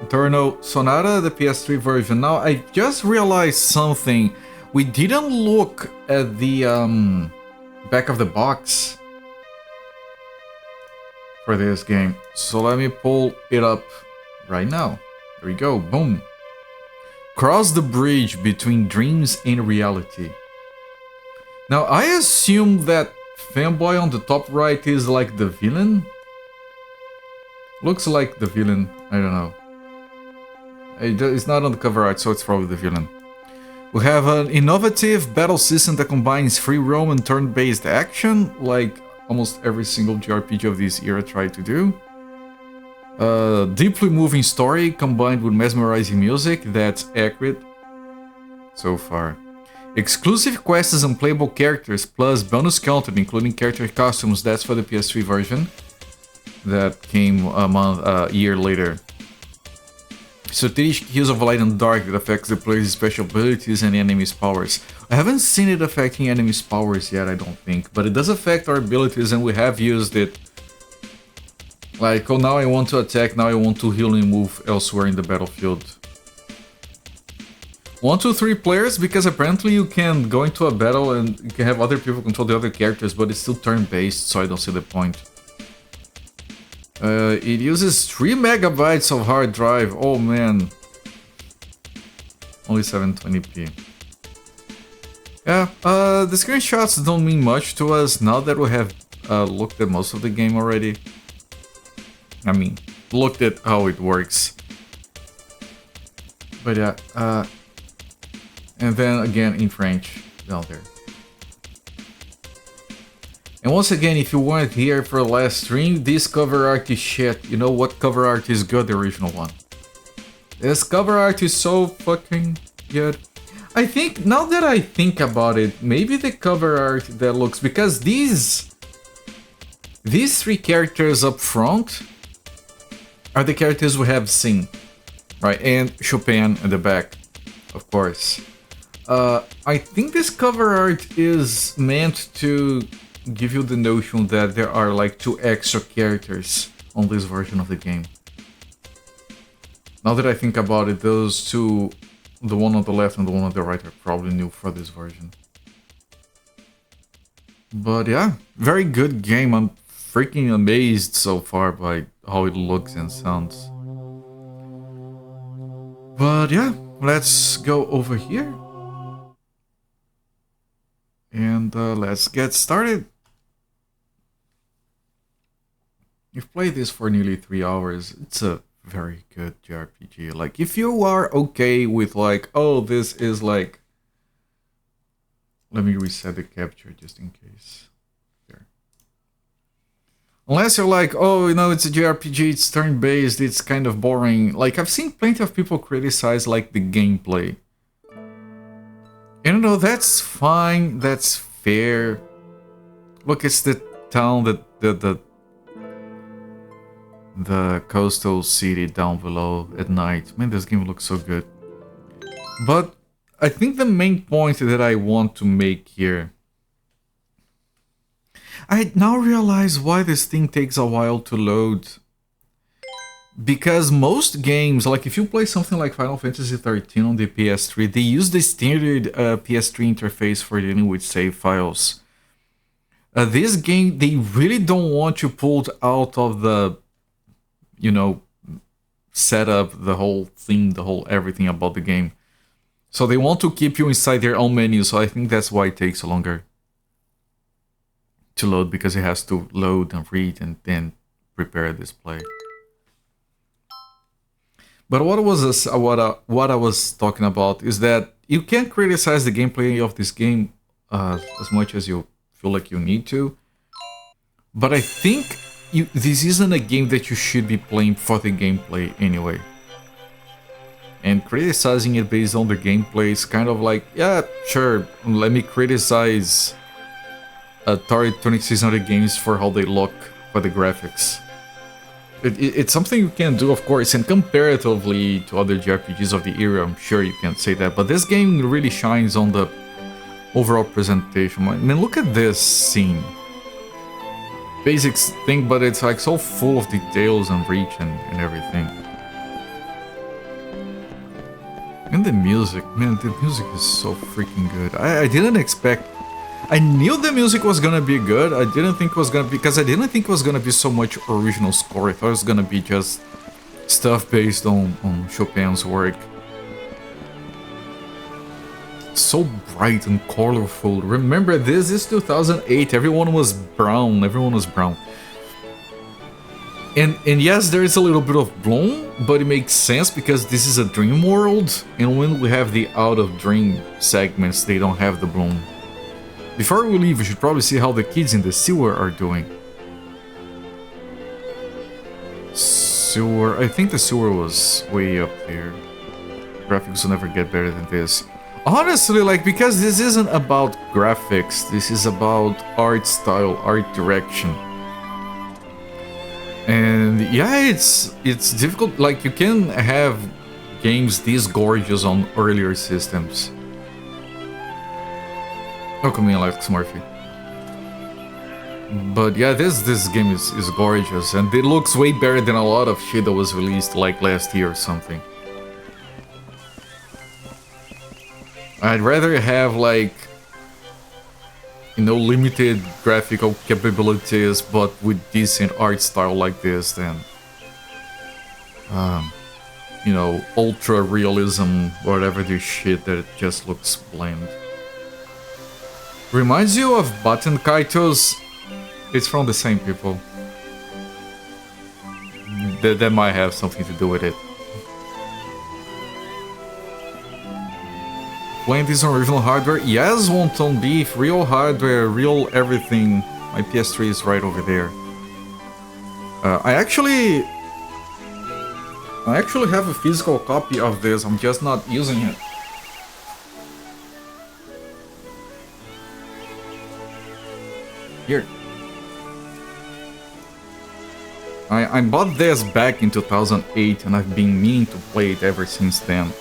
Turno Sonata, the PS3 version. Now, I just realized something. We didn't look at the back of the box for this game. So let me pull it up right now. There we go. Boom. Cross the bridge between dreams and reality. Now, I assume that fanboy on the top right is like the villain. Looks like the villain. I don't know. It's not on the cover art, so it's probably the villain. We have an innovative battle system that combines free roam and turn-based action, like almost every single JRPG of this era tried to do. Deeply moving story combined with mesmerizing music that's accurate so far. Exclusive quests and playable characters, plus bonus content, including character costumes. That's for the PS3 version that came a year later. Strategic use of light and dark that affects the player's special abilities and enemies' powers. I haven't seen it affecting enemies' powers yet, I don't think, but it does affect our abilities, and we have used it. Like, oh, now I want to attack, now I want to heal and move elsewhere in the battlefield. 1, 2, 3 players, because apparently you can go into a battle and you can have other people control the other characters, but it's still turn-based, so I don't see the point. It uses 3 megabytes of hard drive. Oh man. Only 720p. Yeah, the screenshots don't mean much to us now that we have looked at most of the game already. I mean, looked at how it works. But yeah, and then again in French down there. And once again, if you weren't here for the last stream, this cover art is shit. You know what cover art is good? The original one. This cover art is so fucking good. I think, now that I think about it, maybe the cover art that looks... Because these 3 characters up front are the characters we have seen. Right, and Chopin in the back, of course. I think this cover art is meant to give you the notion that there are like 2 extra characters on this version of the game. Now that I think about it, those 2, the one on the left and the one on the right, are probably new for this version. But yeah, very good game. I'm freaking amazed so far by how it looks and sounds. But yeah, let's go over here. And let's get started. You've played this for nearly 3 hours. It's a very good JRPG. Like, if you are okay with like, oh, this is like... Let me reset the capture just in case. There. Unless you're like, oh, you know, it's a JRPG, it's turn-based, it's kind of boring. Like, I've seen plenty of people criticize like the gameplay. And you know, that's fine, that's fair. Look, it's the town that the coastal city down below at night. Man, this game looks so good. But I think the main point that I want to make here... I now realize why this thing takes a while to load. Because most games, like if you play something like Final Fantasy XIII on the PS3, they use the standard PS3 interface for dealing with save files. This game, they really don't want you pulled out of the, you know, set up the whole thing, the whole everything about the game. So they want to keep you inside their own menu, so I think that's why it takes longer to load, because it has to load and read and then prepare a display. But what I was talking about is that you can't criticize the gameplay of this game as much as you feel like you need to. But I think this isn't a game that you should be playing for the gameplay anyway. And criticizing it based on the gameplay is kind of like, yeah, sure, let me criticize Atari 2600 games for how they look, for the graphics. It's something you can do, of course, and comparatively to other JRPGs of the era, I'm sure you can say that. But this game really shines on the overall presentation. I mean, look at this scene. Basic thing, but it's like so full of details and reach and everything. And the music, man, the music is so freaking good. I didn't expect... I knew the music was gonna be good. I didn't think it was gonna be... Because I didn't think it was gonna be so much original score. I thought it was gonna be just stuff based on Chopin's work. So bright and colorful. Remember, this is 2008. Everyone was brown. Everyone was brown. And yes, there is a little bit of bloom, but it makes sense because this is a dream world, and when we have the out of dream segments, they don't have the bloom. Before we leave, we should probably see how the kids in the sewer are doing. Sewer, I think the sewer was way up there. Graphics will never get better than this. Honestly, like, because this isn't about graphics, this is about art style, art direction. And yeah, it's difficult. Like, you can have games this gorgeous on earlier systems. Welcome in, Alex Murphy. But yeah, this game is gorgeous, and it looks way better than a lot of shit that was released like last year or something. I'd rather have, like, you know, limited graphical capabilities, but with decent art style like this, than, you know, ultra realism, whatever this shit that it just looks bland. Reminds you of Button Kaitos? It's from the same people. That might have something to do with it. Playing this on original hardware? Yes, Wonton Beef, real hardware, real everything. My PS3 is right over there. I actually have a physical copy of this, I'm just not using it. Here. I bought this back in 2008 and I've been meaning to play it ever since then.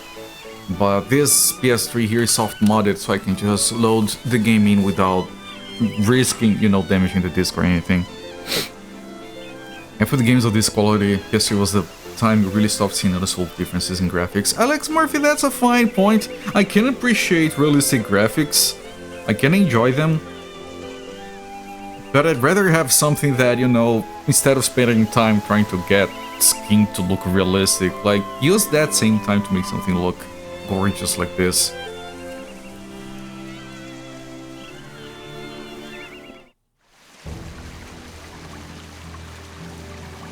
But this PS3 here is soft modded, so I can just load the game in without risking, you know, damaging the disc or anything. And for the games of this quality, PS3 was the time we really stopped seeing noticeable differences in graphics. Alex Murphy, that's a fine point. I can appreciate realistic graphics. I can enjoy them. But I'd rather have something that, you know, instead of spending time trying to get skin to look realistic, like, use that same time to make something look gorgeous like this.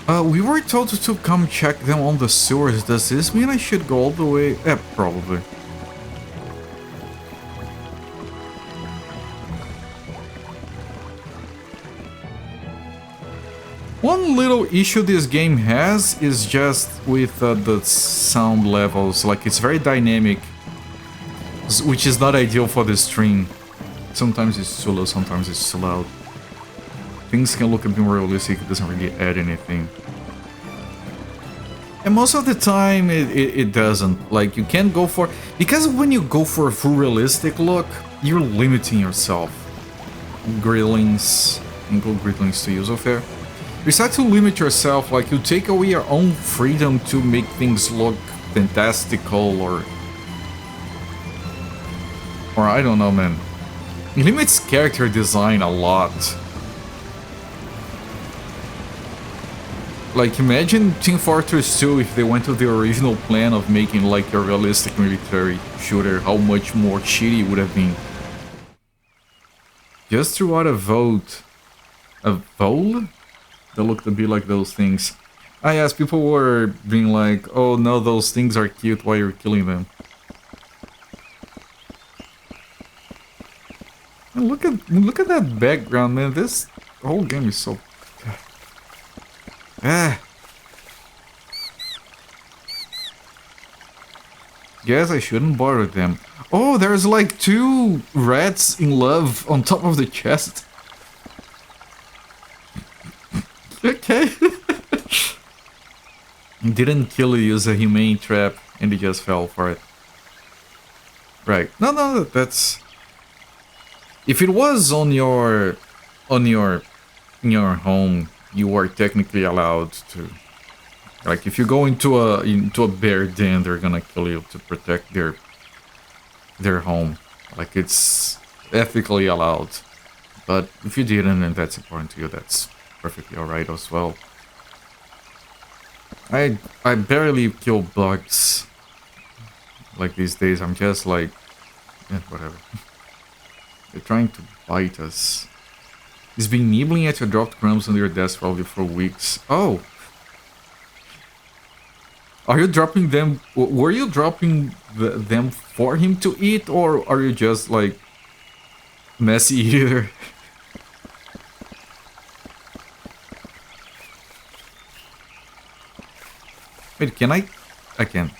We were told to come check them on the sewers. Does this mean I should go all the way? Probably. One little issue this game has is just with the sound levels. Like, it's very dynamic, which is not ideal for the stream. Sometimes it's too low, sometimes it's too loud. Things can look a bit more realistic, it doesn't really add anything. And most of the time, it doesn't. Like, you can't go for... Because when you go for a full realistic look, you're limiting yourself. Grillings, include grillings to use of air. You start to limit yourself, like, you take away your own freedom to make things look fantastical, or I don't know, man. It limits character design a lot. Like, imagine Team Fortress 2 if they went to the original plan of making, like, a realistic military shooter, how much more shitty it would have been. Just throughout a vote. A vote? They look to be like those things. Ah, yes, people were being like, oh no, those things are cute, why you're killing them. And look at that background, man. This whole game is so... Guess I shouldn't bother them. Oh, there's like 2 rats in love on top of the chest. Okay. Didn't kill you, use a humane trap, and he just fell for it. Right. No, that's... If it was in your home, you are technically allowed to Like if you go into a bear den, they're gonna kill you to protect their home. Like it's ethically allowed. But if you didn't and that's important to you, that's perfectly alright as well. I barely kill bugs. Like these days, I'm just like, yeah, whatever. They're trying to bite us. He's been nibbling at your dropped crumbs on your desk probably for weeks. Oh! Are you dropping them? Were you dropping them for him to eat, or are you just like messy eater? Wait, can I? I can.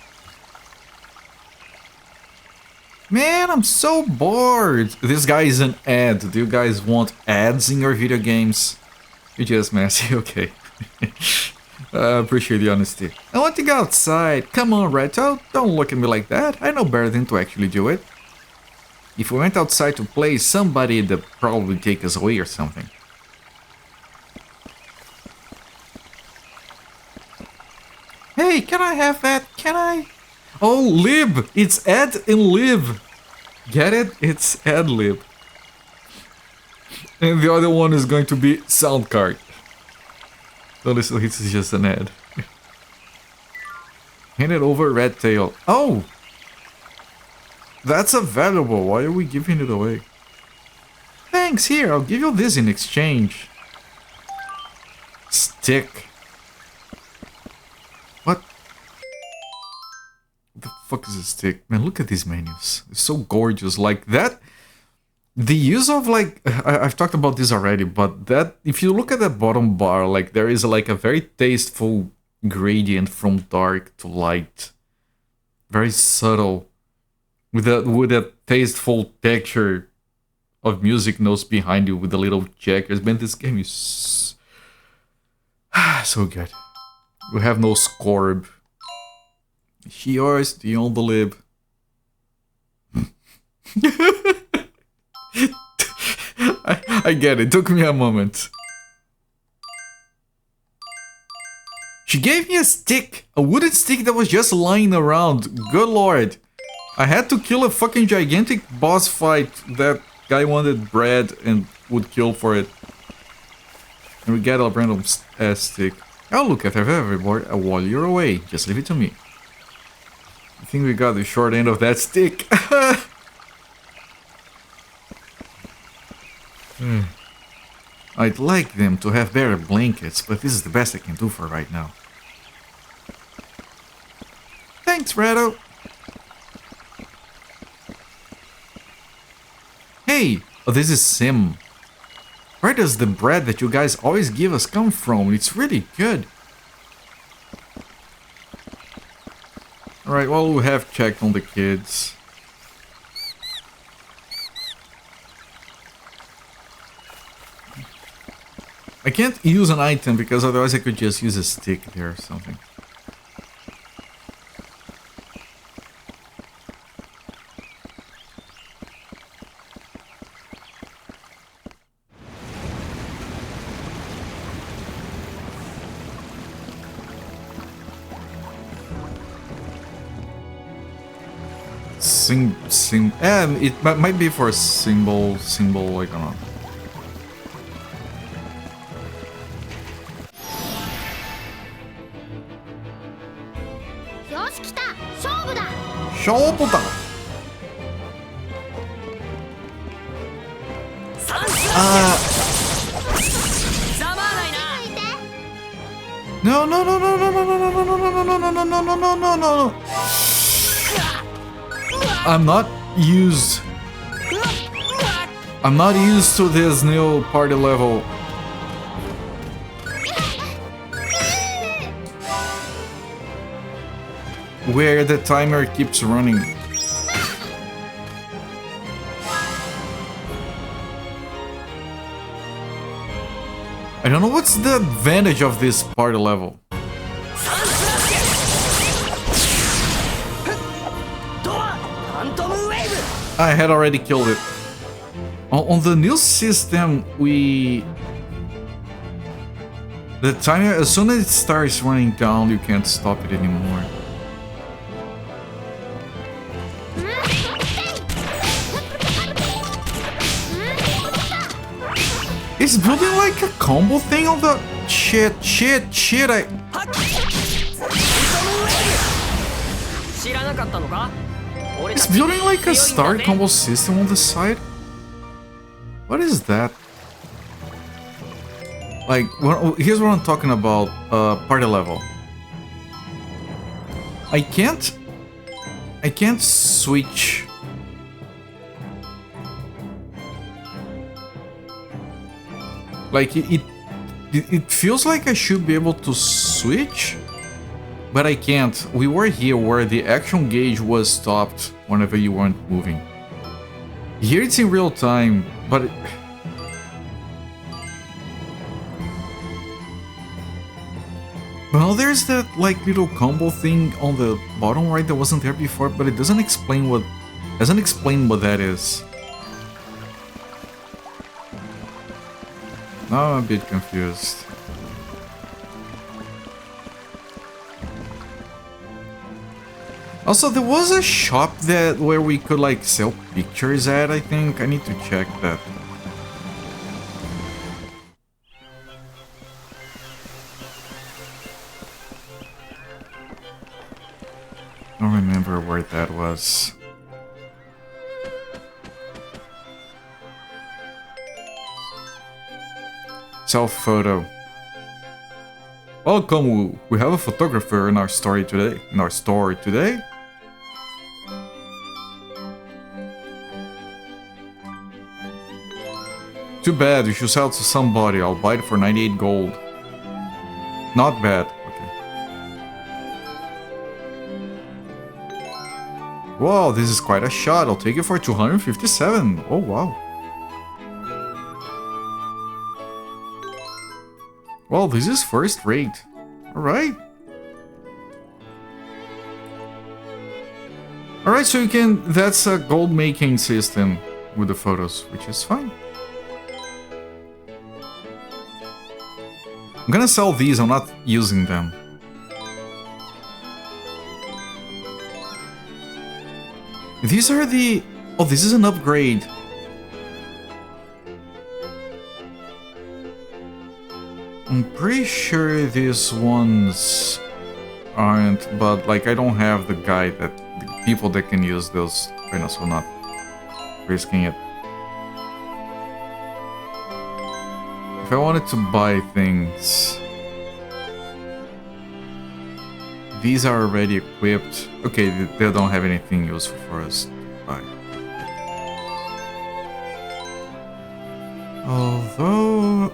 Man, I'm so bored. This guy is an ad. Do you guys want ads in your video games? You're just messy, okay. Appreciate the honesty. I want to go outside. Come on, Reto. Don't look at me like that. I know better than to actually do it. If we went outside to play, somebody'd probably take us away or something. Hey, can I have that? Can I? Oh, lib! It's ad and lib. Get it? It's ad lib. And the other one is going to be sound card. So this is just an ad. Hand it over, red tail. Oh! That's a valuable. Why are we giving it away? Thanks, here, I'll give you this in exchange. Stick. What? What the fuck is a stick? Man, look at these menus. It's so gorgeous. Like that. The use of like, I've talked about this already, but that, if you look at the bottom bar, like there is like a very tasteful gradient from dark to light. Very subtle. With a tasteful texture of music notes behind you with the little checkers. Man, this game is so good. We have no scorb. Yours, the on the lib. I get it. Took me a moment. She gave me a stick. A wooden stick that was just lying around. Good lord. I had to kill a fucking gigantic boss fight. That guy wanted bread and would kill for it. And we get a random ass stick. Oh look, if I've ever bored a wall, you're away. Just leave it to me. I think we got the short end of that stick. I'd like them to have better blankets, but this is the best I can do for right now. Thanks, Reto. Hey, oh, this is Sim. Where does the bread that you guys always give us come from? It's really good. Alright, well, we have checked on the kids. I can't use an item because otherwise I could just use a stick there or something. It might be for a symbol, I don't know. No, no, no, no, no, no, no, no, no, no, no, no, no, no, no, no, no, no. I'm not used to this new party level. Where the timer keeps running. I don't know what's the advantage of this party level. I had already killed it. On the new system, The timer, as soon as it starts running down, you can't stop it anymore. It's building like a combo thing on the... Shit, It's building like a start combo system on the side. What is that? Like, here's what I'm talking about, party level. I can't switch. Like, it feels like I should be able to switch, but I can't. We were here where the action gauge was stopped whenever you weren't moving. Here it's in real time, but... Well, there's that like little combo thing on the bottom right that wasn't there before, but it doesn't explain what that is. Now I'm a bit confused. Also, there was a shop where we could like sell pictures at, I think. I need to check that. I don't remember where that was. Self-photo. Welcome, we have a photographer in our store today. Too bad, you should sell it to somebody. I'll buy it for 98 gold. Not bad. Wow, this is quite a shot. I'll take it for 257. Oh, wow. Well, this is first rate. Alright. Alright, so you can... That's a gold making system with the photos, which is fine. I'm gonna sell these, I'm not using them. These are the... Oh, this is an upgrade. I'm pretty sure these ones aren't, but like I don't have the guide that... the people that can use those right now, so I'm not risking it. If I wanted to buy things... These are already equipped. Okay, they don't have anything useful for us to buy. Although,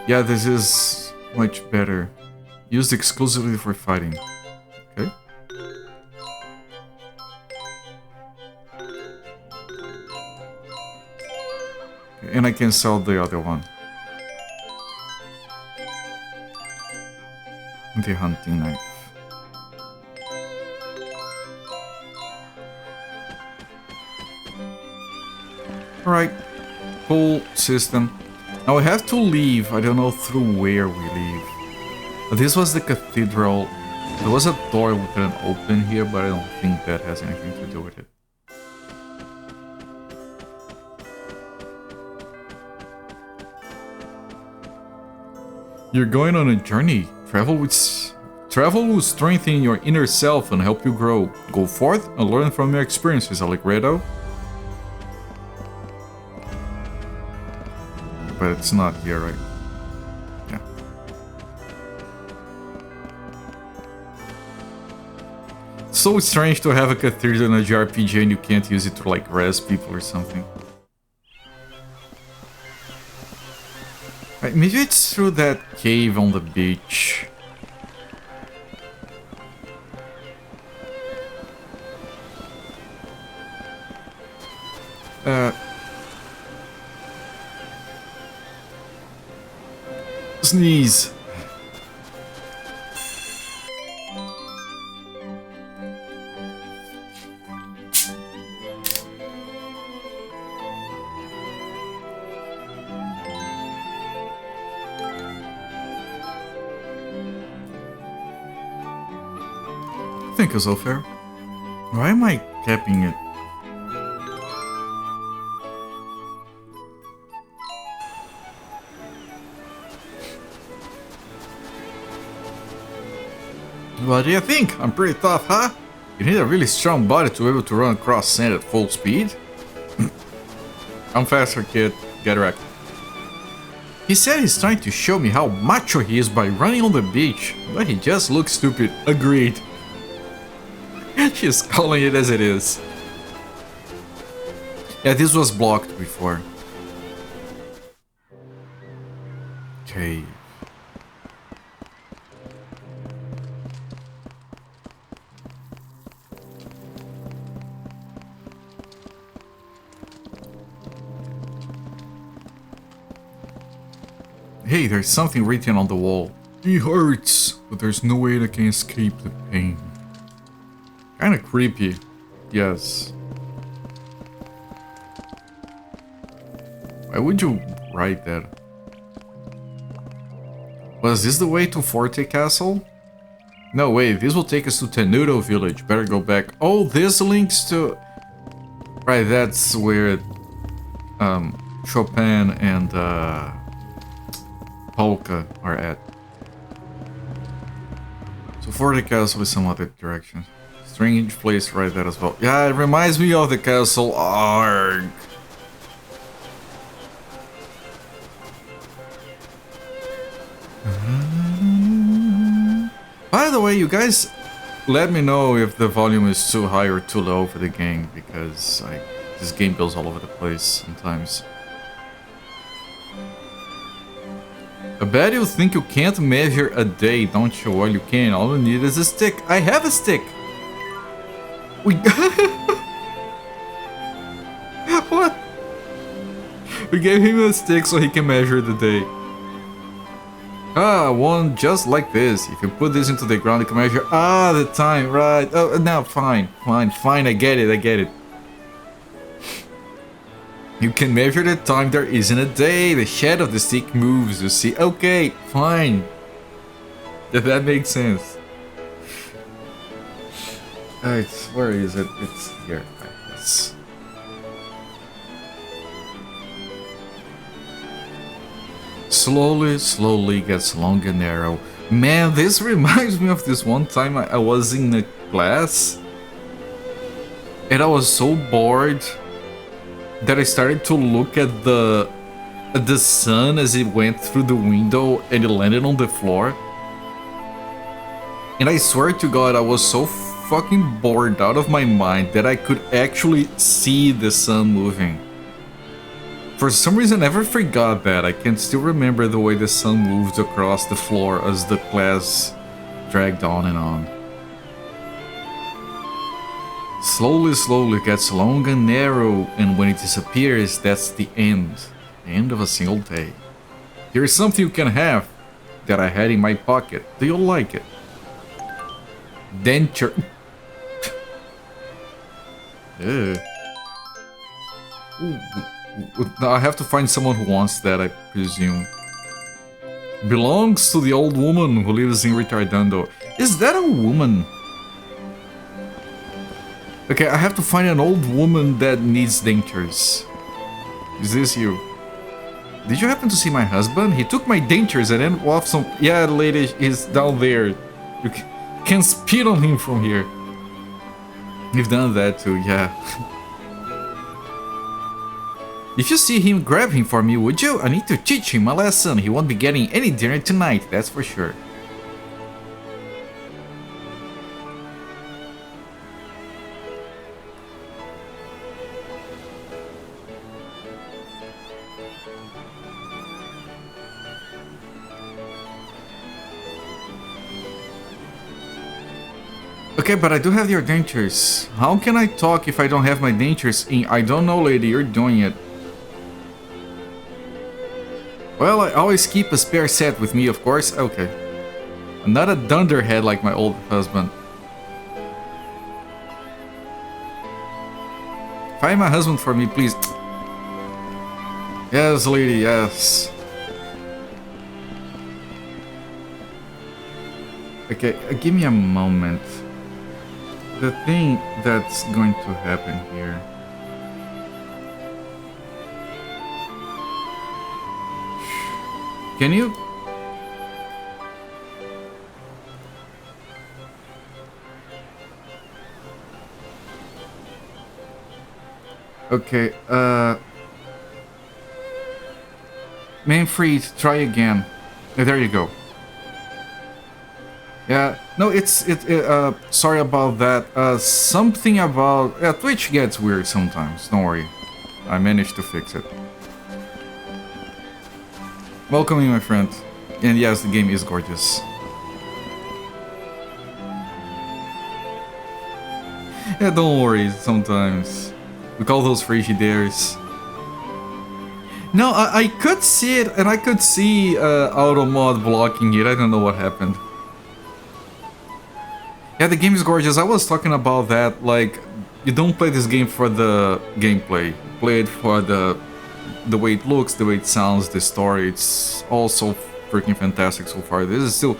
yeah, this is much better. Used exclusively for fighting. Okay. And I can sell the other one. The hunting knife. Alright, cool system. Now we have to leave. I don't know through where we leave. This was the cathedral. There was a door we couldn't open here, but I don't think that has anything to do with it. You're going on a journey. Travel will strengthen your inner self and help you grow. Go forth and learn from your experiences, Allegredo. But it's not here, right? Yeah. It's so strange to have a cathedral in a JRPG and you can't use it to like res people or something. Right, maybe it's through that cave on the beach. Sneeze. Thank you, Zofair. Why am I capping it? What do you think? I'm pretty tough, huh? You need a really strong body to be able to run across sand at full speed? I'm faster, kid. Get wrecked. He said he's trying to show me how macho he is by running on the beach, but he just looks stupid. Agreed. She's calling it as it is. Yeah, this was blocked before. Okay. Hey, there's something written on the wall. It hurts, but there's no way I can escape the pain. Kinda creepy. Yes. Why would you write that? Was this the way to Forte Castle? No, wait, this will take us to Tenuto Village. Better go back. Oh, this links to... Right, that's where Chopin and Polka are at. So Forte Castle is some other direction. Strange place right there as well. Yeah, it reminds me of the castle. Arg. By the way, you guys let me know if the volume is too high or too low for the game, because this game goes all over the place sometimes. I bet you think you can't measure a day, don't you? Well, you can. All you need is a stick. I have a stick. We what? We gave him a stick so he can measure the day. Ah, one just like this. If you put this into the ground, you can measure the time, right? Oh, now fine, I get it. You can measure the time there isn't a day. The shed of the stick moves, you see. Okay, fine. That makes sense. Where is it? It's here. Yes. Slowly gets long and narrow. Man, this reminds me of this one time I was in a class and I was so bored that I started to look at the sun as it went through the window and it landed on the floor. And I swear to God, I was so fucking bored out of my mind that I could actually see the sun moving. For some reason, I never forgot that. I can still remember the way the sun moved across the floor as the class dragged on and on. Slowly gets long and narrow, and when it disappears, that's the end. The end of a single day. Here's something you can have that I had in my pocket. Do you like it? Denture. Now I have to find someone who wants that, I presume. Belongs to the old woman who lives in Retardando. Is that a woman? Okay, I have to find an old woman that needs dentures. Is this you? Did you happen to see my husband? He took my dentures and then off some... Yeah, the lady is down there. You can spit on him from here. You've done that too, yeah. If you see him, grab him for me, would you? I need to teach him a lesson. He won't be getting any dinner tonight, that's for sure. Okay, but I do have your dentures. How can I talk if I don't have my dentures in? I don't know, lady, you're doing it. Well, I always keep a spare set with me, of course. Okay. I'm not a dunderhead like my old husband. Find my husband for me, please. Yes, lady, yes. Okay, give me a moment. the thing that's going to happen here. Can you? Okay, Manfred, try again. There you go. Yeah, no, sorry about that. Something about... Twitch gets weird sometimes, don't worry. I managed to fix it. Welcome in, my friend. And yes, the game is gorgeous. Yeah, don't worry, sometimes. We call those Frigidaires. No, I could see it, and I could see auto mod blocking it. I don't know what happened. Yeah, the game is gorgeous. I was talking about that, like, you don't play this game for the gameplay. You play it for the way it looks, the way it sounds, the story. It's all so freaking fantastic so far. This is still...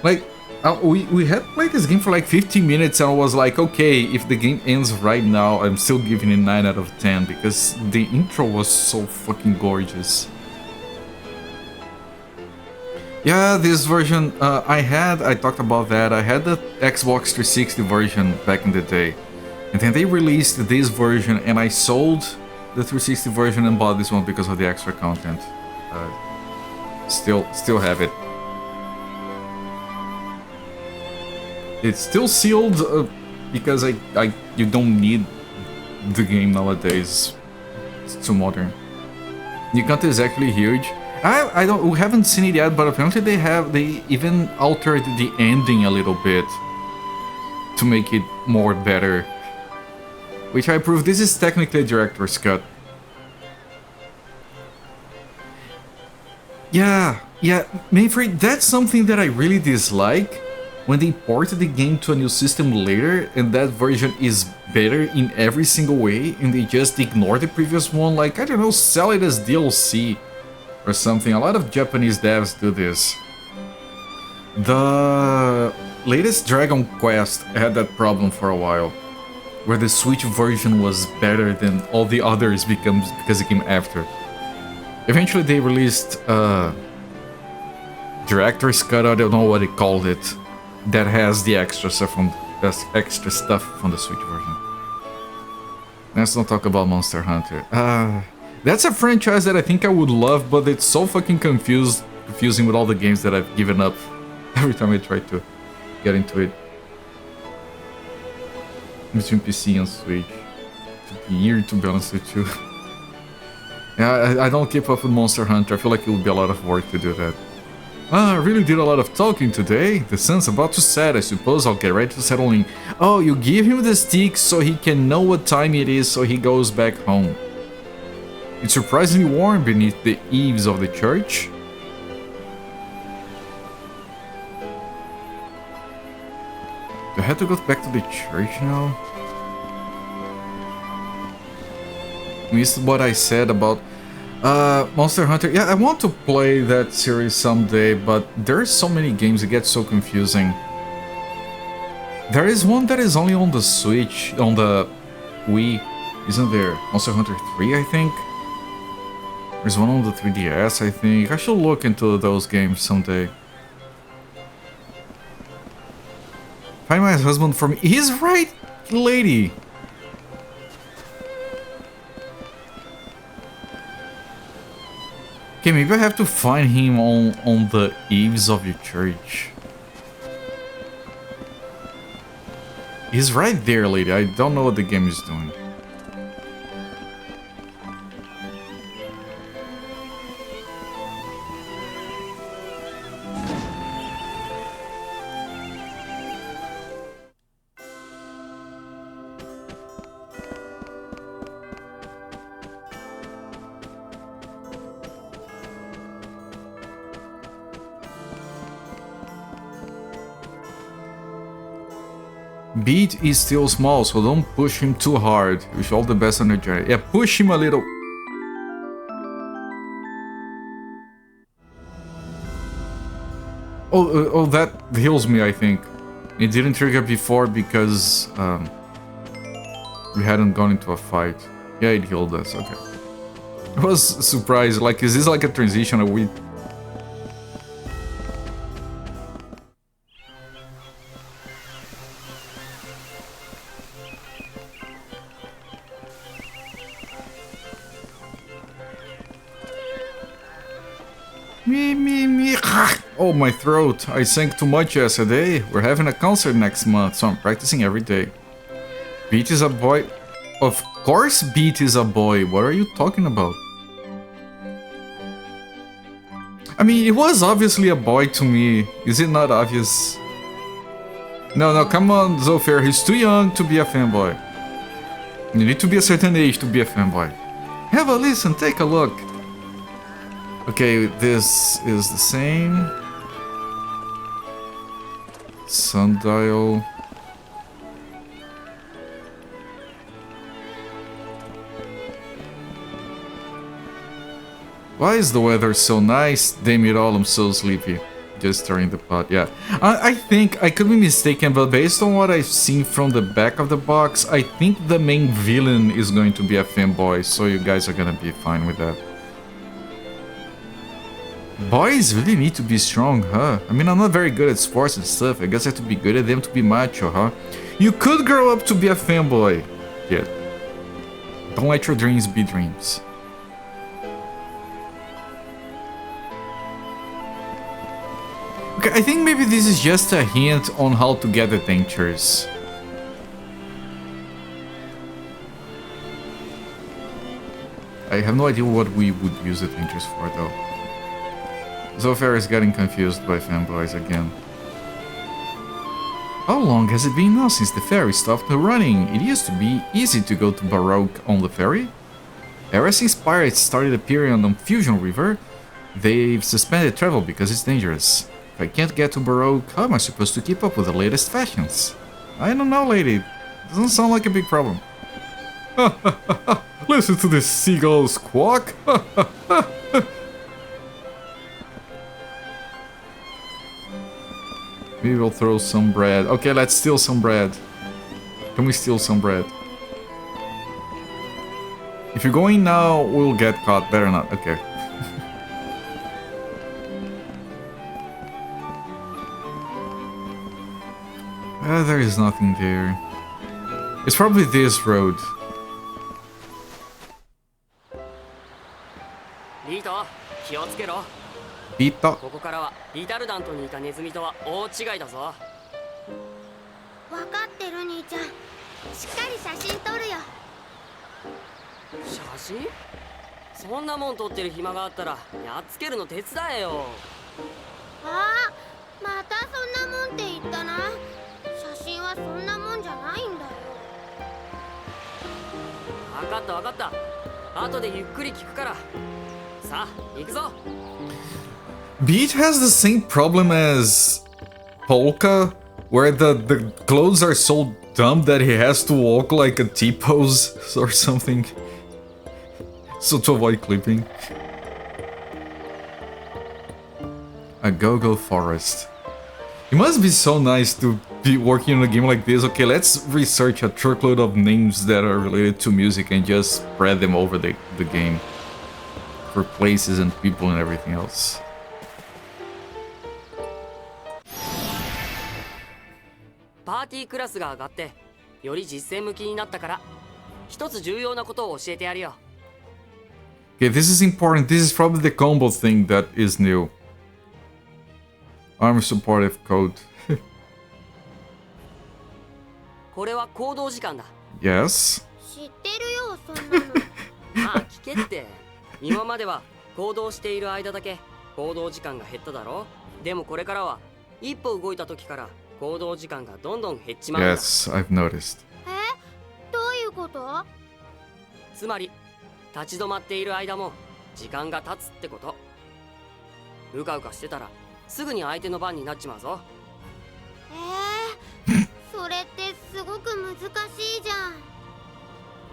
Like, we had played this game for like 15 minutes and I was like, okay, if the game ends right now, I'm still giving it 9 out of 10 because the intro was so fucking gorgeous. Yeah, this version, I talked about that, I had the Xbox 360 version back in the day. And then they released this version and I sold the 360 version and bought this one because of the extra content. Still have it. It's still sealed because you don't need the game nowadays. It's too modern. The content is actually huge. We haven't seen it yet, but apparently they even altered the ending a little bit to make it more better. Which I approve. This is technically a director's cut. Yeah, Manfred, that's something that I really dislike. When they ported the game to a new system later, and that version is better in every single way, and they just ignore the previous one, like, I don't know, sell it as DLC or something. A lot of Japanese devs do this. The latest Dragon Quest had that problem for a while, where the Switch version was better than all the others because it came after. Eventually they released Director's Cut, I don't know what they called it, that has the extra stuff from the Switch version. Let's not talk about Monster Hunter. That's a franchise that I think I would love, but it's so fucking confusing with all the games that I've given up every time I try to get into it. Between PC and Switch. It's weird, to be honest with you. Yeah, I don't keep up with Monster Hunter. I feel like it would be a lot of work to do that. I really did a lot of talking today. The sun's about to set. I suppose I'll get ready to settle in. Oh, you give him the stick so he can know what time it is so he goes back home. It's surprisingly warm beneath the eaves of the church. Do I have to go back to the church now? Missed what I said about Monster Hunter. Yeah, I want to play that series someday, but there's so many games, it gets so confusing. There is one that is only on the Switch, on the Wii, isn't there? Monster Hunter 3, I think? There's one on the 3DS, I think. I should look into those games someday. Find my husband for me. He's right, lady! Okay, maybe I have to find him on the eaves of your church. He's right there, lady. I don't know what the game is doing. Beat is still small, so don't push him too hard. Wish all the best on your journey. Yeah, push him a little. Oh, that heals me, I think. It didn't trigger before because we hadn't gone into a fight. Yeah, it healed us. Okay. I was surprised. Like, is this like a transition? Or we? Me. Oh, my throat. I sang too much yesterday. We're having a concert next month, so I'm practicing every day. Beat is a boy. Of course Beat is a boy. What are you talking about? I mean, it was obviously a boy to me. Is it not obvious? No, come on, Zofir. He's too young to be a fanboy. You need to be a certain age to be a fanboy. Have a listen, take a look. Okay, this is the same. Sundial. Why is the weather so nice? Damn it all, I'm so sleepy. Just stirring the pot, yeah. I think, I could be mistaken, but based on what I've seen from the back of the box, I think the main villain is going to be a fanboy, so you guys are gonna be fine with that. Boys really need to be strong, huh? I mean, I'm not very good at sports and stuff. I guess I have to be good at them to be macho, huh? You could grow up to be a fanboy, kid. Don't let your dreams be dreams. Okay, I think maybe this is just a hint on how to get the dentures. I have no idea what we would use the dentures for, though. Zofia is getting confused by fanboys again. How long has it been now since the ferry stopped running? It used to be easy to go to Baroque on the ferry. Ever since pirates started appearing on the Fusion River, they've suspended travel because it's dangerous. If I can't get to Baroque, how am I supposed to keep up with the latest fashions? I don't know, lady. Doesn't sound like a big problem. Listen to this seagull squawk. Maybe we'll throw some bread. Okay, let's steal some bread. Can we steal some bread? If you're going now, we'll get caught. Better not. Okay. There is nothing there. It's probably this road. Bita. ここからはリタルダントにいたネズミとは大違いだぞ。分かってる兄ちゃん。しっかり写真撮るよ。写真？そんなもん撮ってる暇があったらやっつけるの手伝えよ。ああ、またそんなもんって言ったな。写真はそんなもんじゃないんだよ。分かった分かった。後でゆっくり聞くから。さあ、行くぞ。Beat has the same problem as Polka, where the clothes are so dumb that he has to walk like a T-pose or something. So to avoid clipping. A go-go forest. It must be so nice to be working on a game like this. Okay, let's research a truckload of names that are related to music and just spread them over the game. For places and people and everything else. Party クラスが上がってより実践向きになったから一つ重要なことを教えてやるよ。Okay, this is important. This is probably the combo thing that is new. Arm supportive code. これは行動時間だ。Yes. 知ってるよ、そんなの。まあ聞けって。今までは行動している間だけ行動時間が減っただろ。でもこれからは一歩動いた時から行動時間がどんどん減っちまうんだ。Yes, I've noticed. どういうこと？つまり立ち止まっている間も時間が経つってこと。うかうかしてたらすぐに相手の番になっちまうぞ。それってすごく難しいじゃん。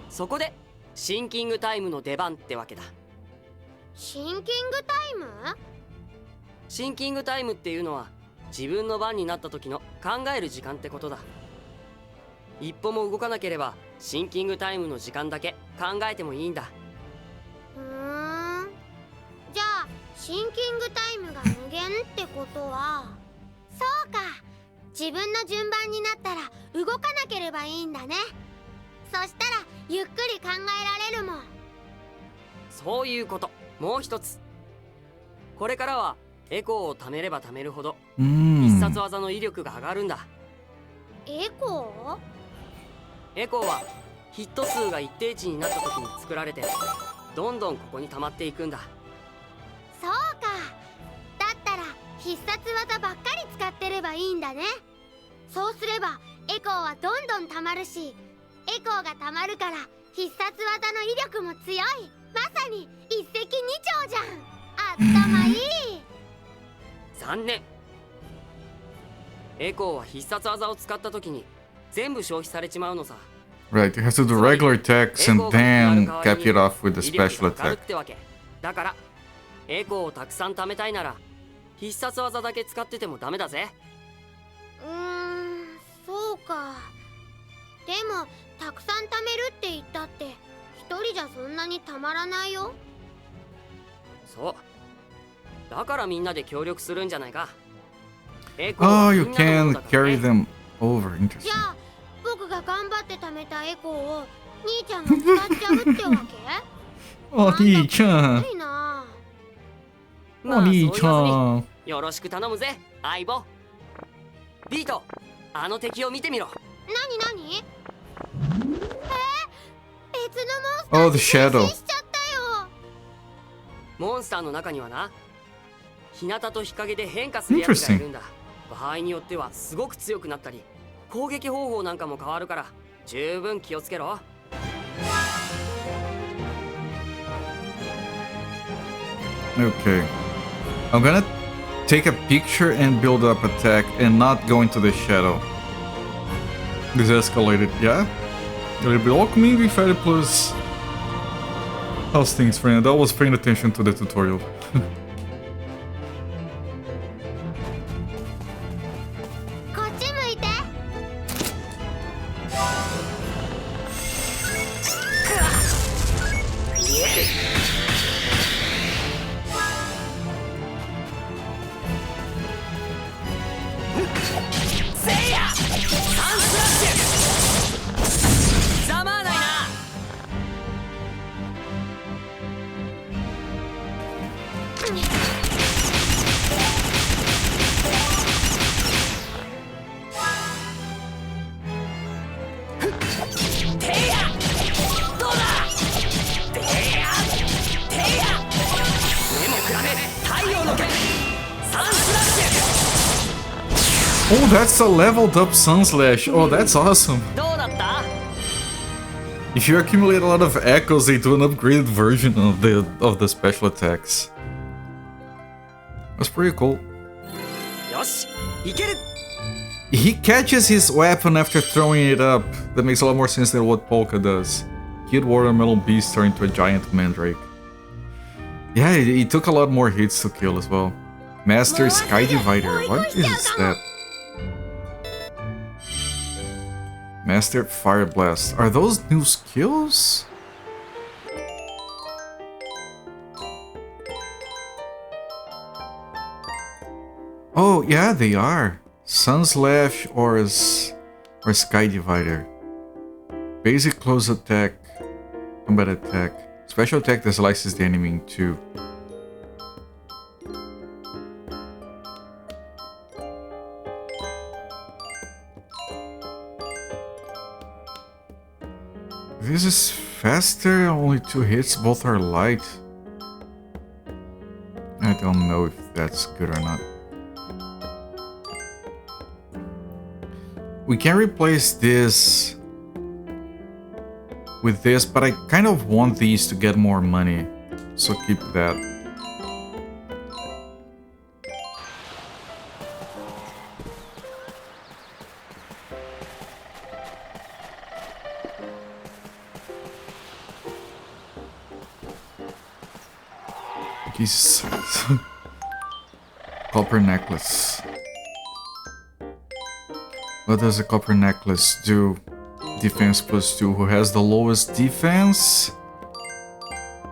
そこでシンキングタイムの出番ってわけだ。シンキングタイム？シンキングタイムっていうのは自分の番になった時の考える時間ってことだ。一歩も動かなければシンキングタイムの時間だけ考えてもいいんだ。じゃあシンキングタイムが無限ってことは、そうか、自分の順番になったら動かなければいいんだね。そしたらゆっくり考えられるもん。そういうこと。もう一つ、これからはエコーを貯めれば貯めるほど必殺技の威力が上がるんだ。エコエコーはヒット数が一定値になった時に作られて、どんどんここに溜まっていくんだ。そうか、だったら必殺技ばっかり使ってればいいんだね。そうすればエコーはどんどん溜まるし、エコーが溜まるから必殺技の威力も強い。まさに一石二鳥じゃん。頭いい。残念。エコーは必殺技を使った時に全部消費されちまうのさ。Right, you have to do regular attacks and then cap it off with the 威力 special が上がる attack. ってわけだから、エコーをたくさん貯めたいなら必殺技だけ使っててもダメだぜ。そうか。でもたくさん貯めるって言ったって一人じゃそんなにたまらないよ。そうだからみんなで協力するんじゃないか。エコーは Oh, み you んなのもの can だから carry ね。 them over. じ Interesting. ゃあ僕が頑張って貯めたエコーを兄ちゃんが使っちゃうってわけ？お兄ちゃん。いいな。まあお兄ちゃん。よろしく頼むぜ相棒。ビート、あの敵を見てみろ。なに別のモンスタ Oh, ー the に変 shadow. 身しちゃったよ。モンスターの中にはな、日向と日陰で変化するやつがいるんだ。場合によってはすごく強くなったり、攻撃方法なんかも変わるから十分気をつけろ。Okay. I'm gonna take a picture and build up attack and not go into the shadow. This escalated, yeah? It'll be welcoming if I plus. How's things, friend? I was paying attention to the tutorial. こっち向いて。せいや、サンスラッシュ。ざまあないな。てや、どうだ。てや、てや。目もくらめ、太陽の剣。サンスラッシュ。 Oh, that's a leveled up Sun Slash. Oh, that's awesome. どうだった？ If you accumulate a lot of echoes, they do an upgraded version of the special attacks. That's pretty cool. よし、いける。 He catches his weapon after throwing it up. That makes a lot more sense than what Polka does. Kid Watermelon Beast turned into a giant mandrake. Yeah, he took a lot more hits to kill as well. Master Sky Divider. What is that? Master Fire Blast. Are those new skills? Oh, yeah, they are. Sun Slash or Sky Divider. Basic close attack, combat attack, special attack that slices the enemy in two. This is faster, only 2 hits, both are light. I don't know if that's good or not. We can replace this with this, but I kind of want these to get more money, so keep that. Jesus. Copper necklace. What does a copper necklace do? Defense +2. Who has the lowest defense?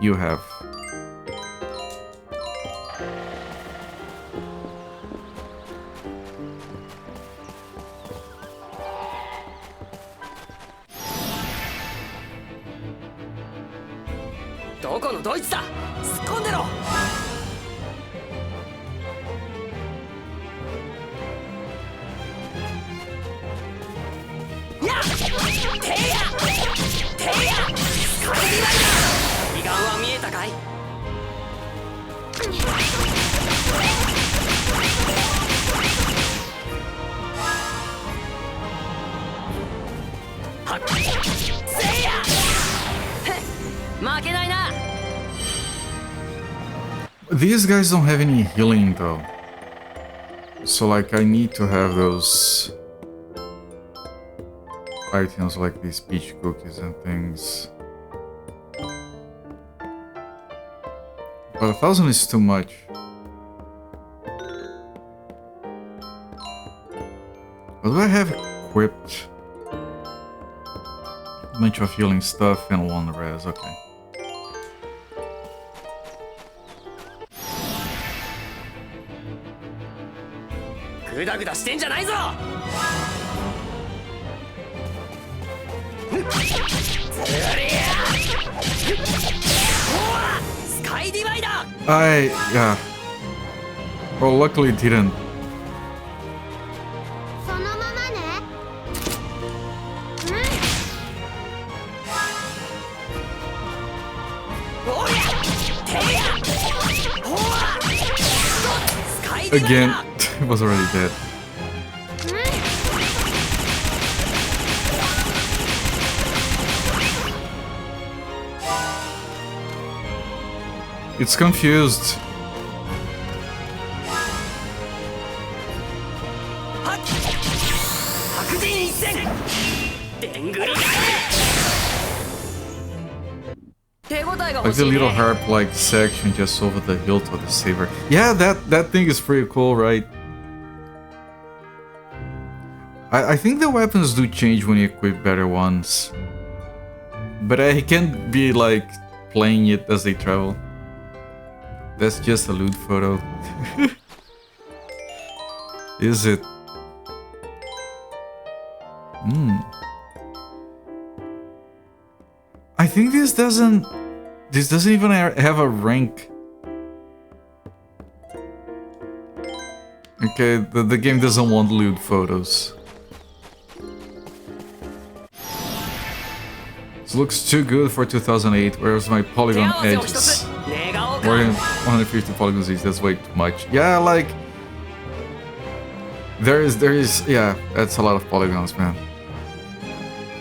You have. These guys don't have any healing though. So like I need to have those items like these peach cookies and things. But 1,000 is too much. What do I have equipped? A bunch of healing stuff and one res, okay. Yeah. Well, luckily it didn't. Again, it was already dead. It's confused. Like the little harp-like section just over the hilt of the saber. Yeah, that thing is pretty cool, right? I think the weapons do change when you equip better ones. But I can't be like playing it as they travel. That's just a loot photo. Is it? I think this doesn't even have a rank. Okay, the game doesn't want loot photos. This looks too good for 2008. Where's my polygon edges? More than 150 polygons each, that's way too much. Yeah, like... There is, yeah, that's a lot of polygons, man.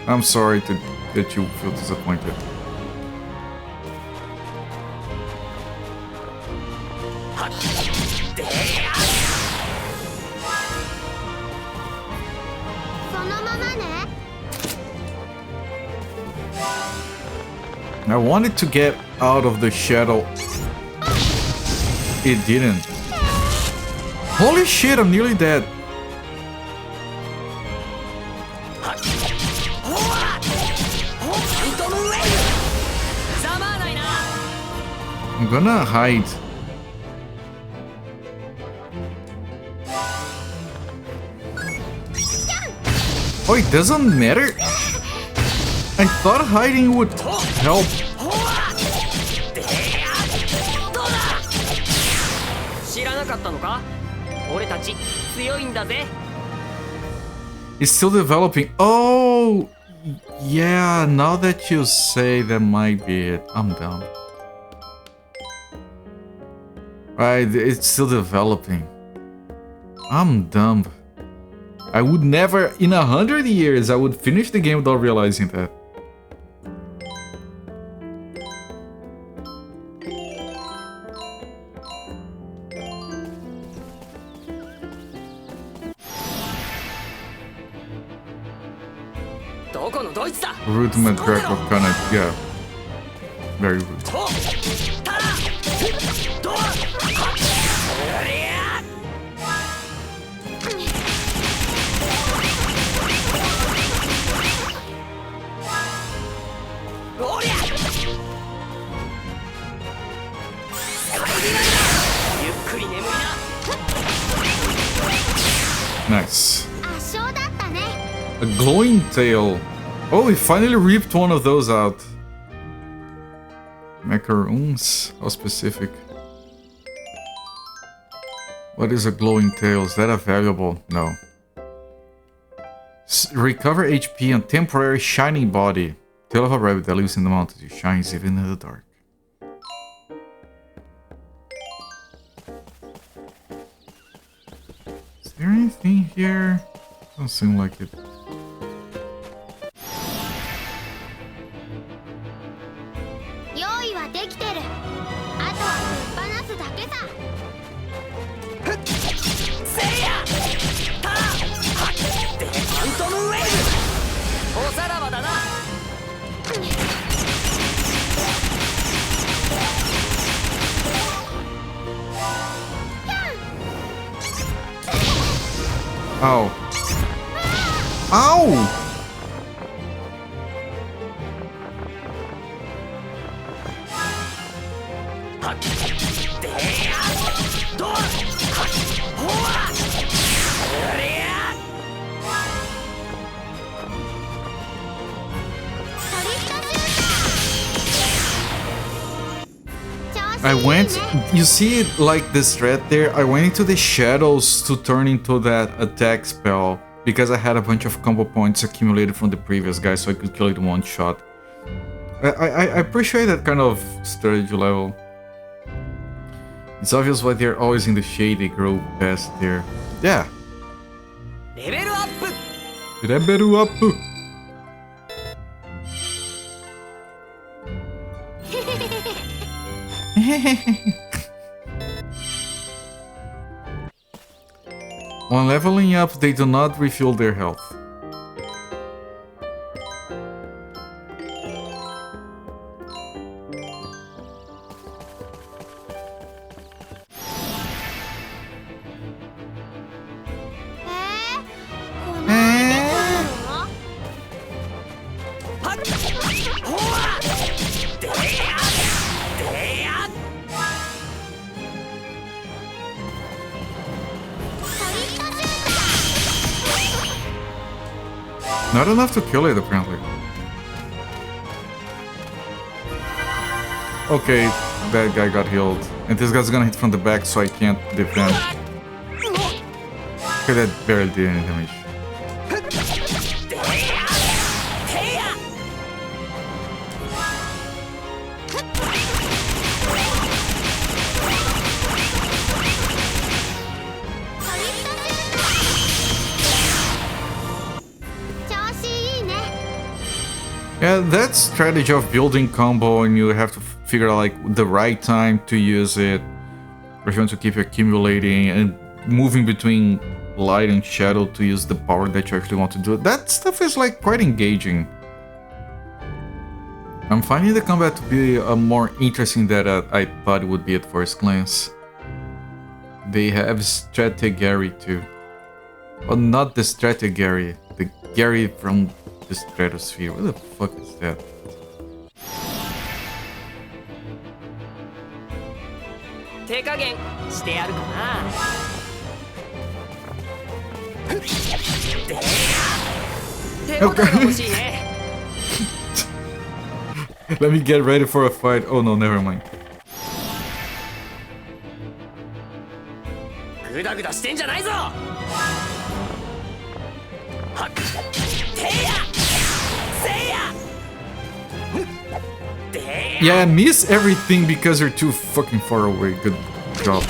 I'm sorry that you feel disappointed. I wanted to get out of the shadow. It didn't. Holy shit, I'm nearly dead. I'm gonna hide. Oh, it doesn't matter? I thought hiding would help. It's still developing. Oh, yeah, now that you say that might be it. I'm dumb. Right, it's still developing. I'm dumb. I would never, in 100 years, I would finish the game without realizing that. Rude McGregor kind of, yeah. Very rude. Nice. 圧勝だったね。 A glowing tail. Oh, we finally ripped one of those out. Macaroons? How specific. What is a glowing tail? Is that a valuable? No. Recover HP and temporary shining body. Tail of a rabbit that lives in the mountains. It shines even in the dark. Is there anything here? Doesn't seem like it. Ow. Ow! I went, you see it like this thread there? I went into the shadows to turn into that attack spell because I had a bunch of combo points accumulated from the previous guy, so I could kill it in one shot. I appreciate that kind of strategy level. It's obvious why they're always in the shade, they grow best there. Yeah. Level up! When leveling up, they do not refill their health. Not enough to kill it, apparently. Okay, that guy got healed. And this guy's gonna hit from the back, so I can't defend. Okay, that barely did any damage. Yeah, that strategy of building combo and you have to figure out like the right time to use it, or if you want to keep accumulating and moving between light and shadow to use the power that you actually want to do. That stuff is like quite engaging. I'm finding the combat to be more interesting than I thought it would be at first glance. They have Strategary too. Well, not the Strategary, the Gary from the stratosphere. What the fuck is that? Okay. Let me get ready for a fight. Oh no, never mind. Yeah, I miss everything because you're too fucking far away. Good job.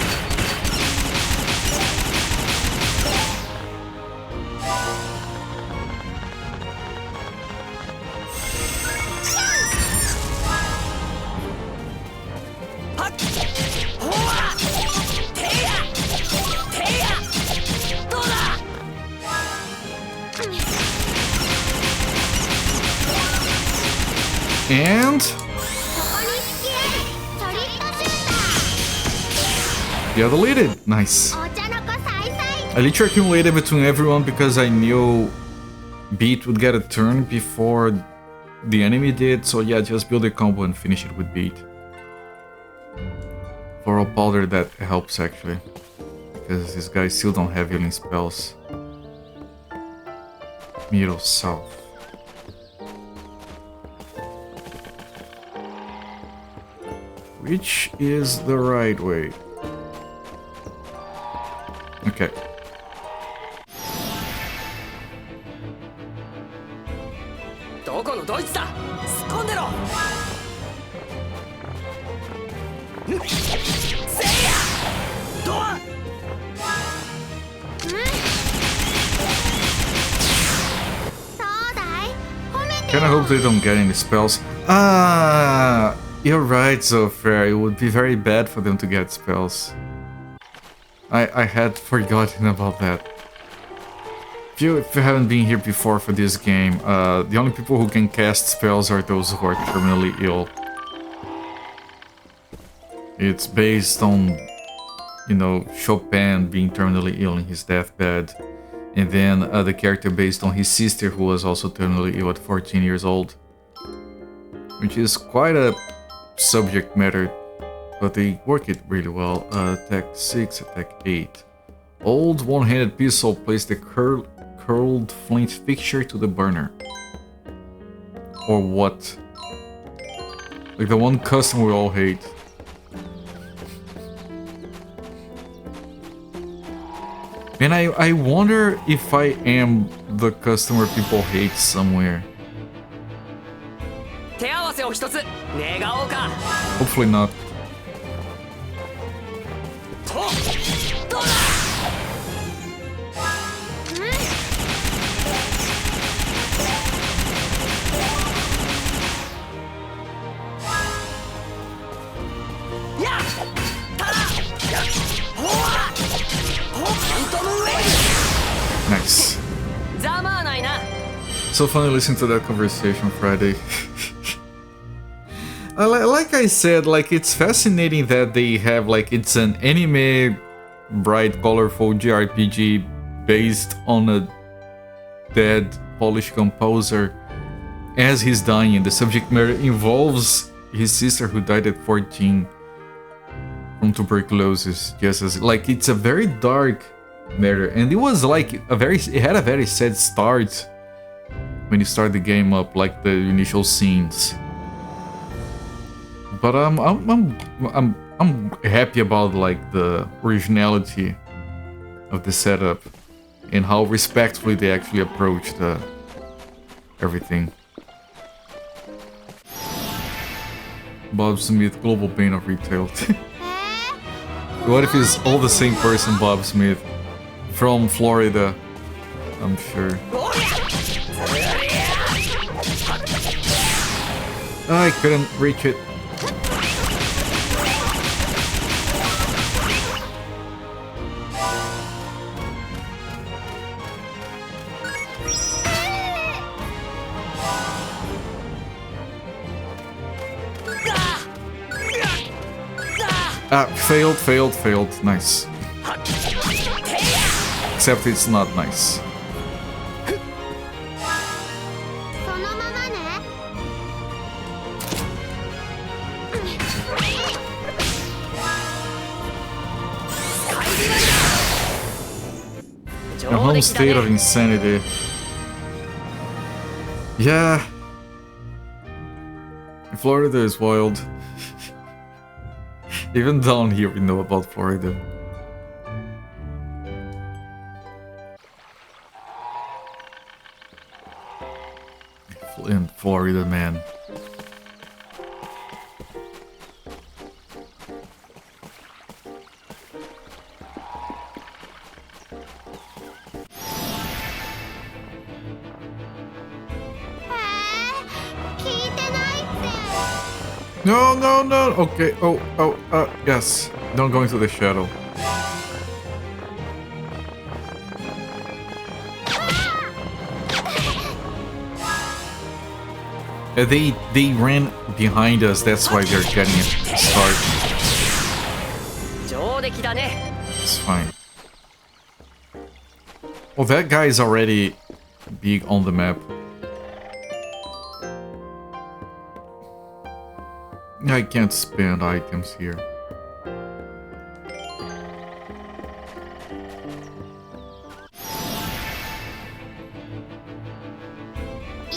And yeah, deleted. Nice. I literally accumulated between everyone because I knew Beat would get a turn before the enemy did. So yeah, just build a combo and finish it with Beat. For a powder that helps actually, because these guys still don't have healing spells. Middle south. Which is the right way? Okay. Kinda hope they don't get any spells. Ah, you're right, Zofrair. It would be very bad for them to get spells. I had forgotten about that. If you haven't been here before for this game, the only people who can cast spells are those who are terminally ill. It's based on, you know, Chopin being terminally ill in his deathbed. And then the character based on his sister, who was also terminally ill at 14 years old. Which is quite a subject matter, but they work it really well. Attack 6, attack 8. Old one-handed pistol, place the curled flint fixture to the burner. Or what? Like the one custom we all hate. And I wonder if I am the customer people hate somewhere. Hopefully not. Nice. So funny listening to that conversation Friday. Like I said, like it's fascinating that they have like it's an anime, bright, colorful JRPG based on a dead Polish composer. As he's dying, the subject matter involves his sister who died at 14 from tuberculosis. Just as like it's a very dark matter, and it was like it had a very sad start when you start the game up, like the initial scenes. But I'm happy about like the originality of the setup and how respectfully they actually approached everything. Bob Smith, global bane of retail. What if it's all the same person, Bob Smith? From Florida, I'm sure. I couldn't reach it. Failed. Nice. Except it's not nice. A home state of insanity. Yeah. Florida is wild. Even down here we know about Florida. In Florida, man. No. Okay. Yes. Don't go into the shadow. They ran behind us. That's why they're getting a start. It's fine. Well, that guy is already big on the map. I can't spend items here.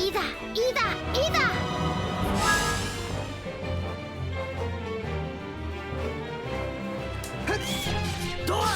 いざいざいざ。ドア。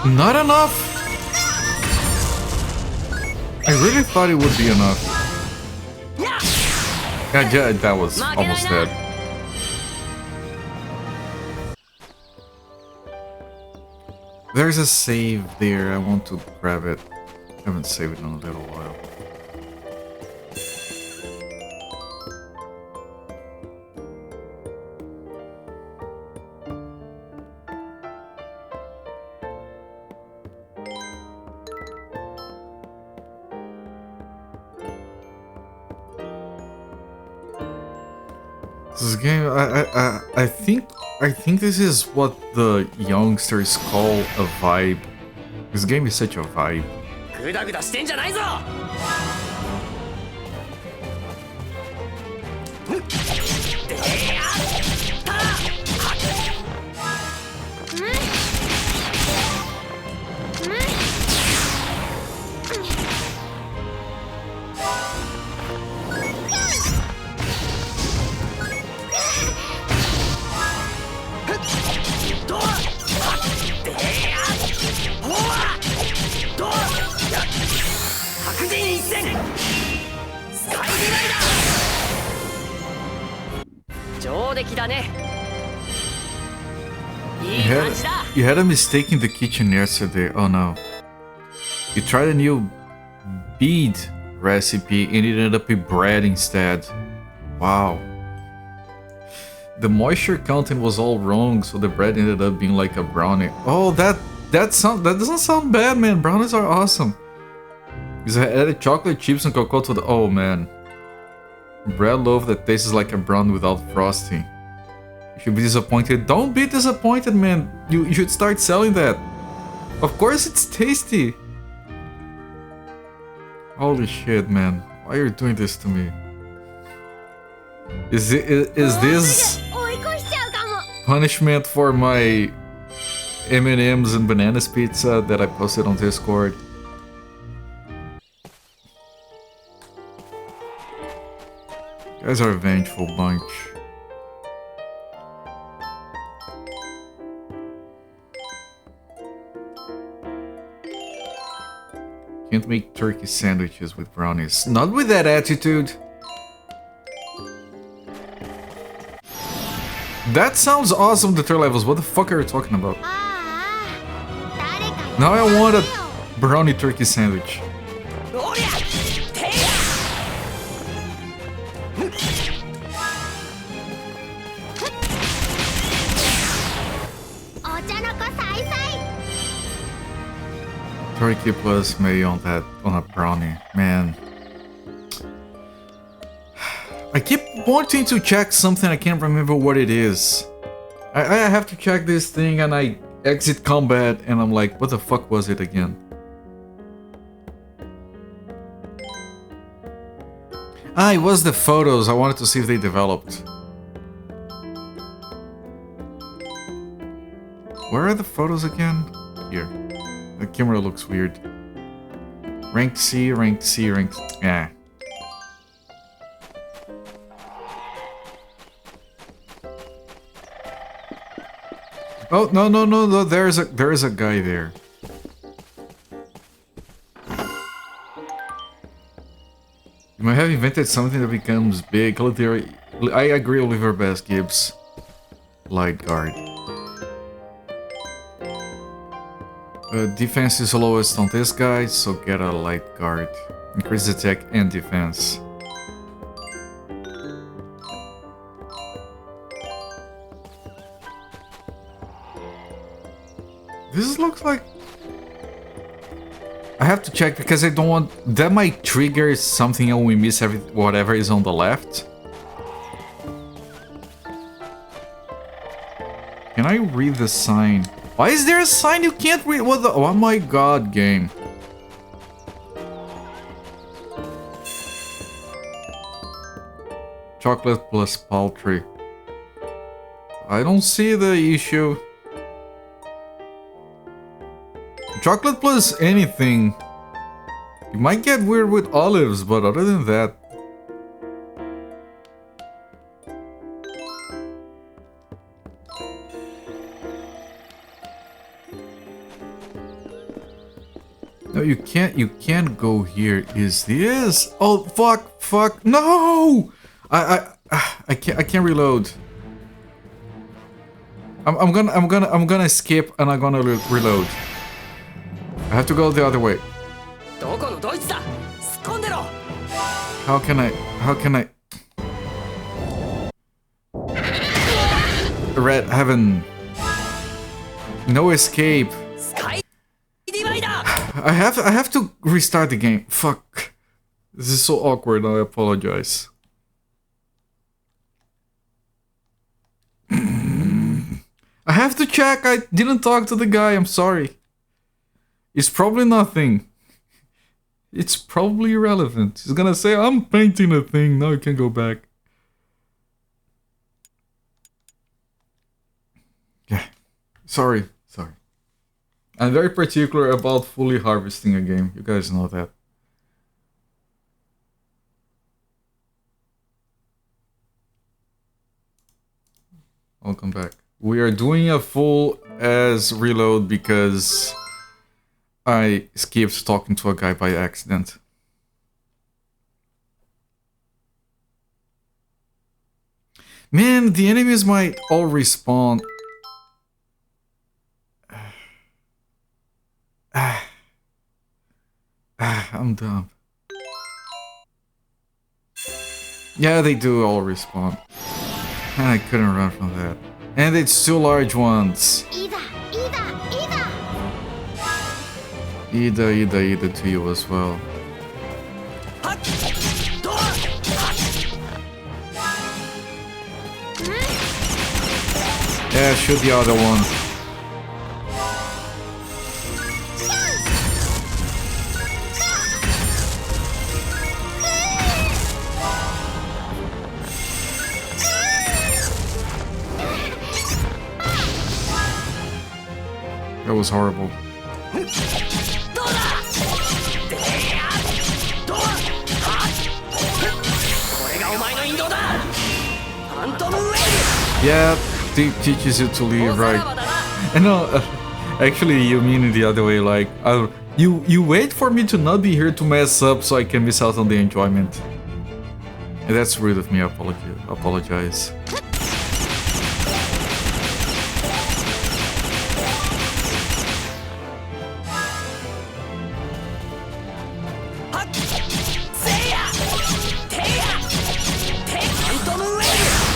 Not enough? I really thought it would be enough. Yeah, that was almost dead. There's a save there. I want to grab it. I haven't saved it in a little while. This game, I think this is what the youngsters call a vibe. This game is such a vibe. グダグダしてんじゃないぞ。白人一戦スカイライダー上出来だね。いい感じだ。 You had a mistake in the kitchen yesterday. Oh no. You tried a new bead recipe and it ended up with bread instead. Wow. The moisture content was all wrong, so the bread ended up being like a brownie. Oh, that doesn't sound bad, man. Brownies are awesome. Because I added chocolate chips and cocoa to the... Oh, man. Bread loaf that tastes like a brownie without frosting. You should be disappointed. Don't be disappointed, man. You should start selling that. Of course it's tasty. Holy shit, man. Why are you doing this to me? Is this punishment for my M&M's and bananas pizza that I posted on Discord? You guys are a vengeful bunch. Can't make turkey sandwiches with brownies. Not with that attitude. That sounds awesome, the third levels. What the fuck are you talking about? Now I want a brownie turkey sandwich. Turkey plus mayo on a brownie, man. I keep wanting to check something, I can't remember what it is. I have to check this thing and I exit combat and I'm like, what the fuck was it again? Ah, it was the photos. I wanted to see if they developed. Where are the photos again? Here. The camera looks weird. Rank C, rank C, rank... Yeah. Oh, no, there is a guy there. You might have invented something that becomes big. I agree with your best, Gibbs. Light guard. Defense is lowest on this guy, so get a light guard. Increase attack and defense. This looks like I have to check because I don't want... That might trigger something and we miss whatever is on the left. Can I read the sign? Why is there a sign you can't read? What the... Oh my god, game. Chocolate plus poultry. I don't see the issue. Chocolate plus anything. You might get weird with olives, but other than that... No, you can't go here. Is this? Oh, fuck, no! I can't reload. I'm gonna skip and I'm gonna reload. I have to go the other way. How can I? Red heaven. No escape. I have to restart the game. Fuck. This is so awkward. I apologize. I have to check. I didn't talk to the guy. I'm sorry. It's probably nothing. It's probably irrelevant. He's gonna say, I'm painting a thing. Now you can go back. Yeah. Sorry. I'm very particular about fully harvesting a game. You guys know that. Welcome back. We are doing a full as reload because I skipped talking to a guy by accident. Man, the enemies might all respawn. I'm dumb. Yeah, they do all respawn. And I couldn't run from that. And it's two large ones. Ida to you as well. Yeah, shoot the other one. That was horrible. Yeah, it teaches you to leave, right? And no, actually you mean it the other way, like, you wait for me to not be here to mess up so I can miss out on the enjoyment. And that's rude of me, I apologize.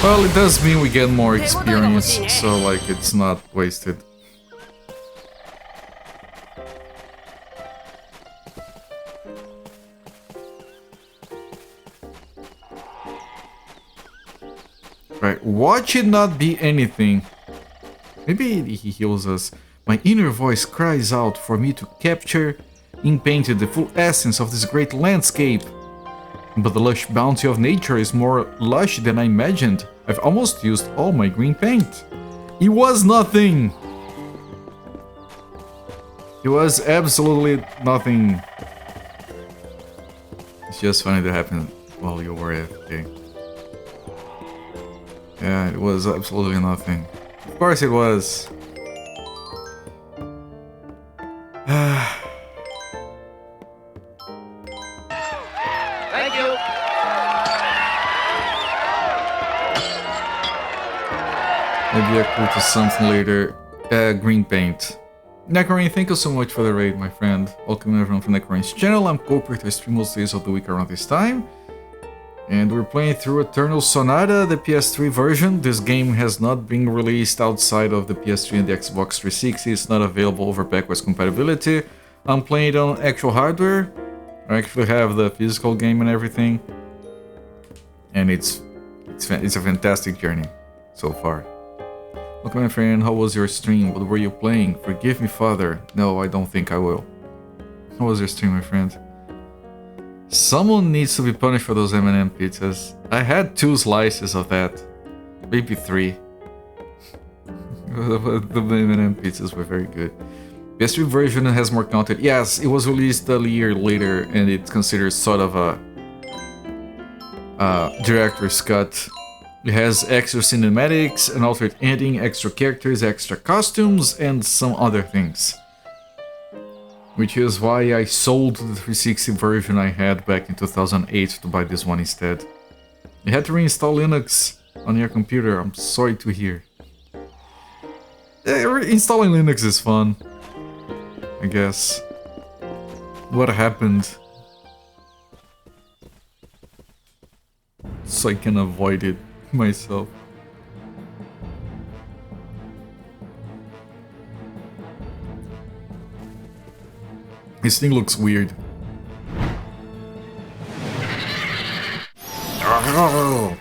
Well, it does mean we get more experience, so like it's not wasted. Right, watch it not be anything. Maybe he heals us. My inner voice cries out for me to capture in painted the full essence of this great landscape. But the lush bounty of nature is more lush than I imagined. I've almost used all my green paint. It was nothing! It was absolutely nothing. It's just funny that happened while you were AFK. Yeah, it was absolutely nothing. Of course it was. Thank you. Maybe I could do something later. Green paint. Necrorain, thank you so much for the raid, my friend. Welcome everyone from Necrorain's channel. I'm Cooper, I stream most days of the week around this time. And we're playing through Eternal Sonata, the PS3 version. This game has not been released outside of the PS3 and the Xbox 360. It's not available over backwards compatibility. I'm playing it on actual hardware. I actually have the physical game and everything. And it's a fantastic journey so far. Okay, my friend, how was your stream? What were you playing? Forgive me, father. No, I don't think I will. How was your stream, my friend? Someone needs to be punished for those M&M pizzas. I had 2 slices of that. Maybe 3. The M&M pizzas were very good. PS3 version has more content. Yes, it was released a year later and it's considered sort of a director's cut. It has extra cinematics, an alternate ending, extra characters, extra costumes, and some other things. Which is why I sold the 360 version I had back in 2008 to buy this one instead. You had to reinstall Linux on your computer, I'm sorry to hear. Installing Linux is fun, I guess. What happened? So I can avoid it myself. This thing looks weird. Oh.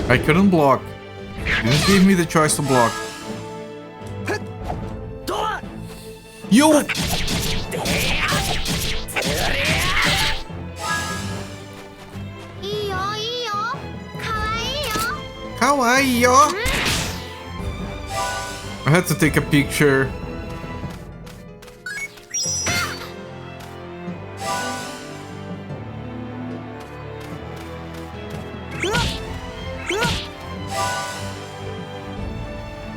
I couldn't block. Didn't give me the choice to block. Yo! Kawaii yo! I had to take a picture.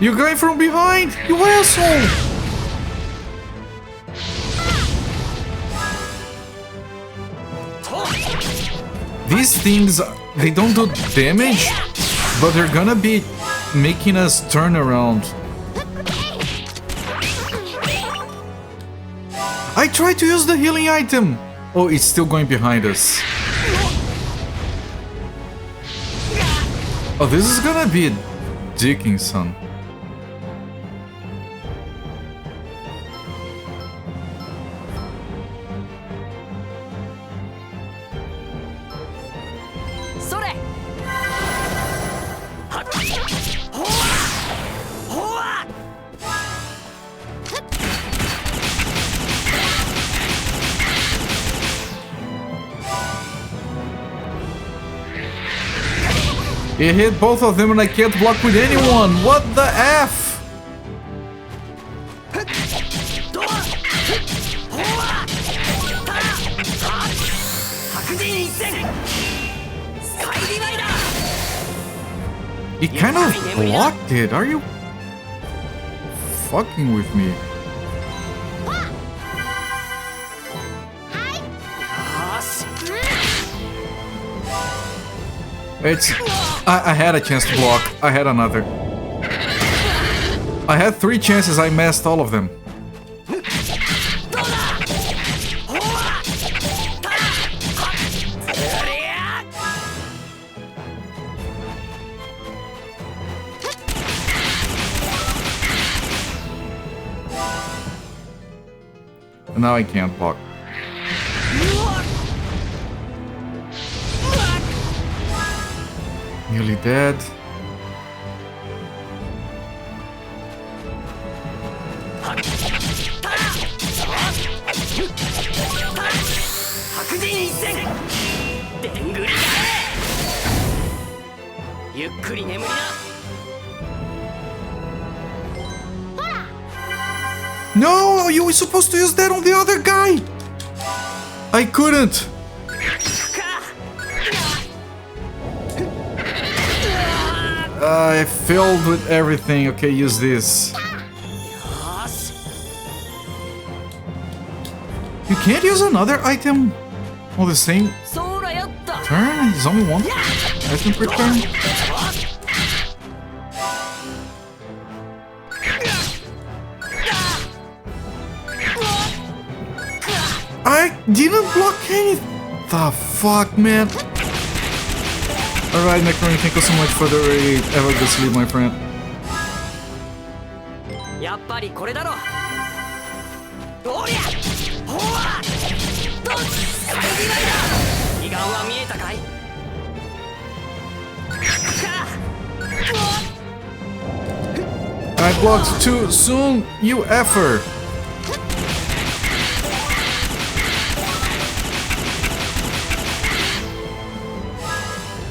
You're going from behind, you asshole! These things, they don't do damage, but they're gonna be making us turn around. I tried to use the healing item! Oh, it's still going behind us. Oh, this is gonna be a dicking, son. It hit both of them and I can't block with anyone! What the F? It kind of blocked it, are you fucking with me? It's... I had a chance to block. I had another. I had 3 chances, I missed all of them. And now I can't block. Nearly dead. No, you were supposed to use that on the other guy. I couldn't. I failed with everything. Okay, use this. You can't use another item on the same turn? There's only one item per turn? I didn't block any. The fuck, man? Alright, Necron, thank you so much for the raid. Have a good sleep, my friend. やっぱりこれだろ。どりゃほわどっスカイディライダー。胃がんは見えたかい。 I blocked too soon, you effer!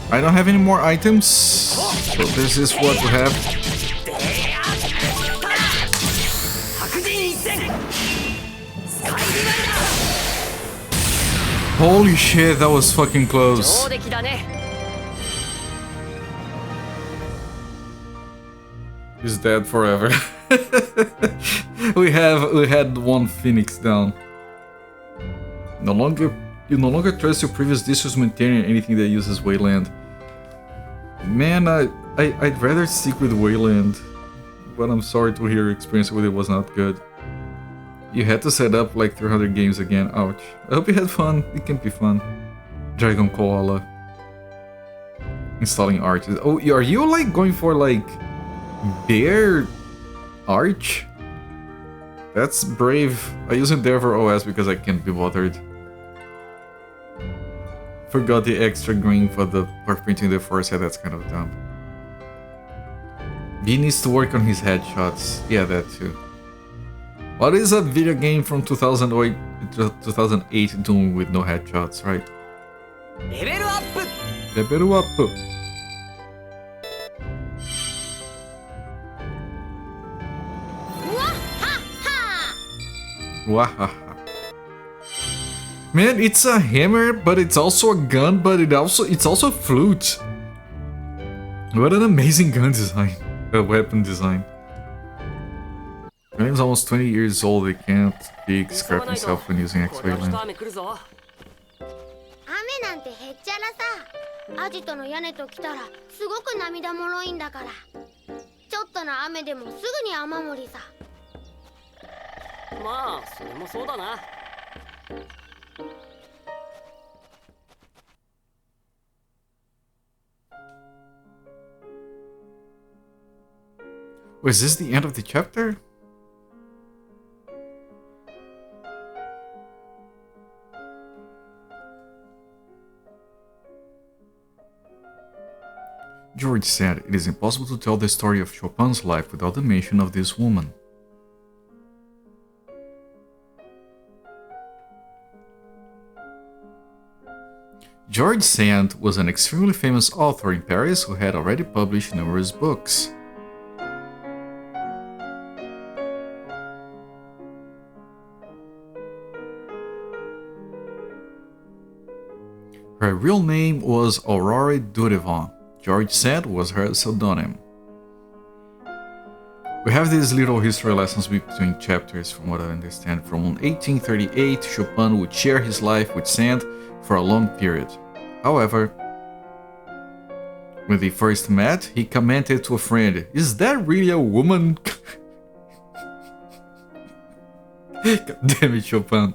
I don't have any more items, so this is what we have. Holy shit, that was fucking close. He's dead forever. we had one Phoenix down. You no longer trust your previous dishes maintaining anything that uses Wayland. Man, I'd rather stick with Wayland, but I'm sorry to hear your experience with it was not good. You had to set up like 300 games again, ouch. I hope you had fun, it can be fun. Dragon Koala. Installing arches. Oh, are you like going for like Bear Arch? That's brave. I use Endeavor OS because I can't be bothered. Forgot the extra green for printing the force head, that's kind of dumb. B needs to work on his headshots. Yeah, that too. What is a video game from 2008 doing with no headshots, right? Level up! Level up! Wahaha! Man, it's a hammer, but it's also a gun, but it's also a flute. What an amazing gun design, weapon design. Game's almost 20 years old. He can't be scrap himself when using X-Ray Land. アジトの屋根と来たらすごく涙もろいんだから。ちょっとの雨でもすぐに雨漏りさ。まあ、それもそうだな。 Was this the end of the chapter? George said, it is impossible to tell the story of Chopin's life without the mention of this woman. George Sand was an extremely famous author in Paris who had already published numerous books. Her real name was Aurore Dudevant. George Sand was her pseudonym. We have these little history lessons between chapters, from what I understand. From 1838, Chopin would share his life with Sand for a long period. However, when they first met, he commented to a friend, "Is that really a woman?" God damn it, Chopin.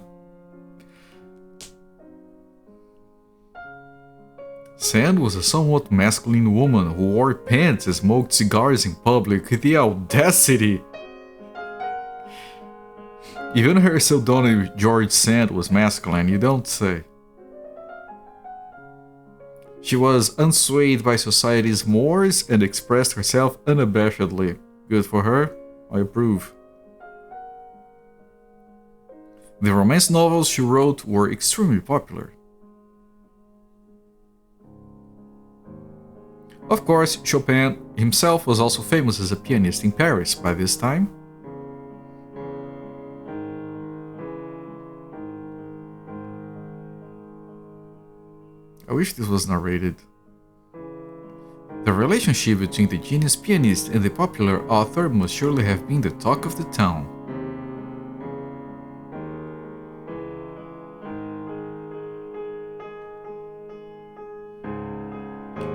Sand was a somewhat masculine woman who wore pants and smoked cigars in public. The audacity! Even her pseudonym George Sand was masculine, you don't say. She was unswayed by society's mores and expressed herself unabashedly. Good for her, I approve. The romance novels she wrote were extremely popular. Of course, Chopin himself was also famous as a pianist in Paris by this time. I wish this was narrated. The relationship between the genius pianist and the popular author must surely have been the talk of the town.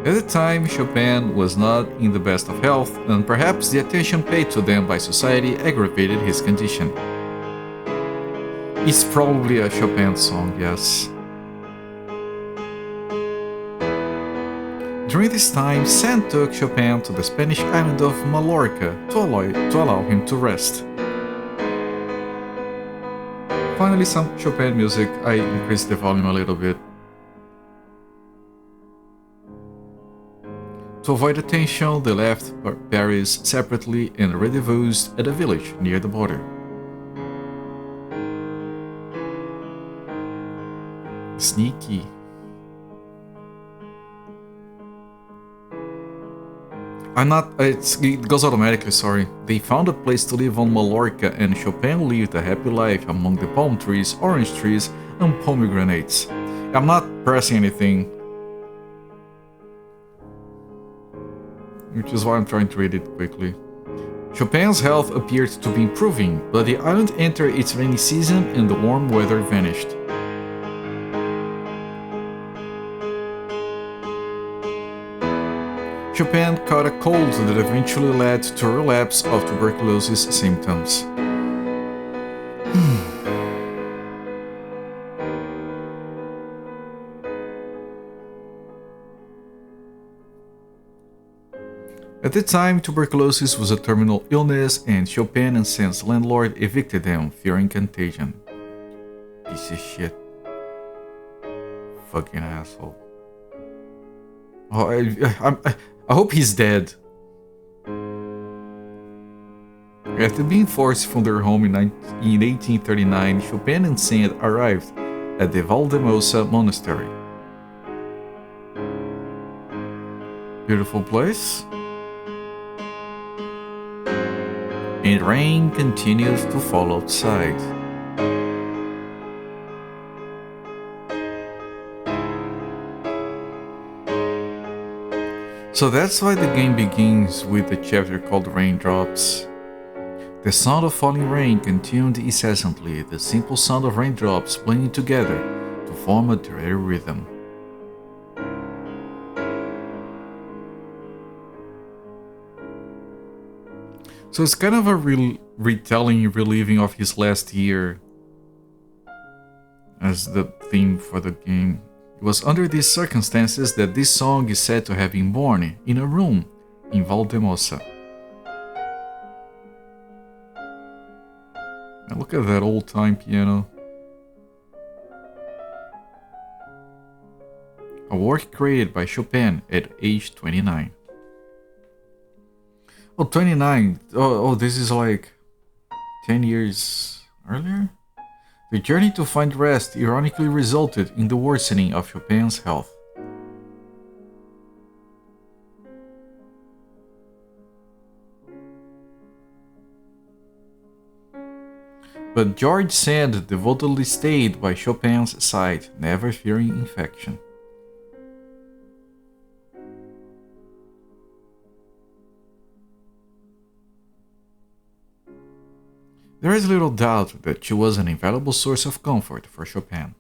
At the time, Chopin was not in the best of health, and perhaps the attention paid to them by society aggravated his condition. It's probably a Chopin song, yes. During this time, Sand took Chopin to the Spanish island of Mallorca to allow him to rest. Finally, some Chopin music. I increased the volume a little bit. To avoid the tension, they left Paris separately and rendezvoused at a village near the border. Sneaky. It goes automatically, sorry. They found a place to live on Mallorca and Chopin lived a happy life among the palm trees, orange trees, and pomegranates. I'm not pressing anything, which is why I'm trying to read it quickly. Chopin's health appeared to be improving, but the island entered its rainy season and the warm weather vanished. Chopin caught a cold that eventually led to a relapse of tuberculosis symptoms. At the time, tuberculosis was a terminal illness and Chopin and Sand's landlord evicted them, fearing contagion. Piece of shit. Fucking asshole. Oh, I hope he's dead. After being forced from their home in 1839, Chopin and Sand arrived at the Valdemosa Monastery. Beautiful place. And rain continues to fall outside. So that's why the game begins with the chapter called Raindrops. The sound of falling rain continued incessantly, the simple sound of raindrops blending together to form a dreary rhythm. So it's kind of a retelling, reliving of his last year as the theme for the game. It was under these circumstances that this song is said to have been born in a room in Valdemosa. And look at that old-time piano. A work created by Chopin at age 29. Oh, 29. Oh, this is like 10 years earlier? The journey to find rest ironically resulted in the worsening of Chopin's health. But George Sand devotedly stayed by Chopin's side, never fearing infection. There is little doubt that she was an invaluable source of comfort for Chopin.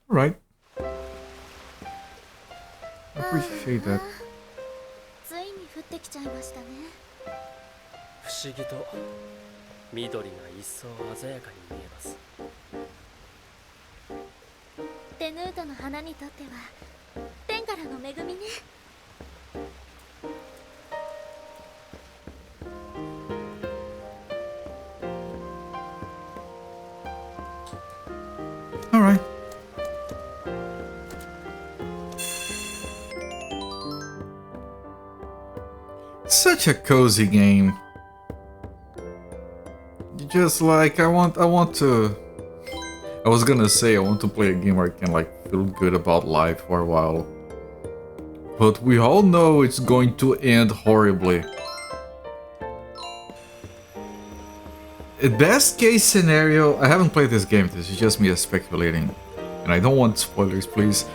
Alright. I appreciate that. ついに降ってきちゃいましたね。不思議と緑が一層鮮やかに見えます。テヌートの花にとっては天からの恵みね。Alright. Such a cozy game. Just like I want to. I was gonna say I want to play a game where I can like feel good about life for a while, but we all know it's going to end horribly. At best case scenario, I haven't played this game. This is just me speculating, and I don't want spoilers, please.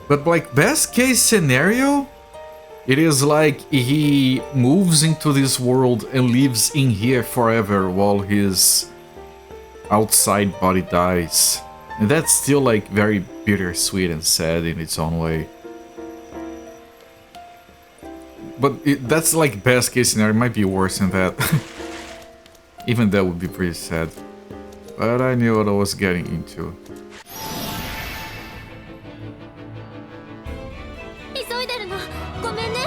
But like best case scenario. It is like he moves into this world and lives in here forever while his outside body dies. And that's still like very bittersweet and sad in its own way. But that's like best case scenario. It might be worse than that. Even that would be pretty sad. But I knew what I was getting into. 急いでるのごめんね。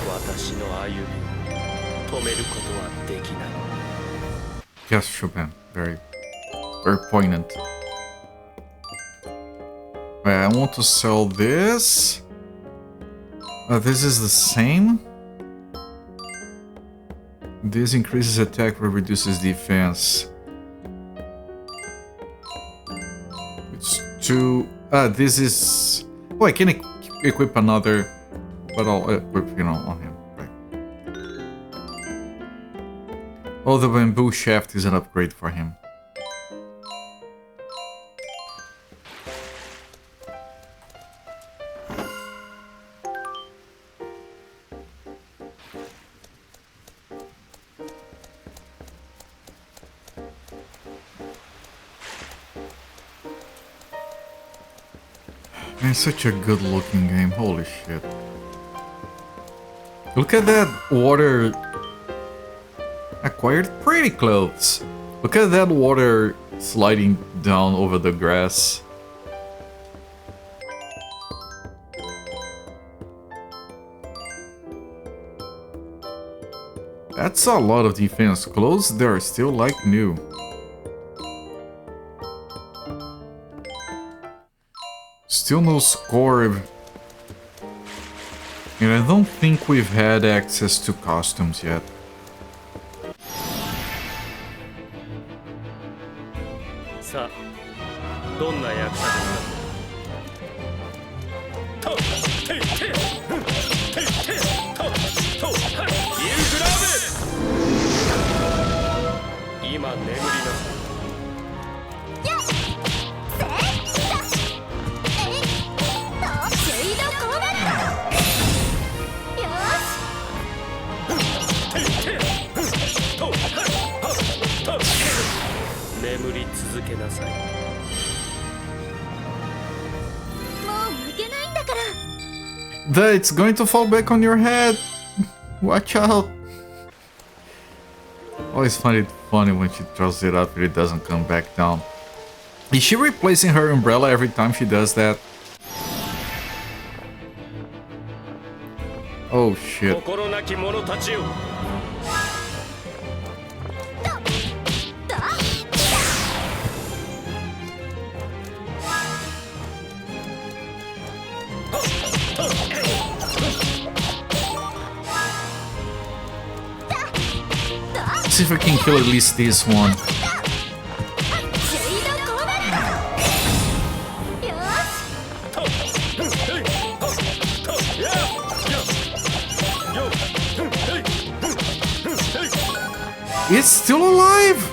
私の歩みを止めることはできない。 Yes, Chopin. Very poignant. Right, I want to sell this. This is the same. This increases attack but reduces defense. It's 2. This is. Oh, I can equip another, but I'll equip, on him. Right. Oh, the bamboo shaft is an upgrade for him. Man, it's such a good looking game, holy shit. Look at that water. Acquired pretty clothes. Look at that water sliding down over the grass. That's a lot of defense. Clothes, they're still like new. Still no score. And I don't think we've had access to costumes yet. Sa, どんな役者ですか。今眠りなさい。 眠り続けなさい。もう抜けないんだから。 It's going to fall back on your head. Watch out. Always find it funny when she throws it up and it doesn't come back down. Is she replacing her umbrella every time she does that? Oh shit. 心なき者たちよ。 See if I can kill at least this one. It's still alive!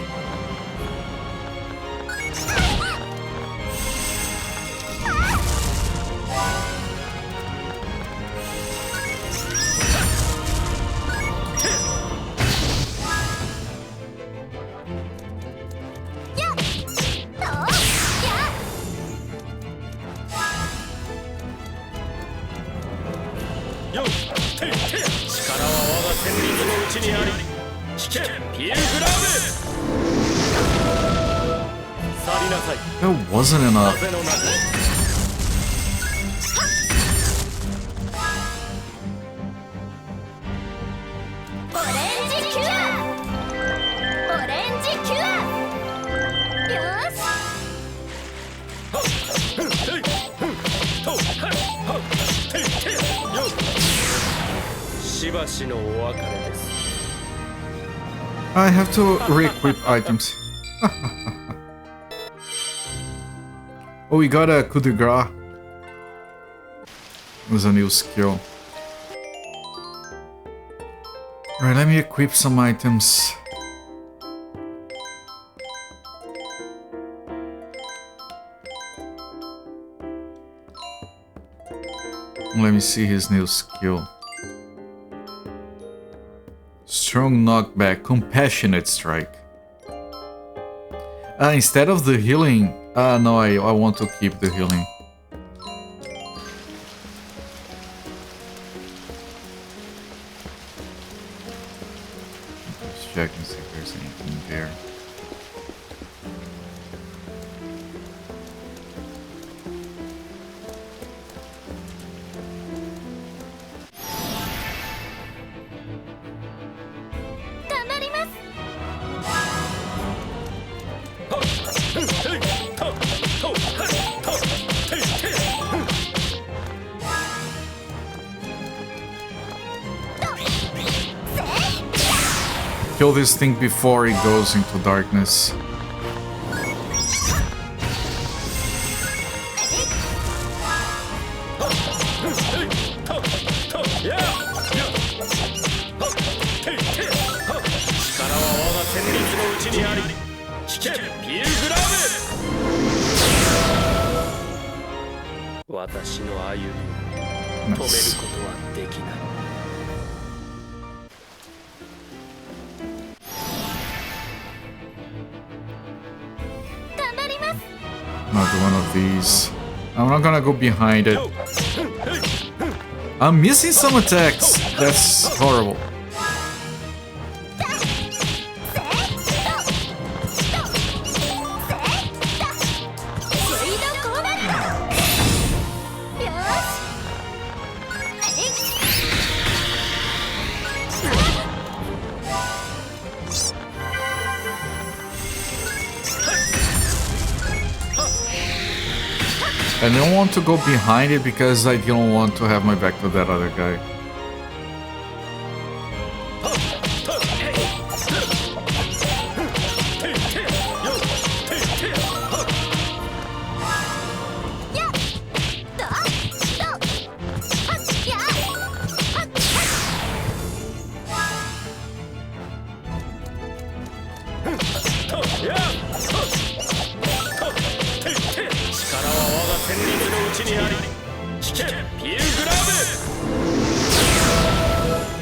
That wasn't enough. I have to re-equip items. Oh, we got a coup de grace. It was a new skill. Alright, let me equip some items. Let me see his new skill. Strong knockback, compassionate strike. Instead of the healing... no, I want to keep the healing. Just check and see if there's anything there. Kill this thing before it goes into darkness. Nice. Another one of these. I'm not gonna go behind it. I'm missing some attacks. That's horrible. I don't want to go behind it because I don't want to have my back to that other guy.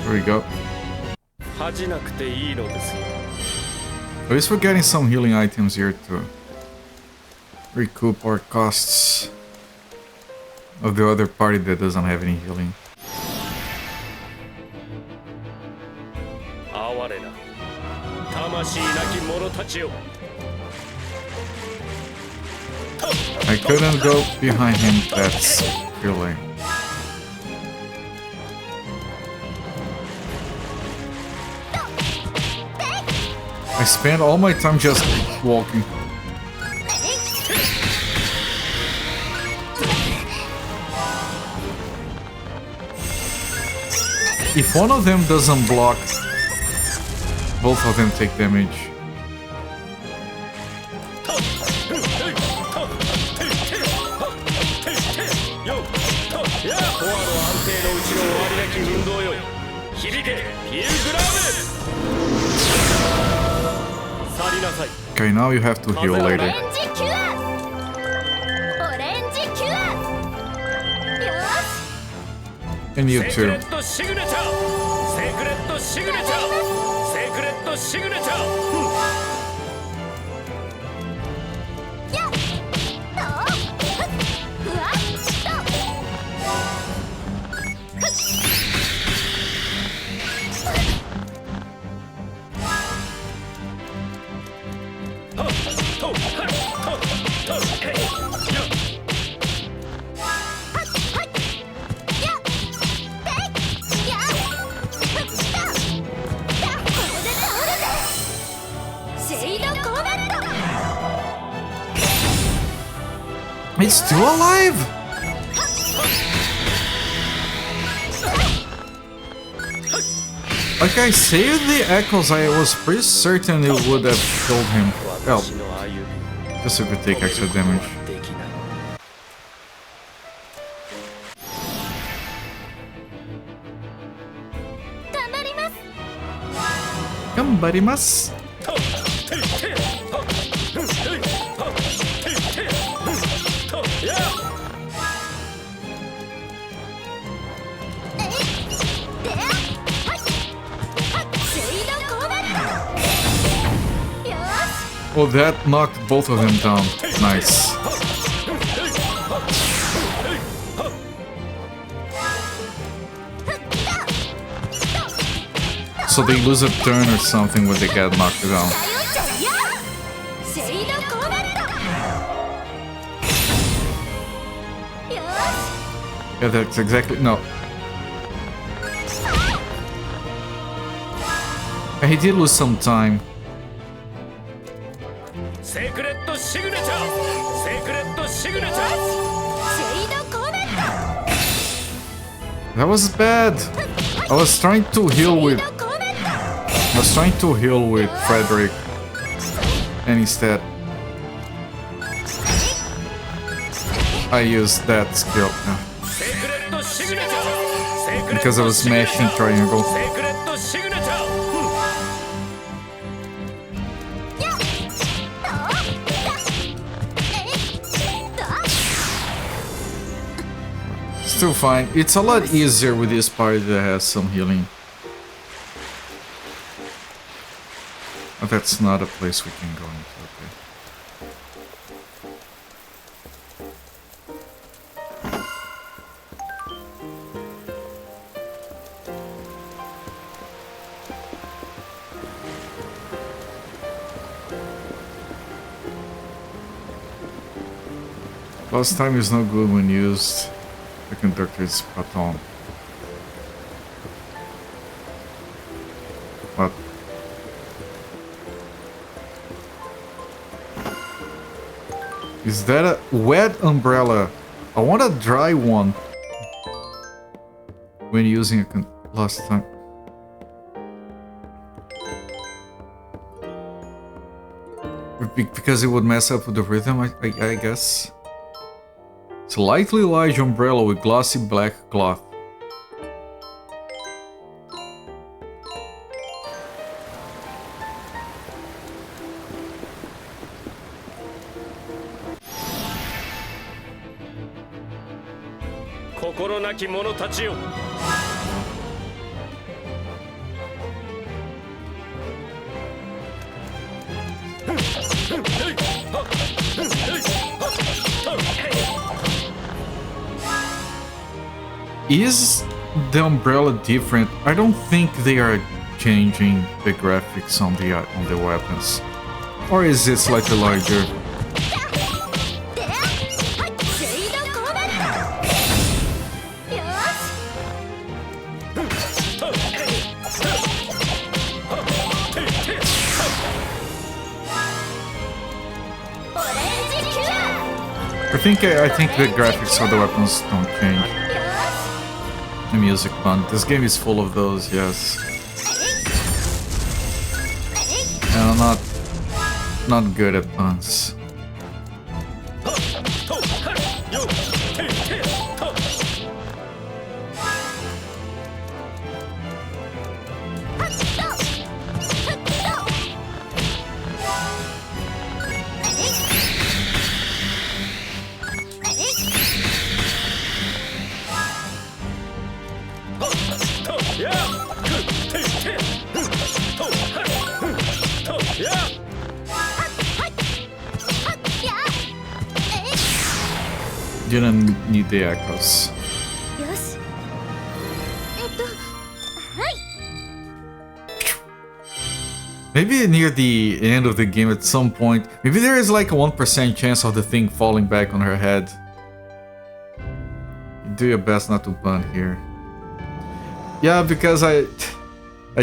There we go. At least we're getting some healing items here to recoup our costs of the other party that doesn't have any healing. I couldn't go behind him, that's killing. I spent all my time just walking. If one of them doesn't block, both of them take damage. Okay, now you have to heal later. And you too. It's still alive! Like I saved the echoes, I was pretty certain it would have killed him. Well, just so it could take extra damage. Gambarimasu! Oh, that knocked both of them down. Nice. So they lose a turn or something when they get knocked down. Yeah, that's exactly... no. He did lose some time. That was bad. I was trying to heal with Frederick, and instead I used that skill because I was smashing triangle. Still fine. It's a lot easier with this party that has some healing. Oh, that's not a place we can go into, okay. Last time is no good when used. The conductor is baton. What? Is that a wet umbrella? I want a dry one. When using a last time. Because it would mess up with the rhythm, I guess. Slightly large umbrella with glossy black cloth. Is the umbrella different? I don't think they are changing the graphics on the weapons. Or is it slightly larger? I think the graphics of the weapons don't change. The music pun. This game is full of those, yes. And I'm not good at puns. Didn't need the echoes. Maybe near the end of the game at some point, maybe there is like a 1% chance of the thing falling back on her head. Do your best not to pun here. Yeah, because I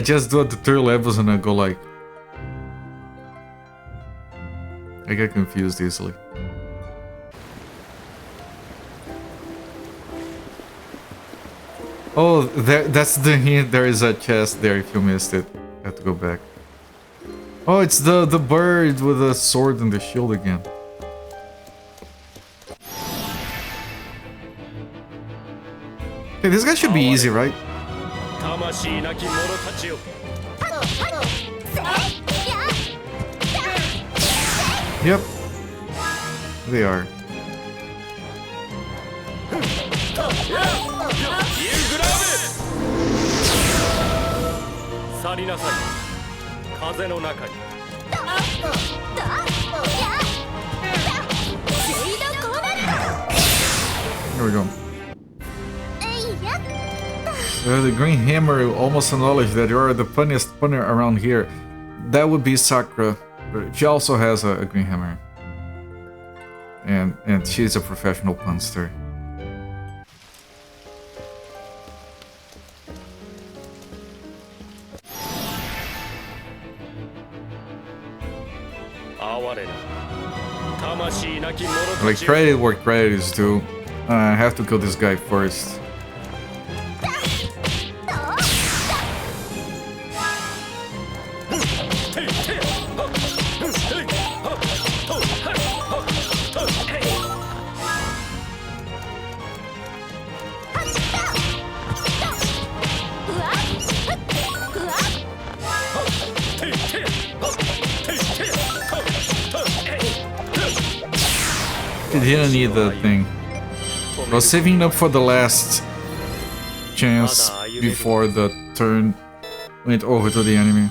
just do the 3 levels and I go like... I get confused easily. Oh, that's the hint. There is a chest there if you missed it. You have to go back. Oh, it's the bird with the sword and the shield again. Okay, this guy should be easy, right? Yep. They are. Here we go. The green hammer almost acknowledged that you are the funniest punner around here. That would be Sakura. But she also has a green hammer. And she's a professional punster. Like credit where credit is due. I have to kill this guy first. He didn't need the thing. I was saving up for the last chance before the turn went over to the enemy.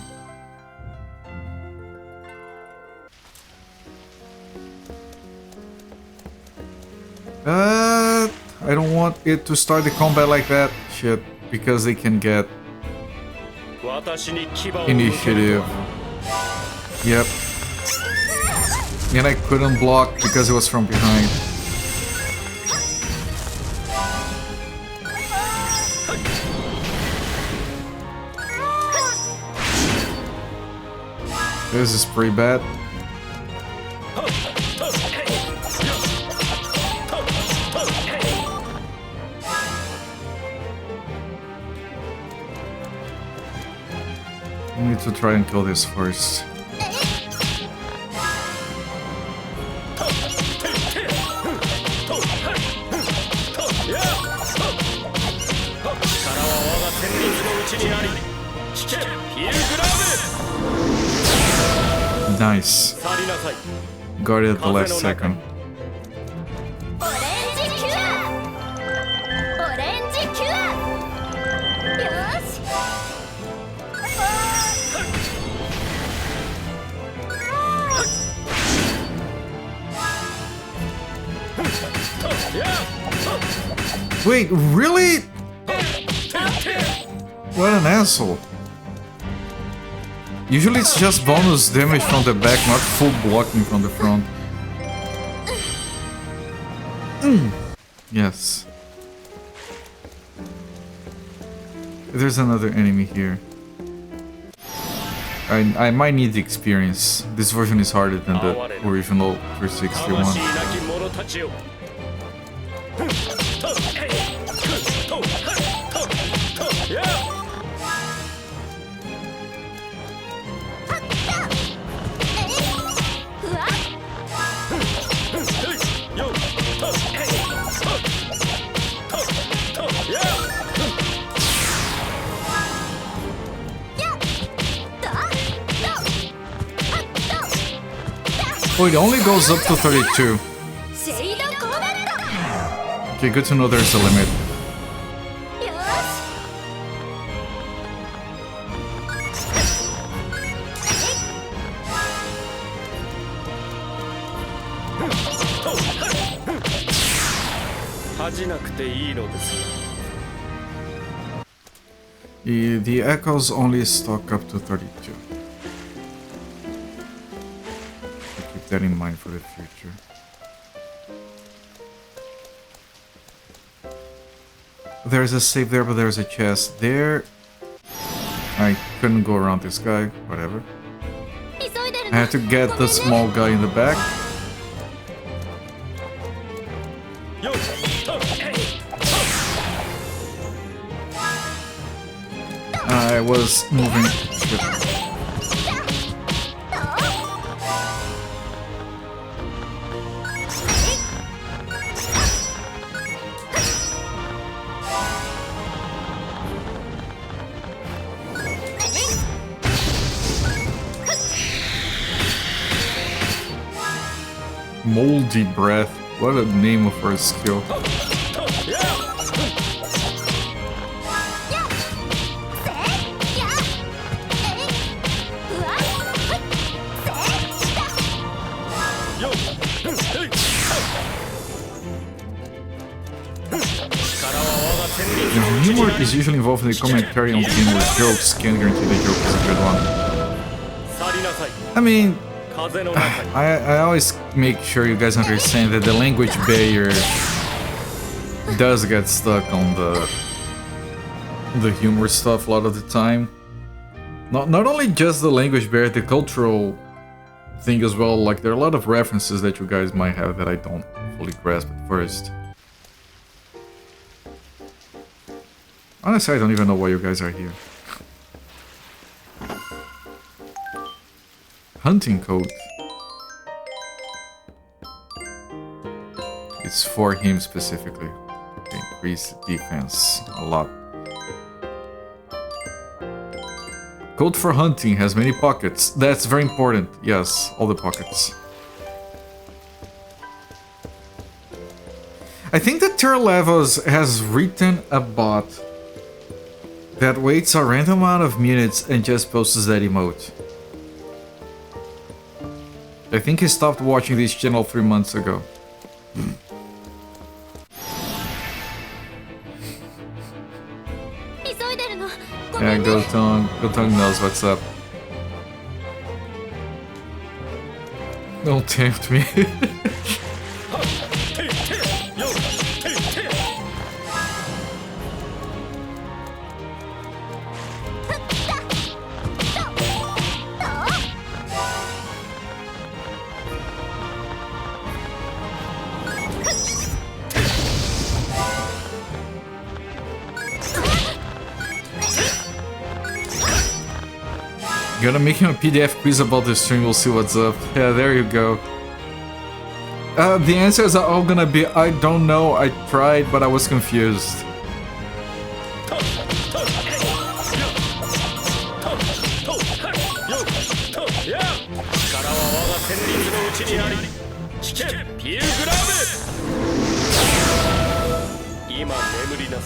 I don't want it to start the combat like that. Shit, because they can get initiative. Yep. And I couldn't block because it was from behind. This is pretty bad. I need to try and kill this first. Nice. Got it at the last second. Wait, really? What an asshole. Usually it's just bonus damage from the back, not full blocking from the front. Yes. There's another enemy here. I might need the experience. This version is harder than the original 361. Oh, it only goes up to 32. Okay, good to know there's a limit. The echoes only stock up to 32. Keep that in mind for the future. There's a save there, but there's a chest there. I couldn't go around this guy, whatever. I had to get the small guy in the back. I was moving. Moldy Breath. What a name for a skill. The humor is usually involved in the commentary on the game with jokes. Can't guarantee the joke is a good one. I mean, I always make sure you guys understand that the language barrier does get stuck on the humor stuff a lot of the time. Not only just the language barrier, the cultural thing as well. Like, there are a lot of references that you guys might have that I don't fully grasp at first. Honestly, I don't even know why you guys are here. Hunting coat. It's for him specifically. Increase defense a lot. Coat for hunting has many pockets. That's very important. Yes, all the pockets. I think that Terralevos has written a bot that waits a random amount of minutes and just posts that emote. I think he stopped watching this channel 3 months ago. Yeah, Gotung knows what's up. Don't tempt me. Gonna make him a PDF quiz about the stream, we'll see what's up. Yeah, there you go. The answers are all gonna be, I don't know, I tried, but I was confused.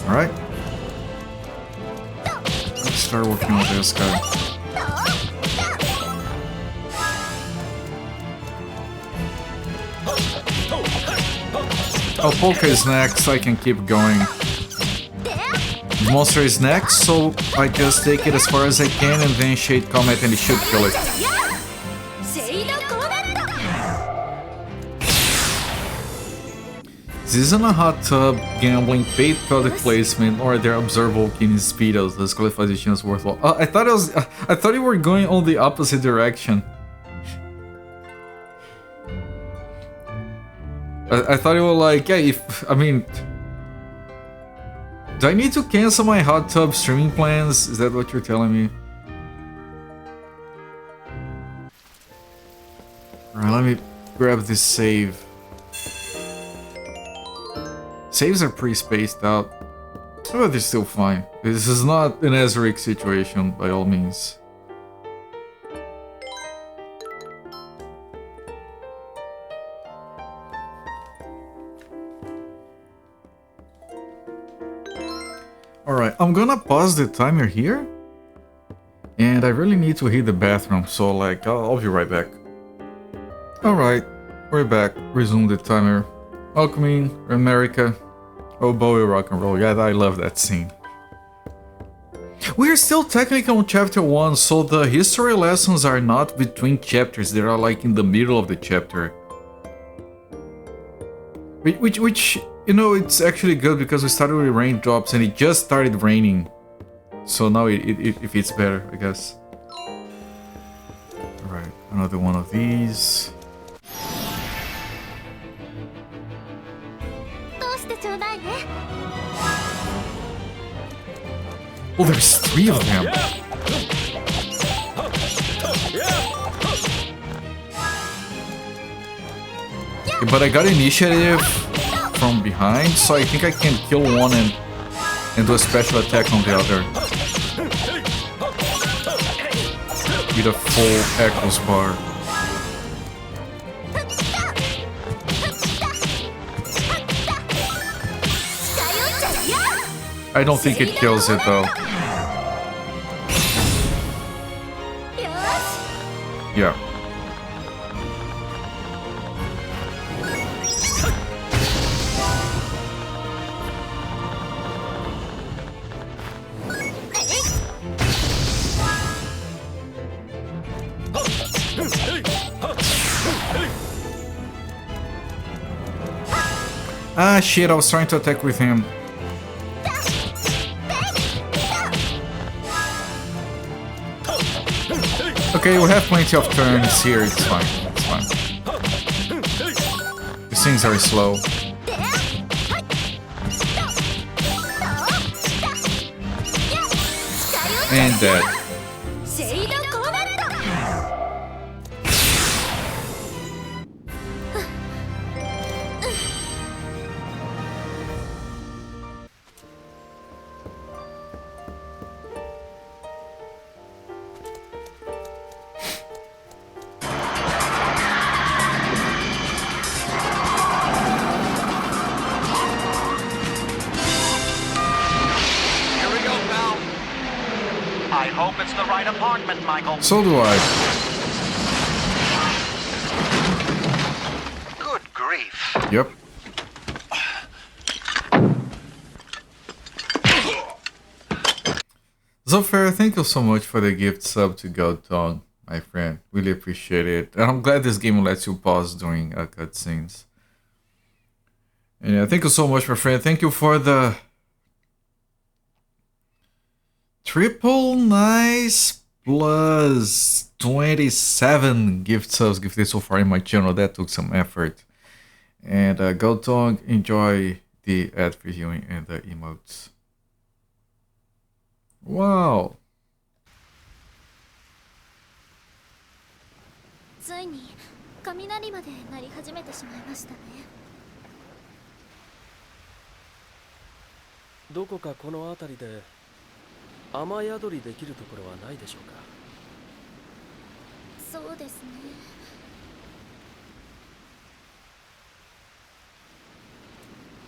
Alright. Let's start working on this guy. Oh, Polka is next, I can keep going. Monster is next, so I just take it as far as I can and then Shade Comet and it should kill it. This isn't a hot tub, gambling, paid product placement, or their observable kidney speedos. This qualification is worthwhile. I thought you were going on the opposite direction. I thought you were like, yeah, I mean... Do I need to cancel my hot tub streaming plans? Is that what you're telling me? Alright, let me grab this save. Saves are pretty spaced out. But they're still fine. This is not an Ezreal situation, by all means. Alright, I'm gonna pause the timer here. And I really need to hit the bathroom, so like, I'll be right back. Alright, we're back. Resume the timer. Welcoming, America. Oh boy, rock and roll. Yeah, I love that scene. We're still technically on chapter 1, so the history lessons are not between chapters, they are like in the middle of the chapter. Which you know, it's actually good because we started with raindrops and it just started raining. So now it fits better, I guess. Alright, another one of these. Oh, there's 3 of them. Okay, but I got initiative from behind, so I think I can kill one and do a special attack on the other. With a full Echoes bar. I don't think it kills it though. Yeah. Ah, shit, I was trying to attack with him. Okay, we have plenty of turns here, it's fine, it's fine. These things are slow. And dead. So do I. Good grief. Yep. Zofair, thank you so much for the gift sub to Goldtong, my friend. Really appreciate it. And I'm glad this game lets you pause during cutscenes. And yeah, thank you so much, my friend. Thank you for the triple nice plus 27 gift subs gifted so far in my channel. That took some effort. And Goldtong, enjoy the ad previewing and the emotes. Wow. ついに雷まで鳴り始めてしまいましたね。どこかこの辺りで雨宿りできるところはないでしょうか。そうですね。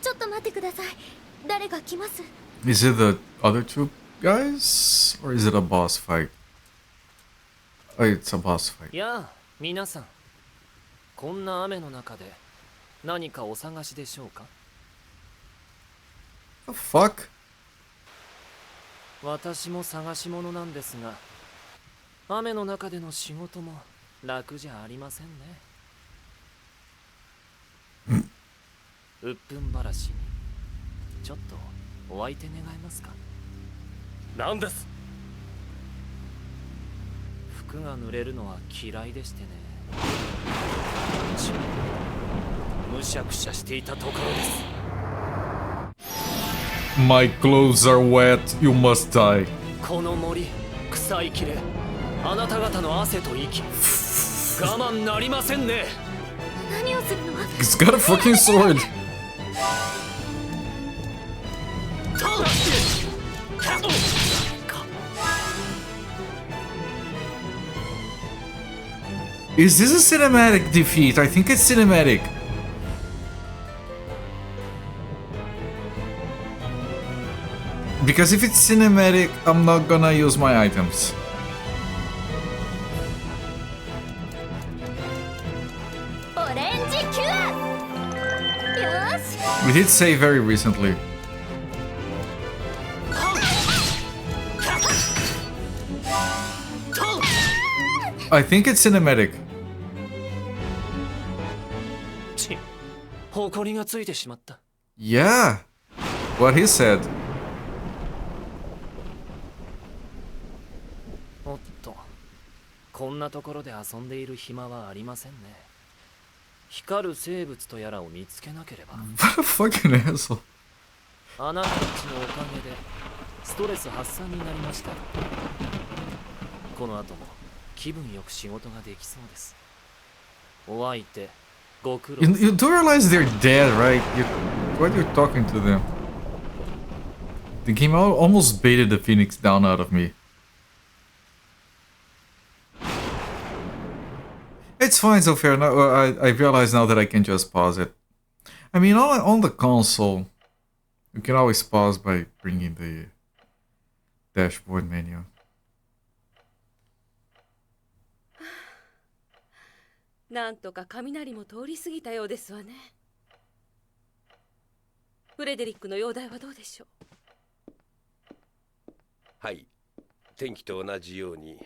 ちょっと待ってください。誰か来ます。Is it the other two guys? Or is it a boss fight? Oh, it's a boss fight. やあ、皆さん。こんな雨の中で何かお探しでしょうか。 The fuck? 私も探し物なんですが、雨の中での仕事も楽じゃありませんね。うっぷんばらしにちょっとお相手願えますか。なんです。服が濡れるのは嫌いでしてね。むしゃくしゃしていたところです。 My clothes are wet, you must die. この森、臭いきれ、あなた方の汗と息、我慢なりませんね。何をするの？ He's got a fucking sword. Is this a cinematic defeat? I think it's cinematic. Because if it's cinematic, I'm not gonna use my items. We did say very recently. I think it's cinematic. ち、埃がついてしまった。 Yeah, what he said. おっと、こんなところで遊んでいる暇はありませんね。光る生物とやらを見つけなければ。What a fucking asshole. あなたたちのおかげでストレス発散になりました。この後も気分よく仕事ができそうです。お相手、ご苦労。You do realize they're dead, right? Why are you talking to them? The game almost baited the phoenix down out of me. It's fine, so fair. Now, I realize now that I can just pause it. I mean, on the console, you can always pause by bringing the dashboard menu. なんとか雷も通り過ぎたようですわね。フレデリックの容体はどうでしょう。はい、天気と同じように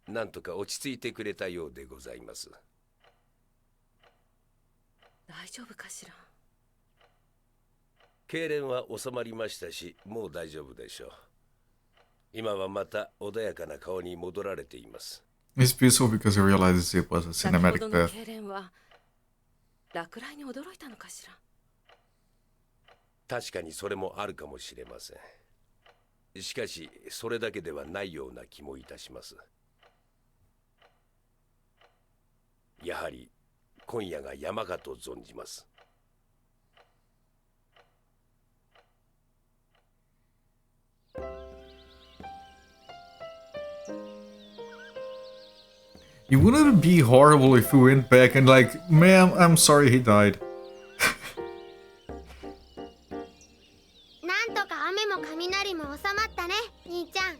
なんとか落ち着いてくれたようでございます。大丈夫かしら。痙攣は収まりましたし、もう大丈夫でしょう。今はまた穏やかな顔に戻られています。It's peaceful because he realizes it was a 先ほ cinematic どの death. 痙攣は落雷に驚いたのかしら。確かにそれもあるかもしれません。しかし、それだけではないような気もいたします。やはり、今夜が山かと存じます。It wouldn't be horrible if we went back and like, ma'am, I'm sorry he died. なんとか雨も雷も収まったね、兄ちゃん。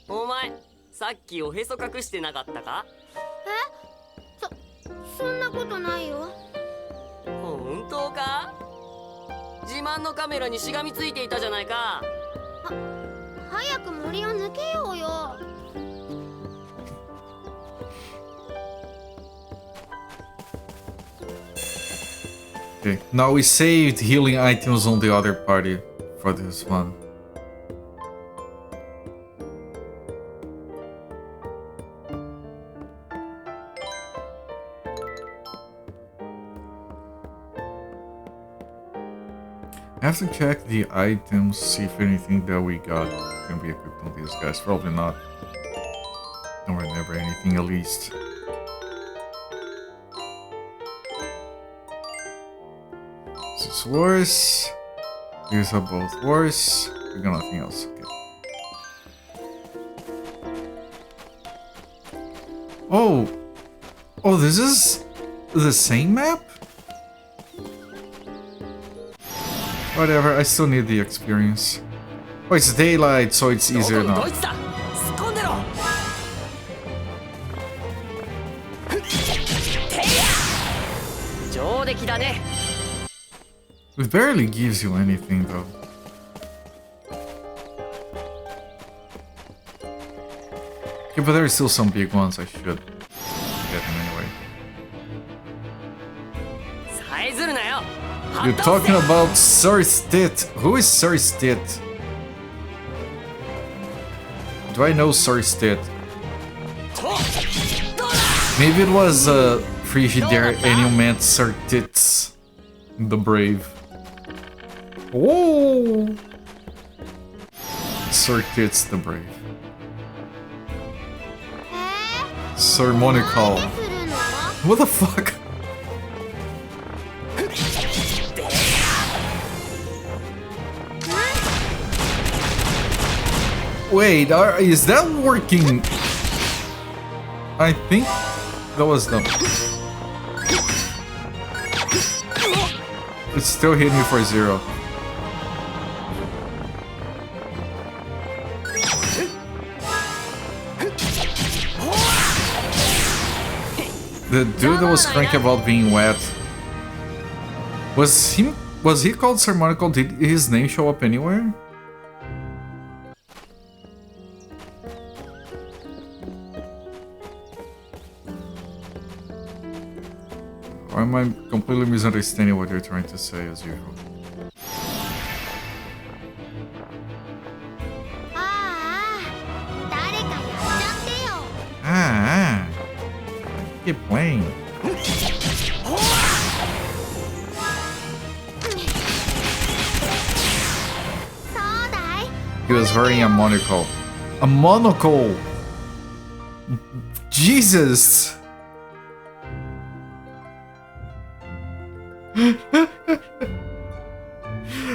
お前さっきおへそ隠してなかったか？そんなことないよ。本当か？自慢のカメラにしがみついていたじゃないか。早く森を抜けようよ。Okay, now we saved healing items on the other party for this one. I have to check the items, see if anything that we got can be equipped on these guys. Probably not. Or never anything at least. This is worse. These are both worse. We got nothing else. Okay. Oh! Oh, this is the same map? Whatever, I still need the experience. Oh, it's daylight, so it's easier now. It barely gives you anything, though. Okay, but there are still some big ones I should get them anyway. You're talking about Sir Stit. Who is Sir Stit? Do I know Sir Stit? Maybe it was Frigidaire and you meant Sir Tits the Brave. Oh! Sir Tits the Brave. Sermonical. What the fuck? Wait, is that working? I think that was them. It still hit me for 0. The dude that was cranky about being wet. Was he called Sermonical? Did his name show up anywhere? Or am I completely misunderstanding what you're trying to say as usual? Keep playing. He was wearing a monocle. A monocle! Jesus!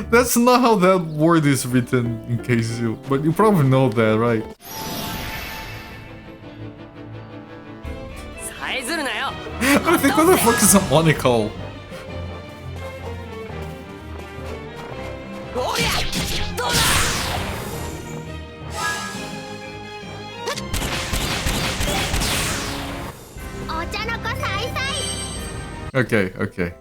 That's not how that word is written, in case you... But you probably know that, right? I think what the fuck is a monocle? Okay, okay.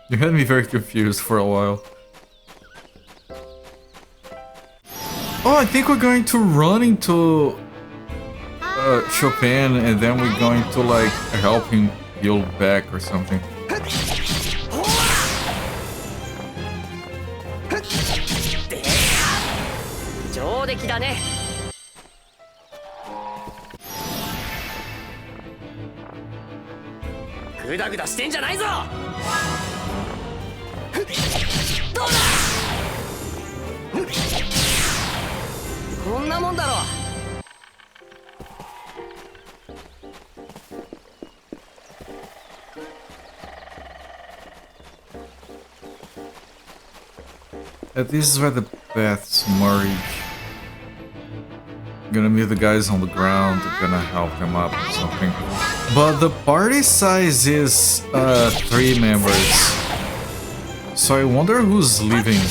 You had me very confused for a while. Oh, I think we're going to run into Chopin and then we're going to like help him heal back or something. 敵だね。グダグダしてんじゃないぞ。どうだ。こんなもんだろ。This is where the paths merge. Gonna meet the guys on the ground, gonna help them up or something. But the party size is 3 members. So I wonder who's leaving.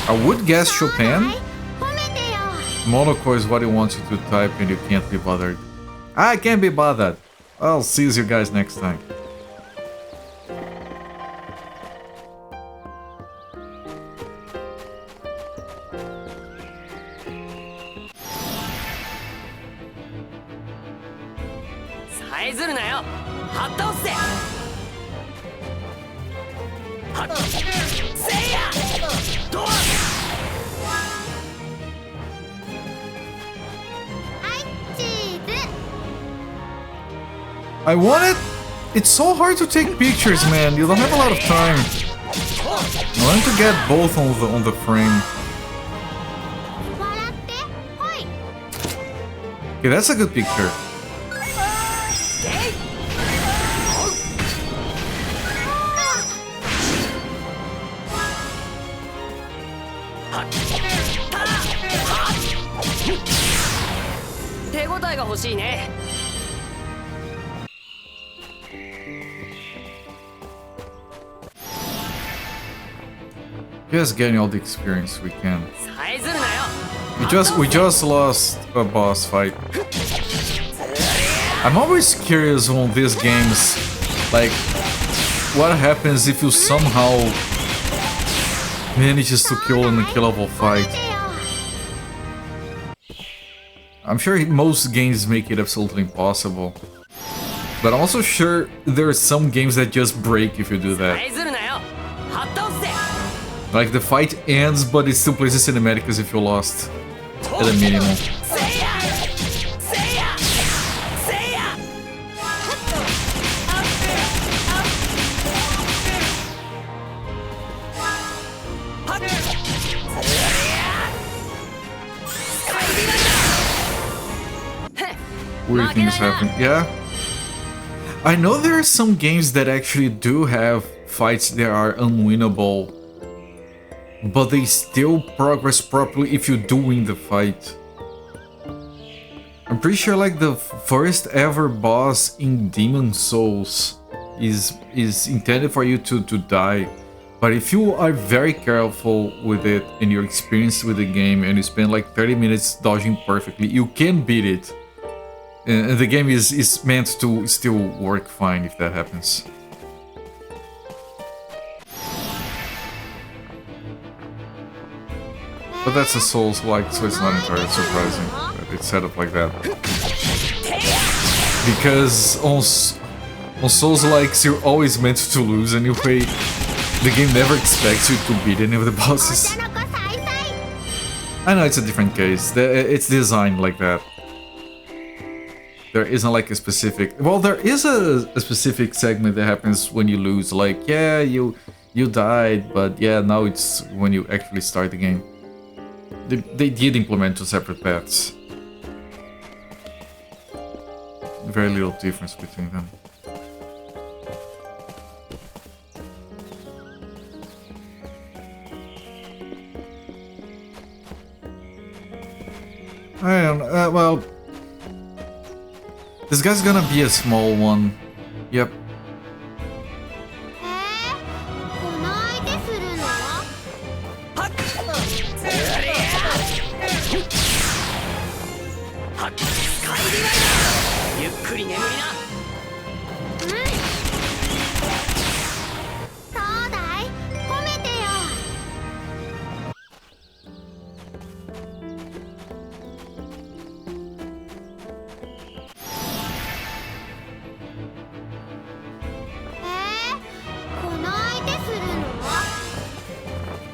I would guess Chopin. Monaco is what he wants you to type and you can't be bothered. I can't be bothered. I'll see you guys next time. I want it. It's so hard to take pictures, man. You don't have a lot of time. I want to get both on the frame. Okay, that's a good picture. Just getting all the experience we can. We just lost a boss fight. I'm always curious on these games, like what happens if you somehow manages to kill an unkillable fight. I'm sure most games make it absolutely impossible, but I'm also sure there are some games that just break if you do that. Like the fight ends, but it still plays the cinematic as if you lost at a minimum. Weird things happen. Yeah. I know there are some games that actually do have fights that are unwinnable, but they still progress properly if you do win the fight. I'm pretty sure like the first ever boss in Demon Souls is intended for you to die. But if you are very careful with it and you're experienced with the game and you spend like 30 minutes dodging perfectly, you can beat it. And the game is meant to still work fine if that happens. But that's a Souls-like, so it's not entirely surprising that it's set up like that. Because on Souls-likes, you're always meant to lose anyway. The game never expects you to beat any of the bosses. I know it's a different case. It's designed like that. There isn't like a specific... Well, there is a specific segment that happens when you lose. Like, yeah, you died, but yeah, now it's when you actually start the game. They did implement 2 separate paths. Very little difference between them. I don't know, well... This guy's gonna be a small one. Yep.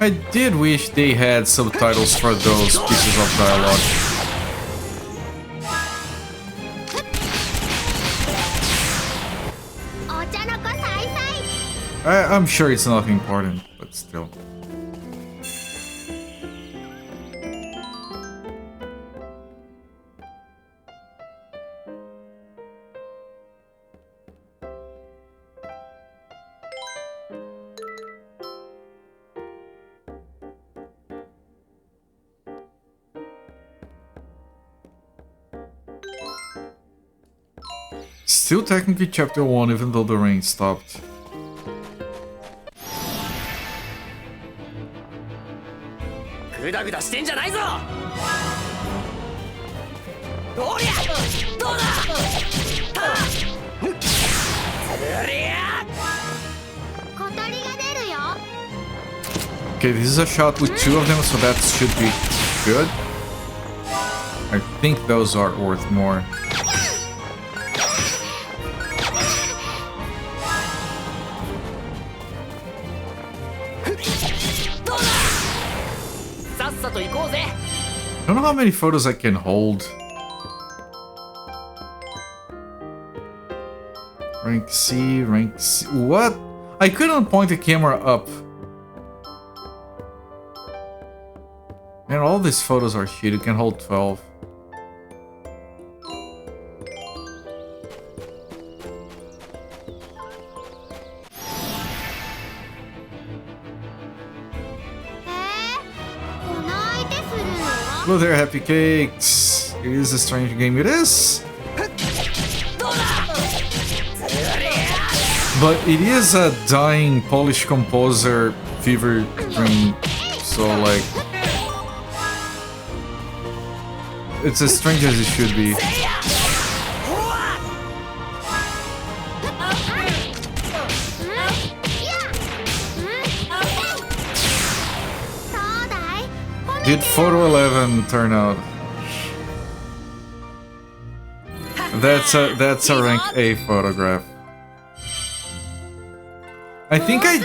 I did wish they had subtitles for those pieces of dialogue. I'm sure it's nothing important, but still. Still technically chapter 1 even though the rain stopped. Okay, this is a shot with 2 of them, so that should be good. I think those are worth more. I don't know how many photos I can hold. Rank C, rank C. What? I couldn't point the camera up. Man, all these photos are shit. You can hold 12. Hello there, Happy Cakes. It is a strange game. It is. But it is a dying Polish composer fever dream. So, like, it's as strange as it should be. Did photo 11 turn out? That's a rank A photograph. I think I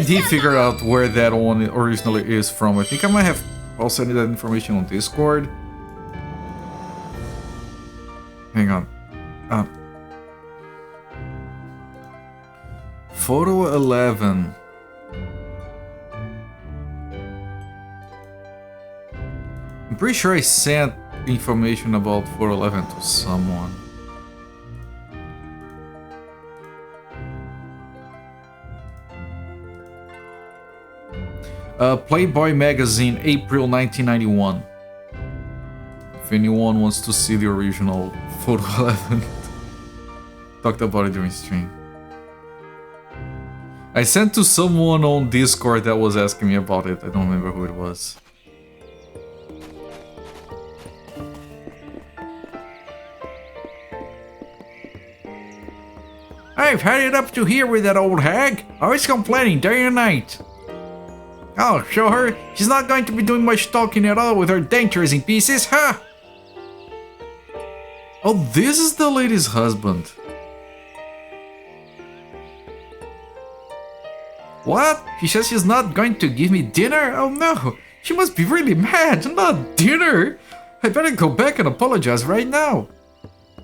did figure out where that one originally is from. I think I might have also need that information on Discord. Hang on. Photo 11. I'm pretty sure I sent information about 411 to someone. Playboy magazine, April 1991. If anyone wants to see the original photo 11, talked about it during stream. I sent to someone on Discord that was asking me about it. I don't remember who it was. I've had it up to here with that old hag. Always complaining day and night. I'll show her. She's not going to be doing much talking at all with her dentures in pieces, huh? Oh, this is the lady's husband. What? She says she's not going to give me dinner? Oh no, she must be really mad. Not dinner. I better go back and apologize right now.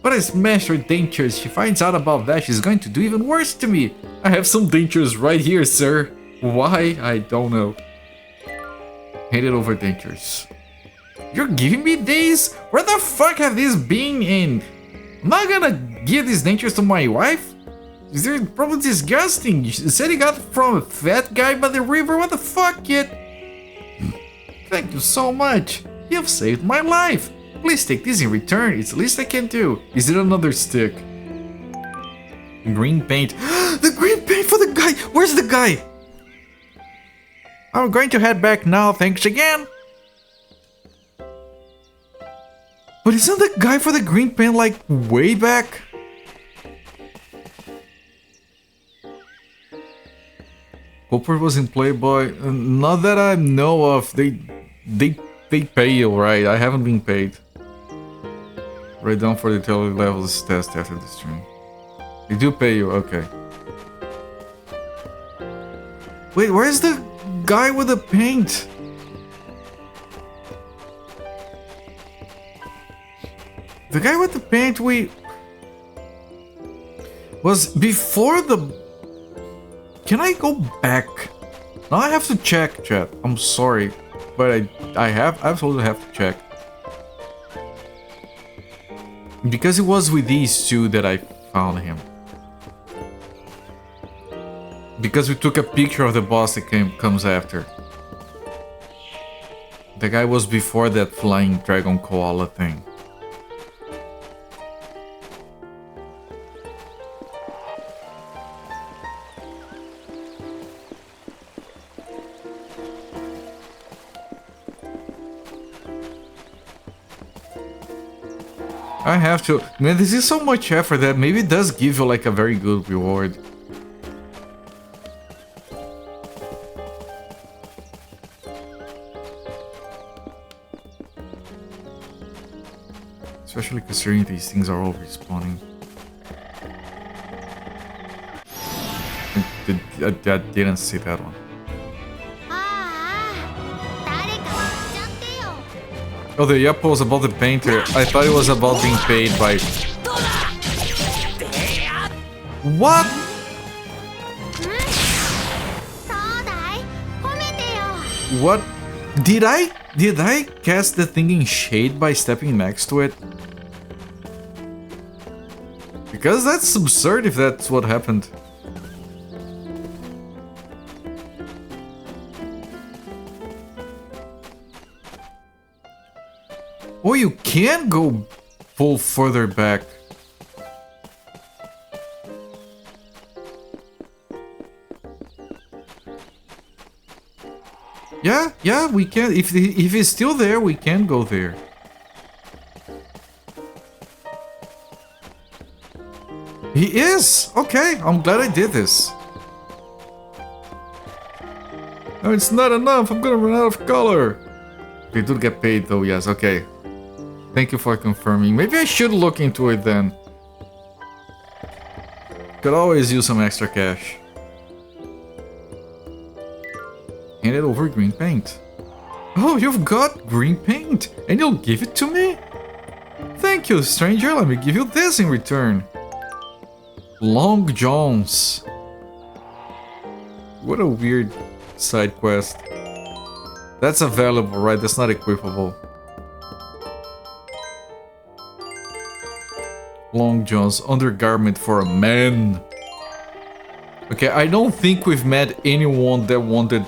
But I smashed her dentures. She finds out about that, she's going to do even worse to me. I have some dentures right here, sir. Why? I don't know. Handed over dentures. You're giving me these? Where the fuck have these been in? I'm not gonna give these dentures to my wife. They're probably disgusting. You said you got it from a fat guy by the river. What the fuck, kid? Thank you so much. You've saved my life. Please take this in return. It's the least I can do. Is it another stick? Green paint. The green paint for the guy. Where's the guy? I'm going to head back now. Thanks again. But isn't the guy for the green paint like way back? Hopper was in Playboy. Not that I know of. They pay you, right? I haven't been paid. Write down for the utility levels test after the stream. They do pay you, okay. Wait, where's the guy with the paint. The guy with the paint was before the... Can I go back? Now I have to check, chat. I'm sorry, but I absolutely have to check. Because it was with these two that I found him. Because we took a picture of the boss that comes after. The guy was before that flying dragon koala thing. I have to... Man, this is so much effort that maybe it does give you like a very good reward. Especially considering these things are all respawning. I didn't see that one. Oh, the yappa was about the painter. I thought it was about being paid by... What? What? Did I cast the thing in shade by stepping next to it? Because that's absurd if that's what happened. Oh, you can go pull further back. Yeah, we can. If he's still there, we can go there. He is! Okay, I'm glad I did this. No, it's not enough. I'm gonna run out of color. They do get paid though, yes, okay. Thank you for confirming. Maybe I should look into it then. Could always use some extra cash. Hand it over green paint. Oh, you've got green paint, and you'll give it to me? Thank you, stranger. Let me give you this in return. Long Johns. What a weird side quest. That's available, right? That's not equipable. Long John's undergarment for a man. Okay, I don't think we've met anyone that wanted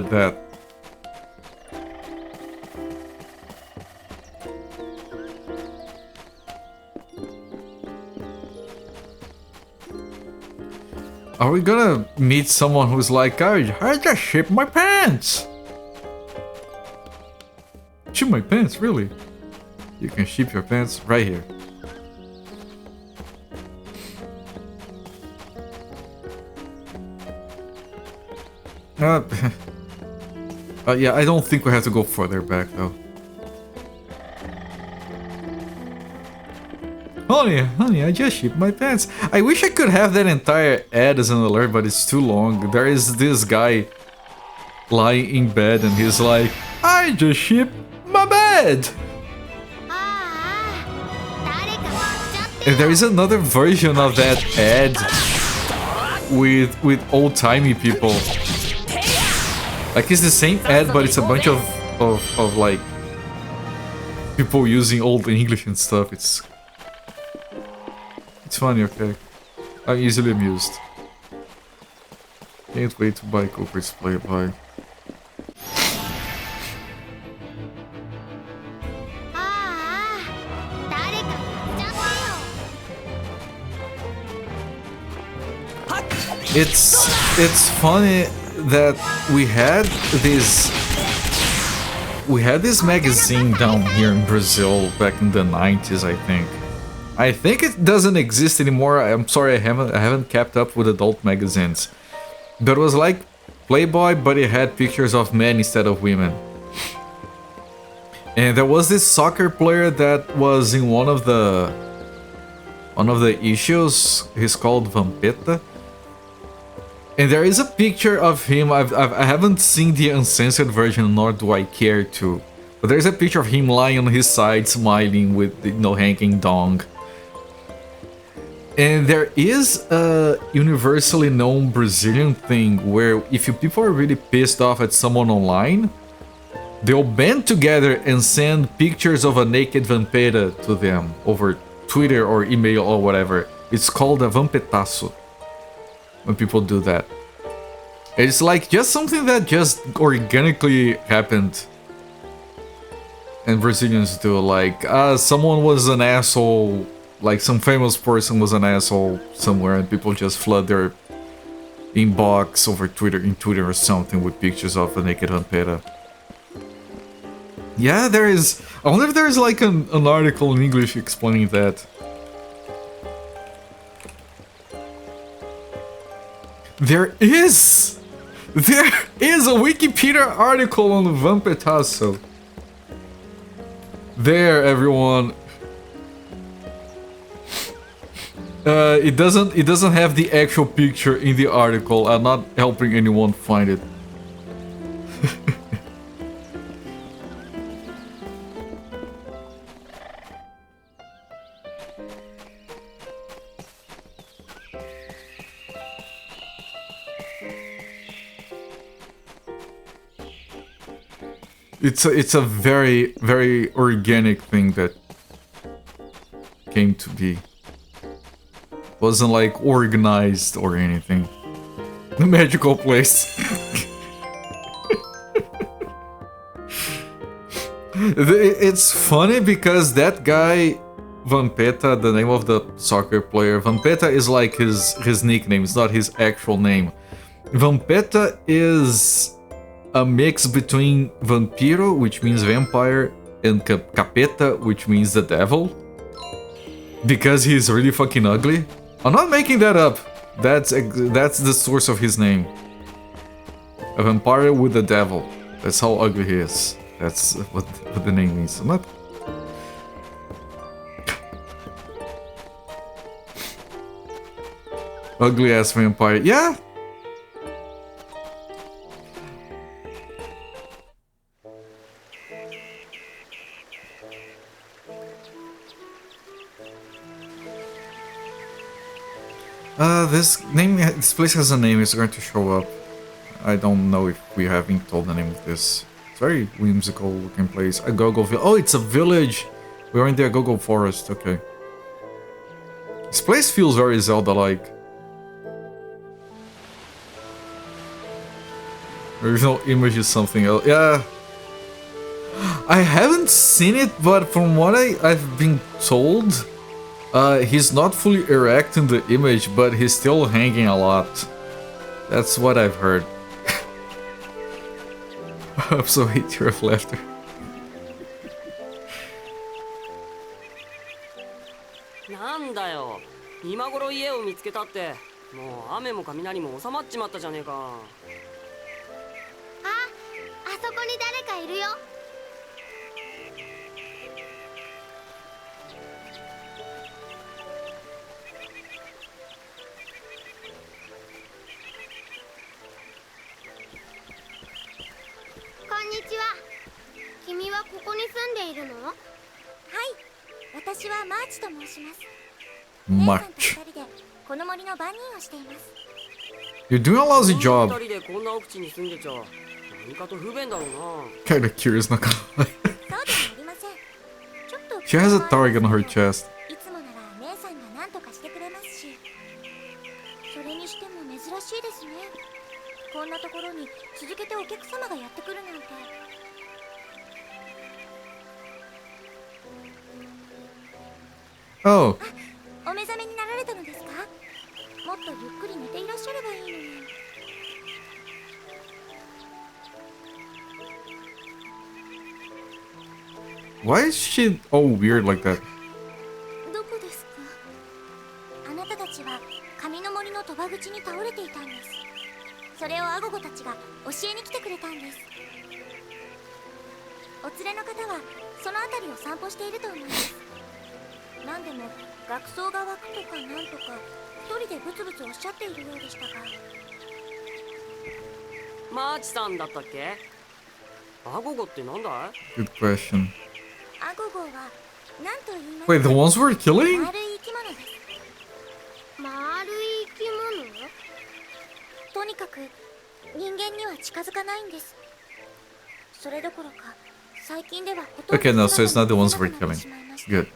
that. Are we gonna meet someone who's like, I just shipped my pants? Ship my pants, really? You can ship your pants right here. Yeah, I don't think we have to go further back though. Honey, I just shipped my pants. I wish I could have that entire ad as an alert, but it's too long. There is this guy lying in bed and he's like, I just shipped my bed! And there is another version of that ad with old-timey people. Like, it's the same ad, but it's a bunch of like people using old English and stuff. It's funny, okay. I'm easily amused. Can't wait to buy Cooper's Playboy. It's funny that we had this magazine down here in Brazil back in the 90s, I think. I think it doesn't exist anymore. I'm sorry, I haven't kept up with adult magazines. But it was like Playboy, but it had pictures of men instead of women. And there was this soccer player that was in one of the issues. He's called Vampeta. And there is a picture of him. I haven't seen the uncensored version, nor do I care to. But there's a picture of him lying on his side, smiling with the, hanging dong. And there is a universally known Brazilian thing where if people are really pissed off at someone online, they'll band together and send pictures of a naked vampira to them over Twitter or email or whatever. It's called a vampetaço when people do that. It's like just something that just organically happened. And Brazilians do, like, someone was an asshole, like some famous person was an asshole somewhere, and people just flood their inbox over Twitter, in Twitter or something, with pictures of a naked vampira. Yeah, there is. I wonder if there's like an article in English explaining that. There is a Wikipedia article on the Vampetaço. There, everyone. It doesn't have the actual picture in the article. I'm not helping anyone find it. It's a very, very organic thing that came to be. Wasn't like organized or anything. The magical place. It's funny because that guy Vampeta, the name of the soccer player, Vampeta is like his nickname, it's not his actual name. Vampeta is a mix between vampiro, which means vampire, and capeta, which means the devil. Because he's really fucking ugly. I'm not making that up. That's the source of his name. A vampire with the devil. That's how ugly he is. That's what the name means. I'm not... Ugly ass vampire. Yeah. This place has a name, it's going to show up. I don't know if we have been told the name of this. It's very whimsical looking place. A go-go village. Oh, it's a village! We are in the Agogo forest, okay. This place feels very Zelda-like. The original image is something else. Yeah. I haven't seen it, but from what I've been told, he's not fully erect in the image, but he's still hanging a lot. That's what I've heard. I'm so hate your laughter. Nandayo. 今頃家を見つけたって、もう雨も雷も収まっちまったじゃねえか。あそこに誰かいるよ。こんにちは。君はここに住んでいるの？はい。私はマーチと申します。マーチ。この森の番人をしています。You're doing a lousy job. 二人でこんな奥地に住んでちゃ何かと不便だろうな。Kinda curious, not gonna lie. She has a target on her chest. いつもなら姉さんが何とかしてくれますし。それにしても珍しいですね。こんなところに続けてお客様がやってくるなんて。Oh. お目覚めになられたのですか？もっとゆっくり寝ていらっしゃればいいのに。Why is she all weird like that? どこですか？あなたたちは神の森の鳥羽口に倒れていたんです。それをアゴゴたちが教えに来てくれたんです。お連れの方はその辺りを散歩していると思います。何でも学装が湧くとかなんとか一人でブツブツおっしゃっているようでしたが。マーチさんだったっけ？アゴゴってなんだい？ Good question. アゴゴは何と言いますか？ Wait, the ones we're killing? 丸い生き物です。丸い生き物？とにかく人間には近づかないんです。それどころか最近ではほとんど Okay, no, so it's not the ones 姿 we're が見え killing. てしまいました。 Good.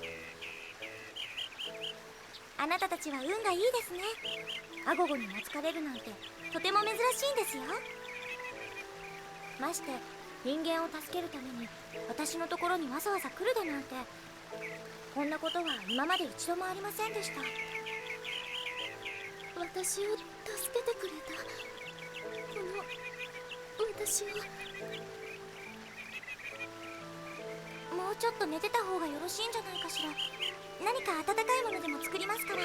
あなたたちは運がいいですね。アゴゴに懐かれるなんてとても珍しいんですよ。まして人間を助けるために私のところにわざわざ来るだなんて、こんなことは今まで一度もありませんでした。私を助けてくれた。この私を。もうちょっと寝てた方がよろしいんじゃないかしら。何か温かいものでも作りますから。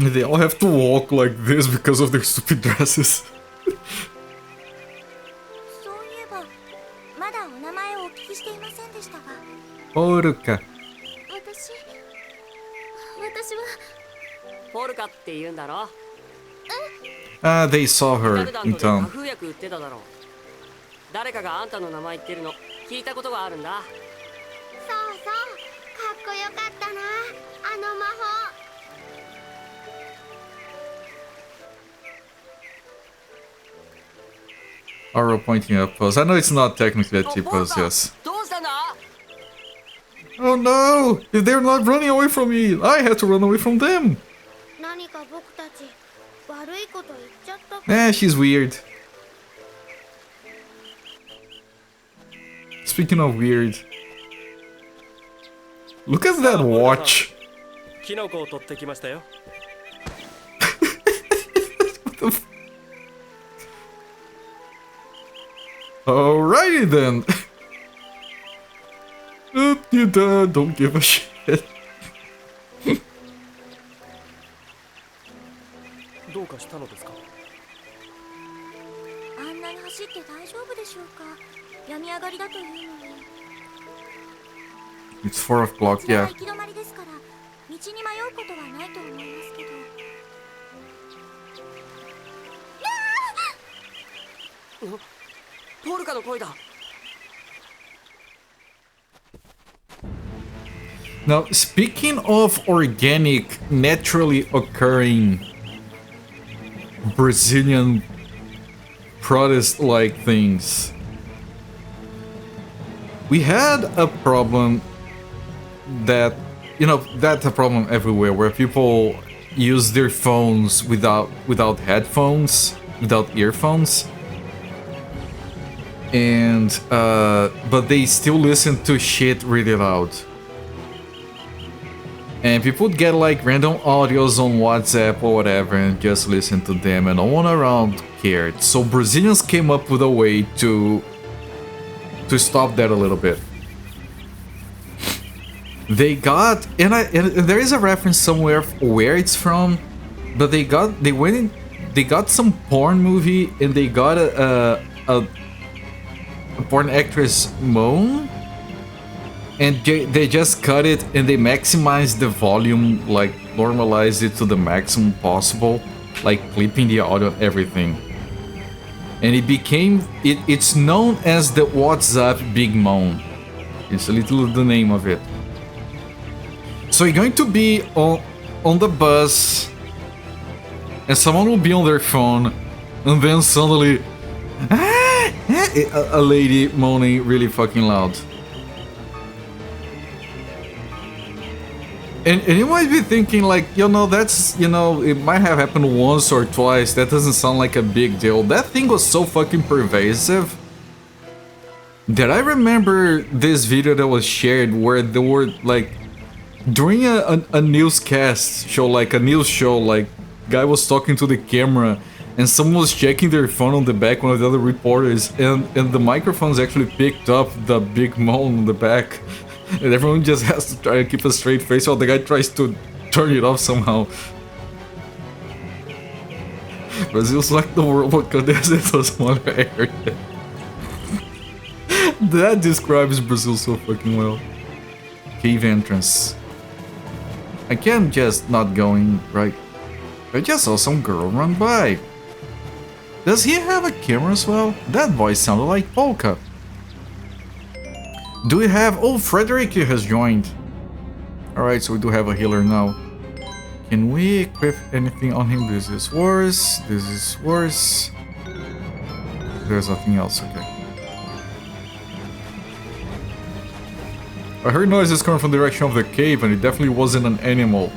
They all have to walk like this because of their stupid dresses. そういえばまだお名前をお聞きしていませんでしたが。 Poruka. 私はポルカって言うんだろ？ Ah, they saw ダ her ルダン in トで花 town. 風薬売ってただろう。誰かがあんたの名前言ってるの聞いたことがあるんだ。そうそう、かっこよかったな、あの魔法。 Arrow pointing up pose. I know it's not technically a T pose, yes. どうしたんだ？ Oh no! If they're not running away from me, I have to run away from them! 何か僕たち悪いこと言っちゃったか？ Eh, she's weird. Speaking of weird, look at that watch. キノコを取ってきましたよ。 What the f- Alrighty then. Oop, you done. Don't give a shit. どうかしたのですか？あんなに走って大丈夫でしょうか。病み上がりだというのに。 It's 4 o'clock, こちらは yeah. 行き止まりですから、道に迷うことはないと思いますけど。ポルカの声だ。 Now, speaking of organic, naturally occurring Brazilian protest-like things, we had a problem that, that's a problem everywhere, where people use their phones without headphones, without earphones, and but they still listen to shit really loud. And people would get like random audios on WhatsApp or whatever and just listen to them, and no one around cared. So Brazilians came up with a way to stop that a little bit. They got, and there is a reference somewhere where it's from, but they got some porn movie, and they got a porn actress moan, and they just cut it and they maximized the volume, like normalized it to the maximum possible, like clipping the audio and everything. And it became, it's known as the WhatsApp Big Moan. It's a little the name of it. So you're going to be on the bus, and someone will be on their phone, and then suddenly, a lady moaning really fucking loud. And you might be thinking like, that's, it might have happened once or twice. That doesn't sound like a big deal. That thing was so fucking pervasive that I remember this video that was shared where there were like, during a newscast show, like a news show, like guy was talking to the camera and someone was checking their phone on the back, one of the other reporters, and the microphones actually picked up the big moan on the back. And everyone just has to try to keep a straight face while the guy tries to turn it off somehow. Brazil's like the world what condenses a smaller area. That describes Brazil so fucking well. Cave entrance. I can't just not going right. I just saw some girl run by. Does he have a camera as well? That voice sounded like Polka. Do we have... Oh, Frederick has joined. Alright, so we do have a healer now. Can we equip anything on him? This is worse. This is worse. There's nothing else, okay. I heard noises coming from the direction of the cave and it definitely wasn't an animal.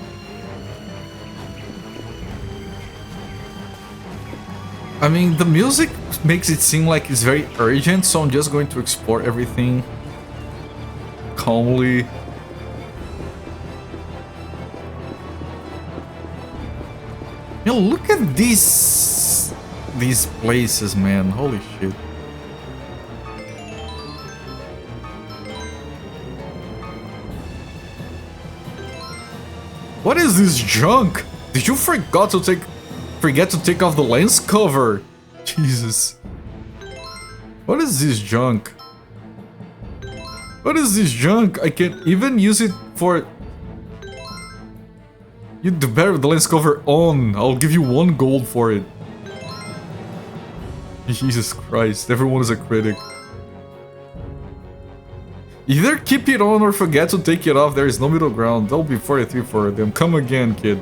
I mean, the music makes it seem like it's very urgent, so I'm just going to explore everything calmly. Yo, look at these places, man. Holy shit. What is this junk? Did you forget to take off the lens cover? Jesus. What is this junk? What is this junk? I can't even use it for... You do better the lens cover on. I'll give you 1 gold for it. Jesus Christ, everyone is a critic. Either keep it on or forget to take it off. There is no middle ground. That'll be 43 for them. Come again, kid.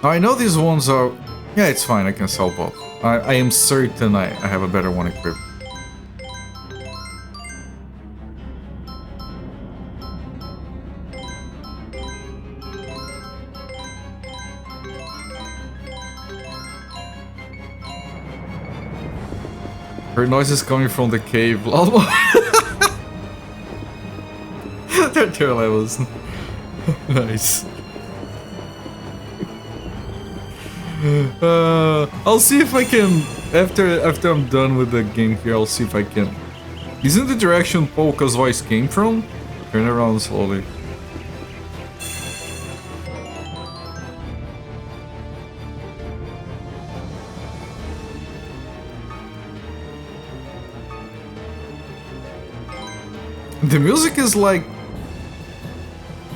I know these ones are... Yeah, it's fine, I can sell both. I am certain I have a better one equipped. Her noise is coming from the cave. Their levels. Nice. I'll see if I can, after I'm done with the game here, I'll see if I can. Isn't the direction Polka's voice came from? Turn around slowly. The music is like,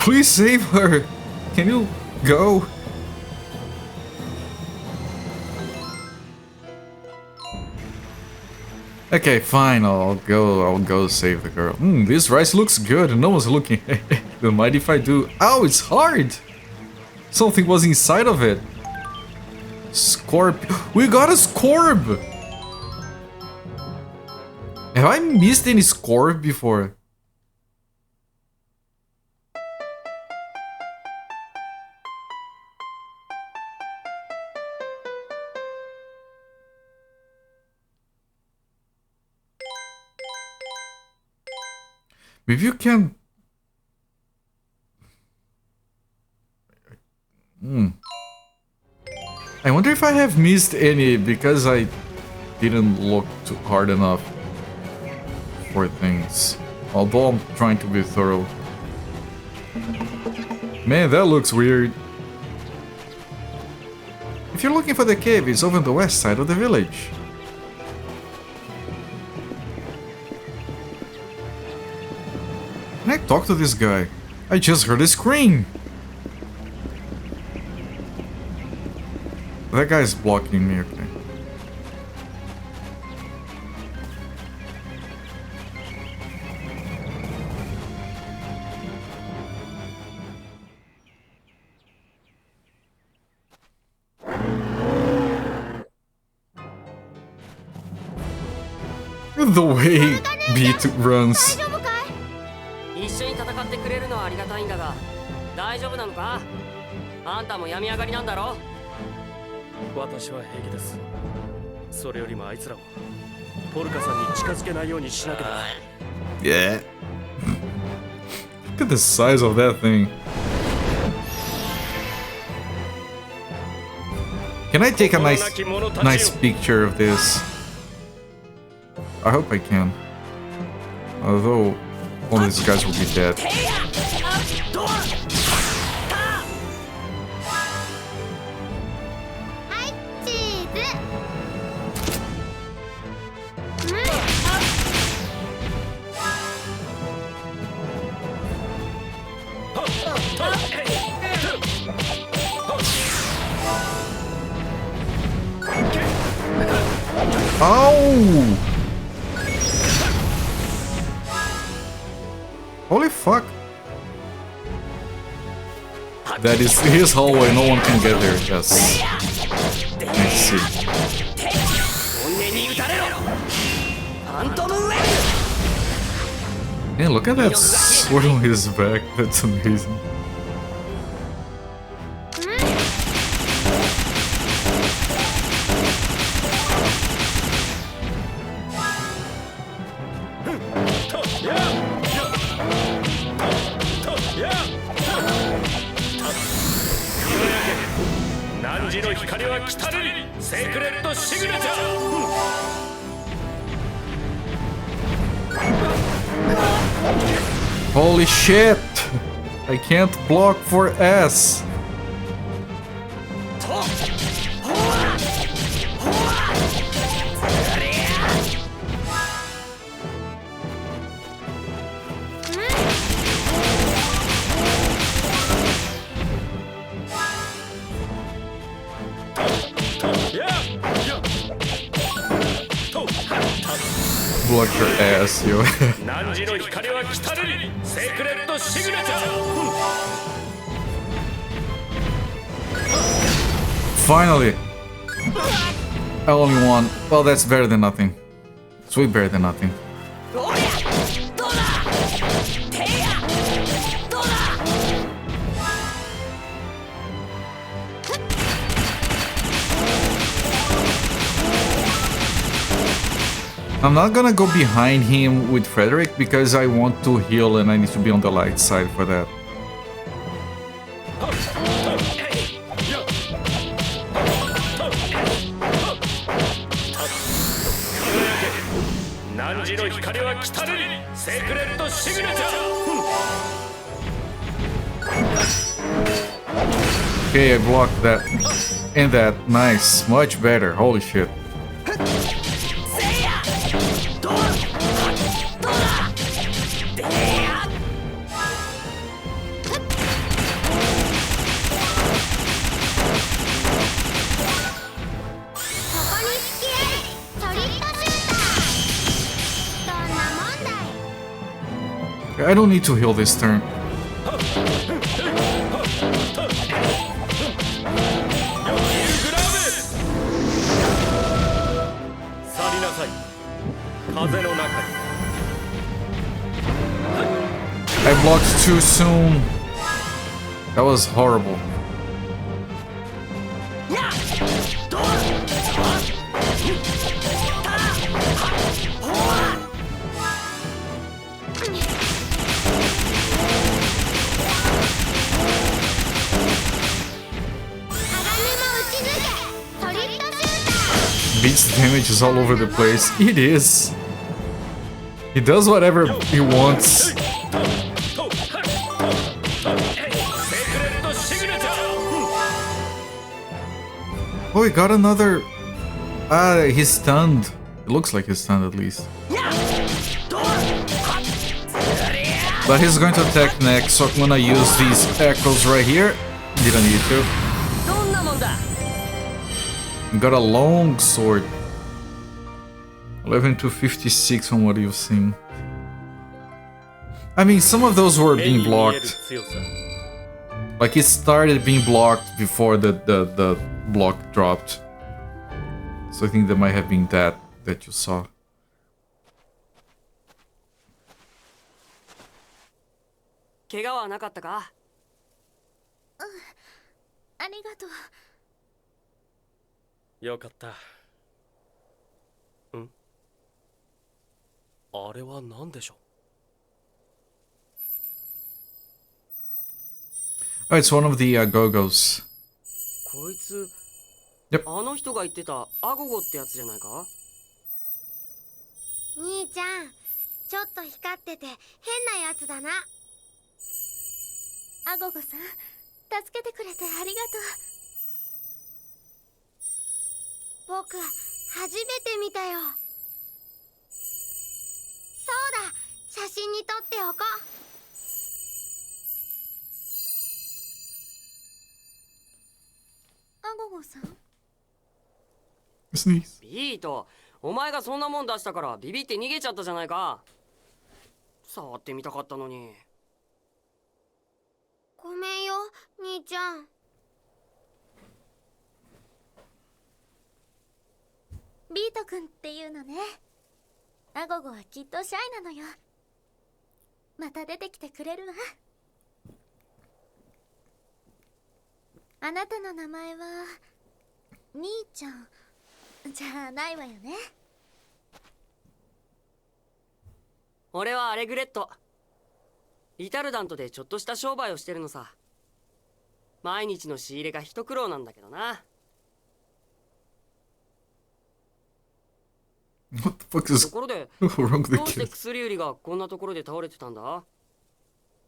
please save her. Can you go? Okay, fine, I'll go save the girl. This rice looks good and no one's looking. Don't mind if I do. Oh, it's hard! Something was inside of it. Scorp. We got a Scorb! Have I missed any Scorb before? Maybe you can... I wonder if I have missed any because I didn't look too hard enough for things. Although I'm trying to be thorough. Man, that looks weird. If you're looking for the cave, it's over on the west side of the village. Can I talk to this guy? I just heard a scream. That guy's blocking me, okay. The way Beat runs. 一緒に戦ってくれるのはありがたいんだが、大丈夫なのか？あんたも病み上がりなんだろ？私は平気です。それよりもあいつらをポルカさんに近づけないようにしなければ。Yeah. Look at the size of that thing. Can I take a nice picture of this? I hope I can. Although all these guys will be dead. Oh! Holy fuck! That is his hallway, no one can get there, yes. Let's see. Yeah, look at that sword on his back, that's amazing. Holy shit! I can't block for S. Block your ass, yo. Finally! I only won. Well, that's better than nothing. It's way better than nothing. I'm not gonna go behind him with Frederick because I want to heal and I need to be on the light side for that. Okay, I blocked that and that. Nice, much better. Holy shit. I don't need to heal this turn. I blocked too soon. That was horrible. Beats damage is all over the place. It is. He does whatever he wants. Oh, he got another. He's stunned. It looks like he's stunned at least. But he's going to attack next, so I'm gonna use these echoes right here. Didn't need to. Got a long sword. 11 to 56 on what you've seen. I mean, some of those were being blocked. Like it started being blocked before the block dropped. So I think that might have been that you saw. 怪我はなかったか？ありがとう。よかった。ん？あれは何でしょう？ Oh, it's one of the Go-Go's. こいつ、Yep. あの人が言ってたアゴゴってやつじゃないか？兄ちゃん、ちょっと光ってて変なやつだな。アゴゴさん、助けてくれてありがとう。僕、初めて見たよ。そうだ、写真に撮っておこう。アゴゴさん？ Sneeze. ビート、お前がそんなもん出したからビビって逃げちゃったじゃないか。触ってみたかったのに。ごめんよ兄ちゃん。ビート君っていうのね。アゴゴはきっとシャイなのよ。また出てきてくれるわ。あなたの名前は兄ちゃんじゃないわよね。俺はアレグレット。リタルダントでちょっとした商売をしてるのさ。毎日の仕入れが一苦労なんだけどな。What the fuck is ところで wrong with どう the して kid? 薬売りがこんなところで倒れてたんだ？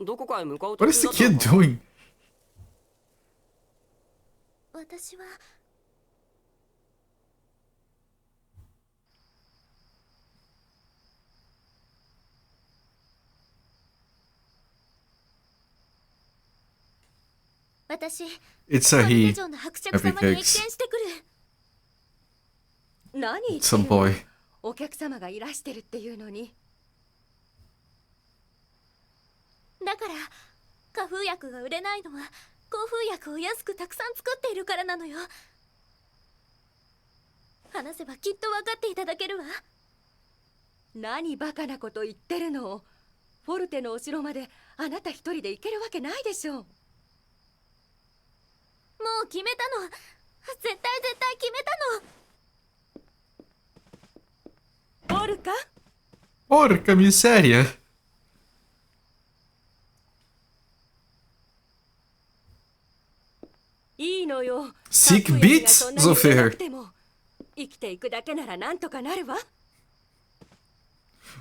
どこかへ向かう What 途 is 中 the だった kid のか？ doing? 私は私 It's a パルテ he. 城の伯爵様に謁見してくる。何言って Some るの？ boy. お客様がいらしてるっていうのに。だから花風薬が売れないのは口風薬を安くたくさん作っているからなのよ。話せばきっと分かっていただけるわ。何バカなこと言ってるの？フォルテのお城まであなた一人で行けるわけないでしょ。もう決めたの。絶対決めたの。ポルカ？ Porca miseria. いいのよ。 Sick かっこいい beats? がそんなに売れな Zofia. くても生きていくだけならなんとかなるわ。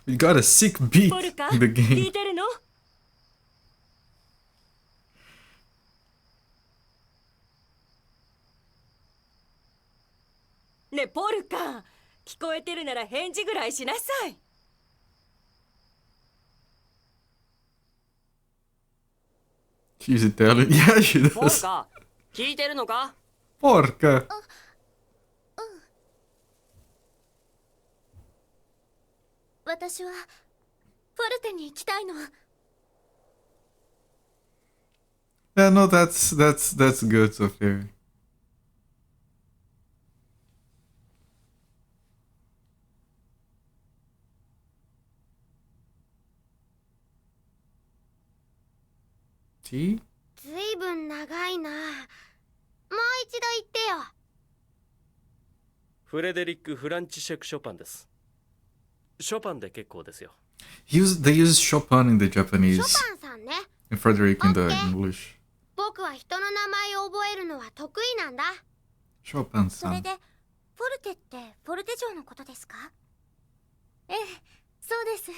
We got a sick beat ポルカ？ in the 聞 game. いてるの？ねえポルカ、聞こえてるなら返事ぐらいしなさい。She's Italian. Yeah, she ポル does. カ、聞いてるのか？ Porca. 私はフォルテに行きたいの。 Yeah, no, that's good, Sophia. ずいぶん長いな。もう一度言ってよ。フレデリック・フランチシェク・ショパンです。ショパンで結構ですよ。They use Chopin in the ショ Japanese パンさんね。 and Frederick in the Okay. English. 僕は人の名前を覚えるのは得意なんだ。 Chopin それ san. でフォルテってフォルテ城のことですか？ええ、そうです。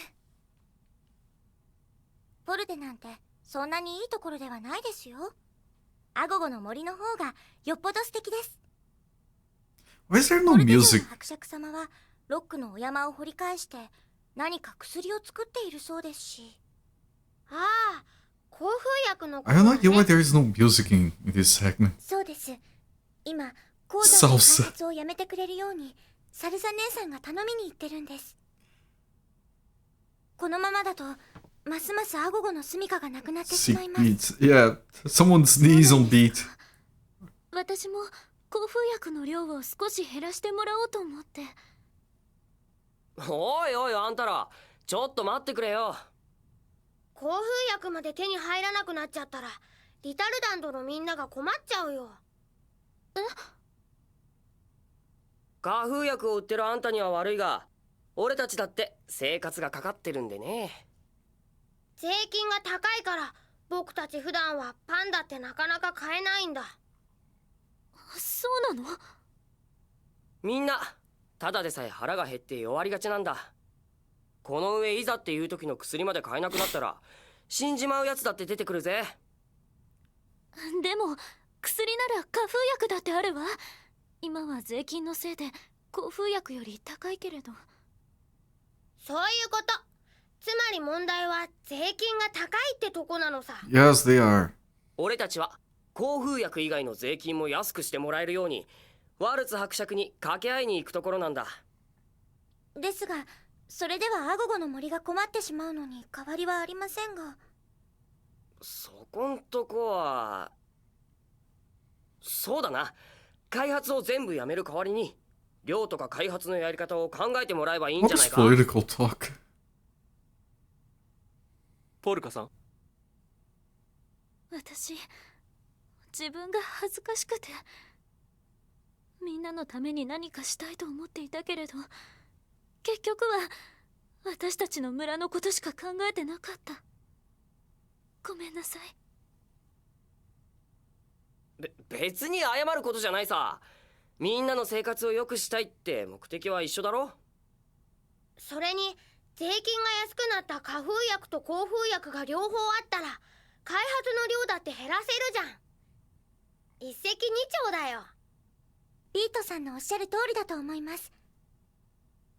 フォルテなんてそんなにいいところではないですよ。アゴゴの森の方がよっぽど素敵です。 Why is there フ no ォルテ城の music? 伯爵様はロックのお山を掘り返して何か薬を作っているそうですし。ああ、口風薬のこと I だ have no idea why ね。 there is no music in this segment. そうです。今鉱山の開 Salsa. 発をやめてくれるようにサルサ姉さんが頼みに行ってるんです。このままだとますますアゴゴの住処がなくなってし Sick まいます。 beats. Yeah, someone's knees on beat. 私も口風薬の量を少し減らしてもらおうと思って。おいおいあんたら、ちょっと待ってくれよ。口風薬まで手に入らなくなっちゃったらリタルダントのみんなが困っちゃうよ。花風薬を売ってるあんたには悪いが、俺たちだって生活がかかってるんでね。税金が高いから僕たち普段はパンだってなかなか買えないんだ。そうなの？みんなただでさえ腹が減って弱りがちなんだ。この上いざっていう時の薬まで買えなくなったら死んじまうやつだって出てくるぜ。でも薬なら花風薬だってあるわ。今は税金のせいで口風薬より高いけれど。そういうこと。つまり問題は税金が高いってとこなのさ。 Yes, they are. 俺たちは口風薬以外の税金も安くしてもらえるようにワルツ伯爵に掛け合いに行くところなんだ。ですがそれではアゴゴの森が困ってしまうのに変わりはありませんが。そこんとこはそうだな。開発を全部やめる代わりに量とか開発のやり方を考えてもらえばいいんじゃ What ない is か。 political talk? ポルカさん、私自分が恥ずかしくてみんなのために何かしたいと思っていたけれど、結局は私たちの村のことしか考えてなかった。ごめんなさい。別に謝ることじゃないさ。みんなの生活を良くしたいって目的は一緒だろ。それに税金が安くなった花風薬と口風薬が両方あったら開発の量だって減らせるじゃん。一石二鳥だよ。ビートさんのおっしゃる通りだと思います。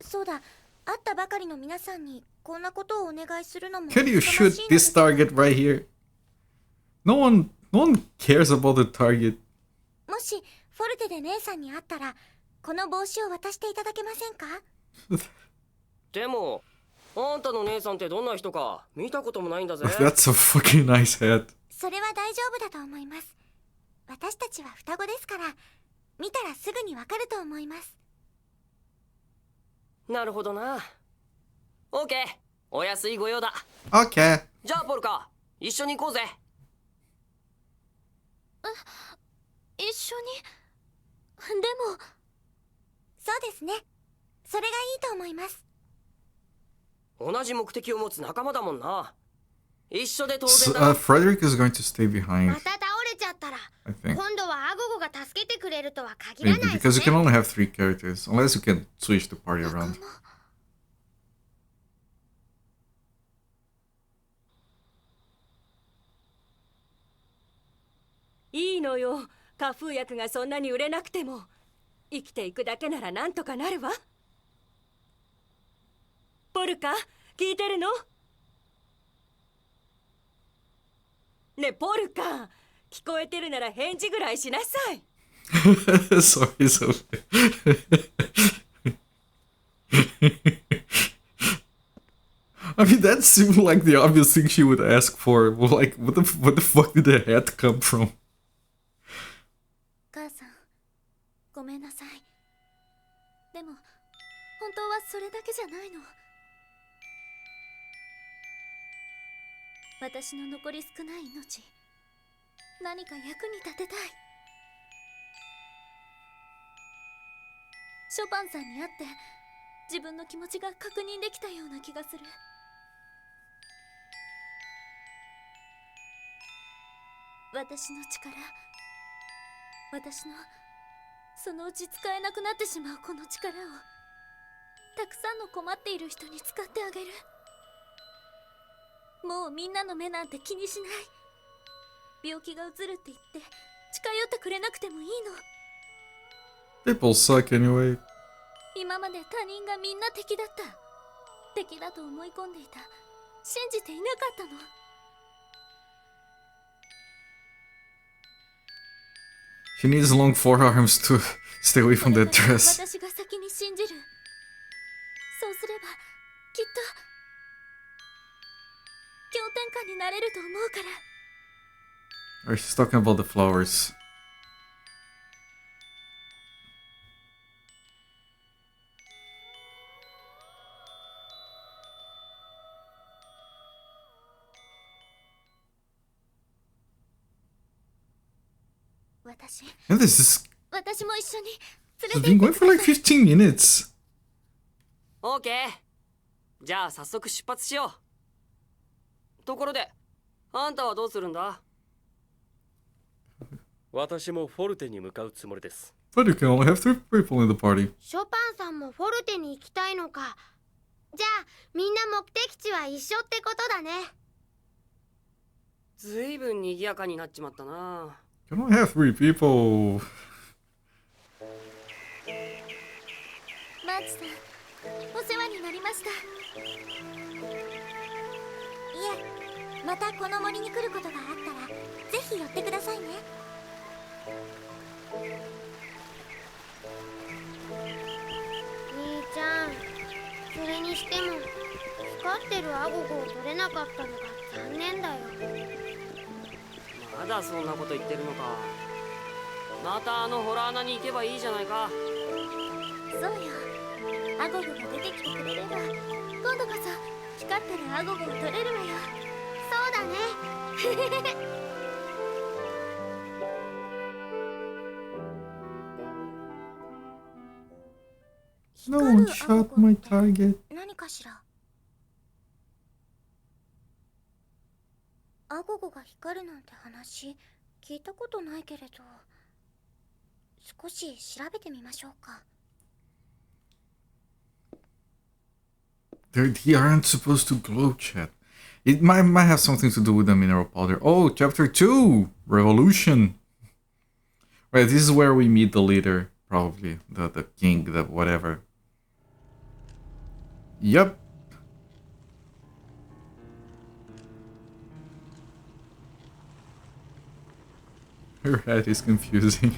そうだ、会ったばかりの皆さんにこんなことをお願いするのも Can you shoot this target right here? No one cares about the target. もしフォルテで姉さんに会ったらこの帽子を渡していただけませんか？でもあんたの姉さんってどんな人か見たこともないんだぜ。 That's a fucking nice hat. それは大丈夫だと思います。私たちは双子ですから見たらすぐにわかると思います。なるほどな。オーケー、お安いご用だ。 Okay. じゃあポルカ、一緒に行こうぜ。一緒に。でもそうですね、それがいいと思います。同じ目的を持つ仲間だもんな。一緒で当然 So, だな。 Frederick is going to stay behind, また倒れちゃったら I think. 今度はアゴゴが助けてくれるとは限ら Maybe ない because し you can ね。 only have 3 characters, unless you can switch the party 仲間。 around. いいのよ、花風薬がそんなに売れなくても生きていくだけならなんとかなるわ。ポルカ、聞いてるの？ねえポルカ、聞こえてるなら返事ぐらいしなさい。Sorry, Sophie. I mean, that seemed like the obvious thing she would ask for. Well, like, what the fuck did the hat come from? 母さん、ごめんなさい。でも本当はそれだけじゃないの。私の残り少ない命、何か役に立てたい。ショパンさんに会って自分の気持ちが確認できたような気がする。私の力、私のそのうち使えなくなってしまうこの力をたくさんの困っている人に使ってあげる。もうみんなの目なんて気にしない。病気がうつるって言って近寄ってくれなくてもいいの。 People suck anyway. 今まで他人がみんな敵だった。敵だと思い込んでいた。信じていなかったの。She needs long forearms to stay away from that これから dress. 私が先に信じる。そうすればきっと氷点下になれると思うから。 Or she's talking about the flowers. 私 And this 私も一緒に has 連 been れて going 行って for くだ like さい。 15 minutes. オーケー、じゃあ早速出発しよう。ところであんたはどうするんだ？私もフォルテに向かうつもりです。 But you can only have 3 people in the party. ショパンさんもフォルテに行きたいのか。じゃあみんな目的地は一緒ってことだね。ずいぶん賑やかになっちまったな。 You can only have 3 people. マーチさん、お世話になりました。いえ、またこの森に来ることがあったらぜひ寄ってくださいね。兄ちゃん、それにしても光ってるアゴゴを取れなかったのが残念だよ。まだそんなこと言ってるのか。またあのホラー穴に行けばいいじゃないか。そうよ。アゴゴが出てきてくれれば今度こそ光ってるアゴゴを取れるわよ。そうだね。No one shot my target. 何かしら。アゴゴが光るなんて話聞いたことないけれど、少し調べてみましょうか。They aren't supposed to glow, chat. It might have something to do with the mineral powder. Oh, chapter 2! Revolution! Right, this is where we meet the leader, probably. The king, the whatever. Yep. Her head is confusing.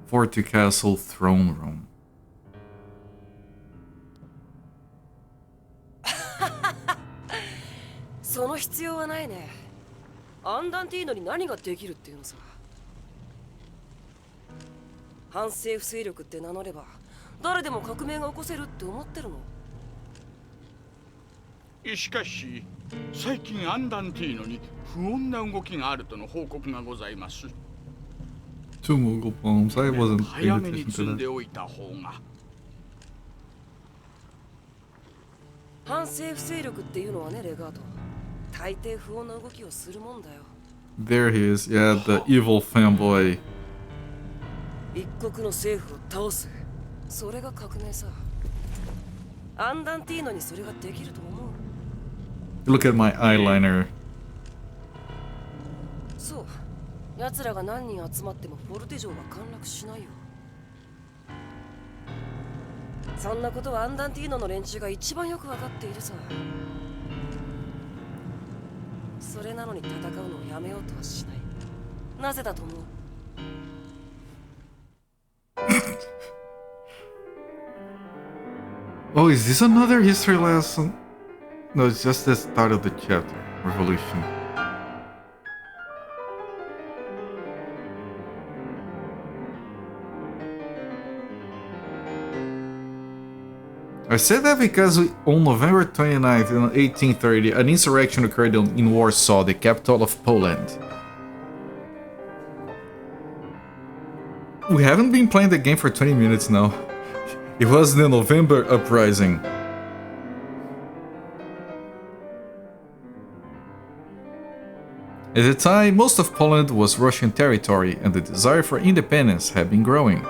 Forty Castle Throne Room. その必要はないね。アンダンティーノに何ができるっていうのさ。反政府勢力って名乗れば誰でも革命が起こせるって思ってるの？しかし最近アンダンティーノに不穏な動きがあるとの報告がございます。 Two Moogle poems. I wasn't paying 早めに attention 積 to んで that. おいた方が。反政府勢力っていうのはね、レガード。大抵不穏な動きをするもんだよ。There he is. Yeah, the evil fanboy. 一国の政府を倒す。それが革命さ。アンダンティーノにそれができると思う。Look at my eyeliner. そう。奴らが何人集まってもフォルテ城は陥落しないよ。そんなことはアンダンティーノの連中が一番よくわかっているさ。それなのに戦うのをやめようとはしない。なぜだと思う？ Oh, is this another history lesson? No, it's just the start of the chapter. Revolution. I said that because on November 29th, 1830, an insurrection occurred in Warsaw, the capital of Poland. We haven't been playing the game for 20 minutes now. It was the November uprising. At the time, most of Poland was Russian territory, and the desire for independence had been growing.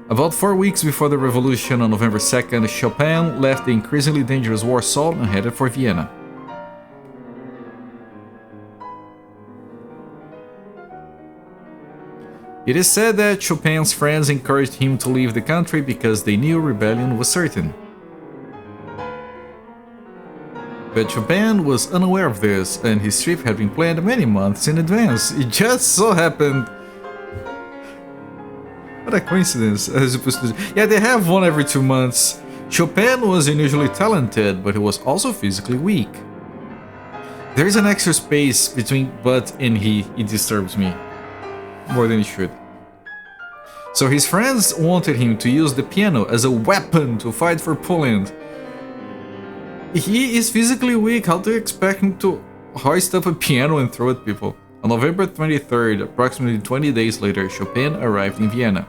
About 4 weeks before the revolution on November 2nd, Chopin left the increasingly dangerous Warsaw and headed for Vienna. It is said that Chopin's friends encouraged him to leave the country because they knew rebellion was certain. But Chopin was unaware of this, and his trip had been planned many months in advance. It just so happened... What a coincidence, as opposed to... Yeah, they have one every 2 months. Chopin was unusually talented, but he was also physically weak. There is an extra space between but and he. It disturbs me. More than it should. So his friends wanted him to use the piano as a weapon to fight for Poland. He is physically weak, how do you expect him to hoist up a piano and throw at people? On November 23rd, approximately 20 days later, Chopin arrived in Vienna.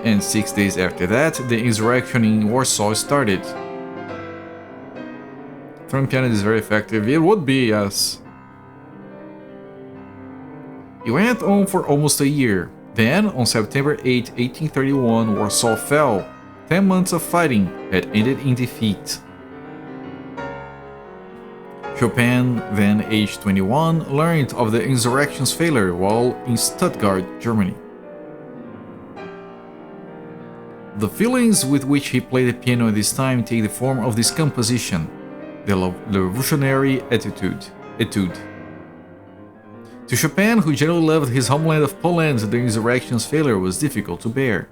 And 6 days after that, the insurrection in Warsaw started. Throwing piano is very effective. It would be, yes. It went on for almost a year. Then, on September 8, 1831, Warsaw fell. 10 months of fighting had ended in defeat. Chopin, then aged 21, learned of the insurrection's failure while in Stuttgart, Germany. The feelings with which he played the piano at this time take the form of this composition. the revolutionary etude. To Chopin, who generally loved his homeland of Poland, the insurrection's failure was difficult to bear.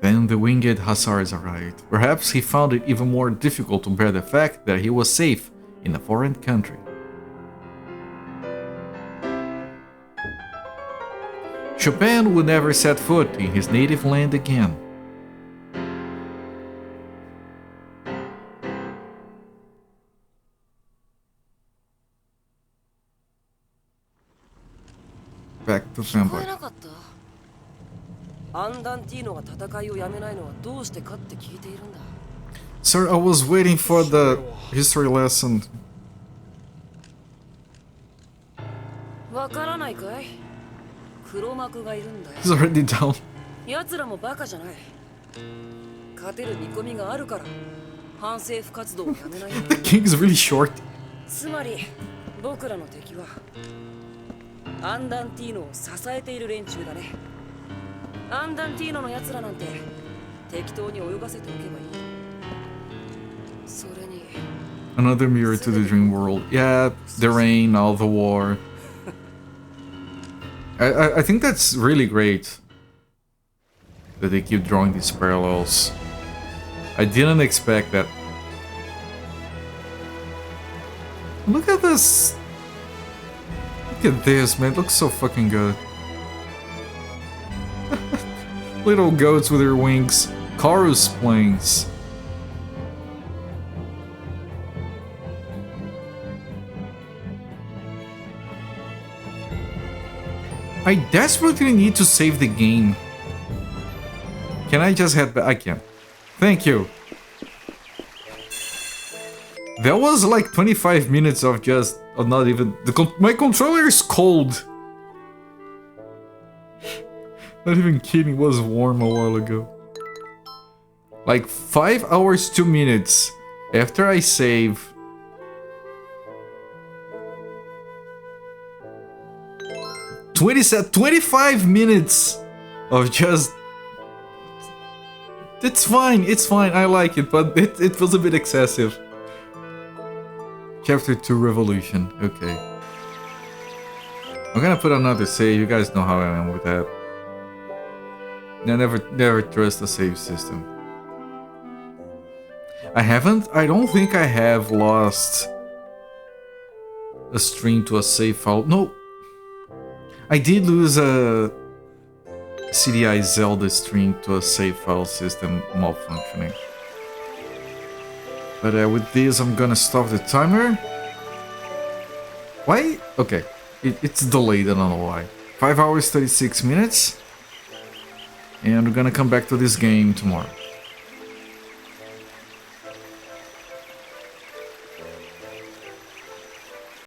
Then the winged hussars arrived. Perhaps he found it even more difficult to bear the fact that he was safe in a foreign country. Chopin would never set foot in his native land again. Back to fanboy. アンダンティーノが戦いをやめないのはどうしてかって聞いているんだ。 Sir, I was waiting for the history lesson. わからないかい？黒幕がいるんだよ。 He's already down. 奴らもバカじゃない。勝てる見込みがあるから反政府活動をやめないんだ。 The king's really short. つまり僕らの敵はアンダンティーノを支えている連中だね。アンダンティーノの奴らなんて適当に泳がせておけばいい。それに Another mirror to the dream world. Yeah, the rain, all the war. I think that's really great that they keep drawing these parallels. I didn't expect that. Look at this. Look at this, man. It looks so fucking good. Little goats with their wings. Chorus planes. I desperately need to save the game. Can I just head back? I can. Thank you. That was like 25 minutes of just... not even... my controller is cold. Not even kidding, it was warm a while ago. Like 5 hours, 2 minutes after I save. – 25 minutes of just... It's fine, I like it, but it feels a bit excessive. Chapter 2 Revolution, okay. I'm gonna put another save, you guys know how I am with that. I never trust the save system. I don't think I have lost a stream to a save file. No, I did lose a CDI Zelda stream to a save file system malfunctioning. But with this, I'm gonna stop the timer. Why? Okay, it's delayed, I don't know why. 5 hours, 36 minutes. And we're gonna come back to this game tomorrow.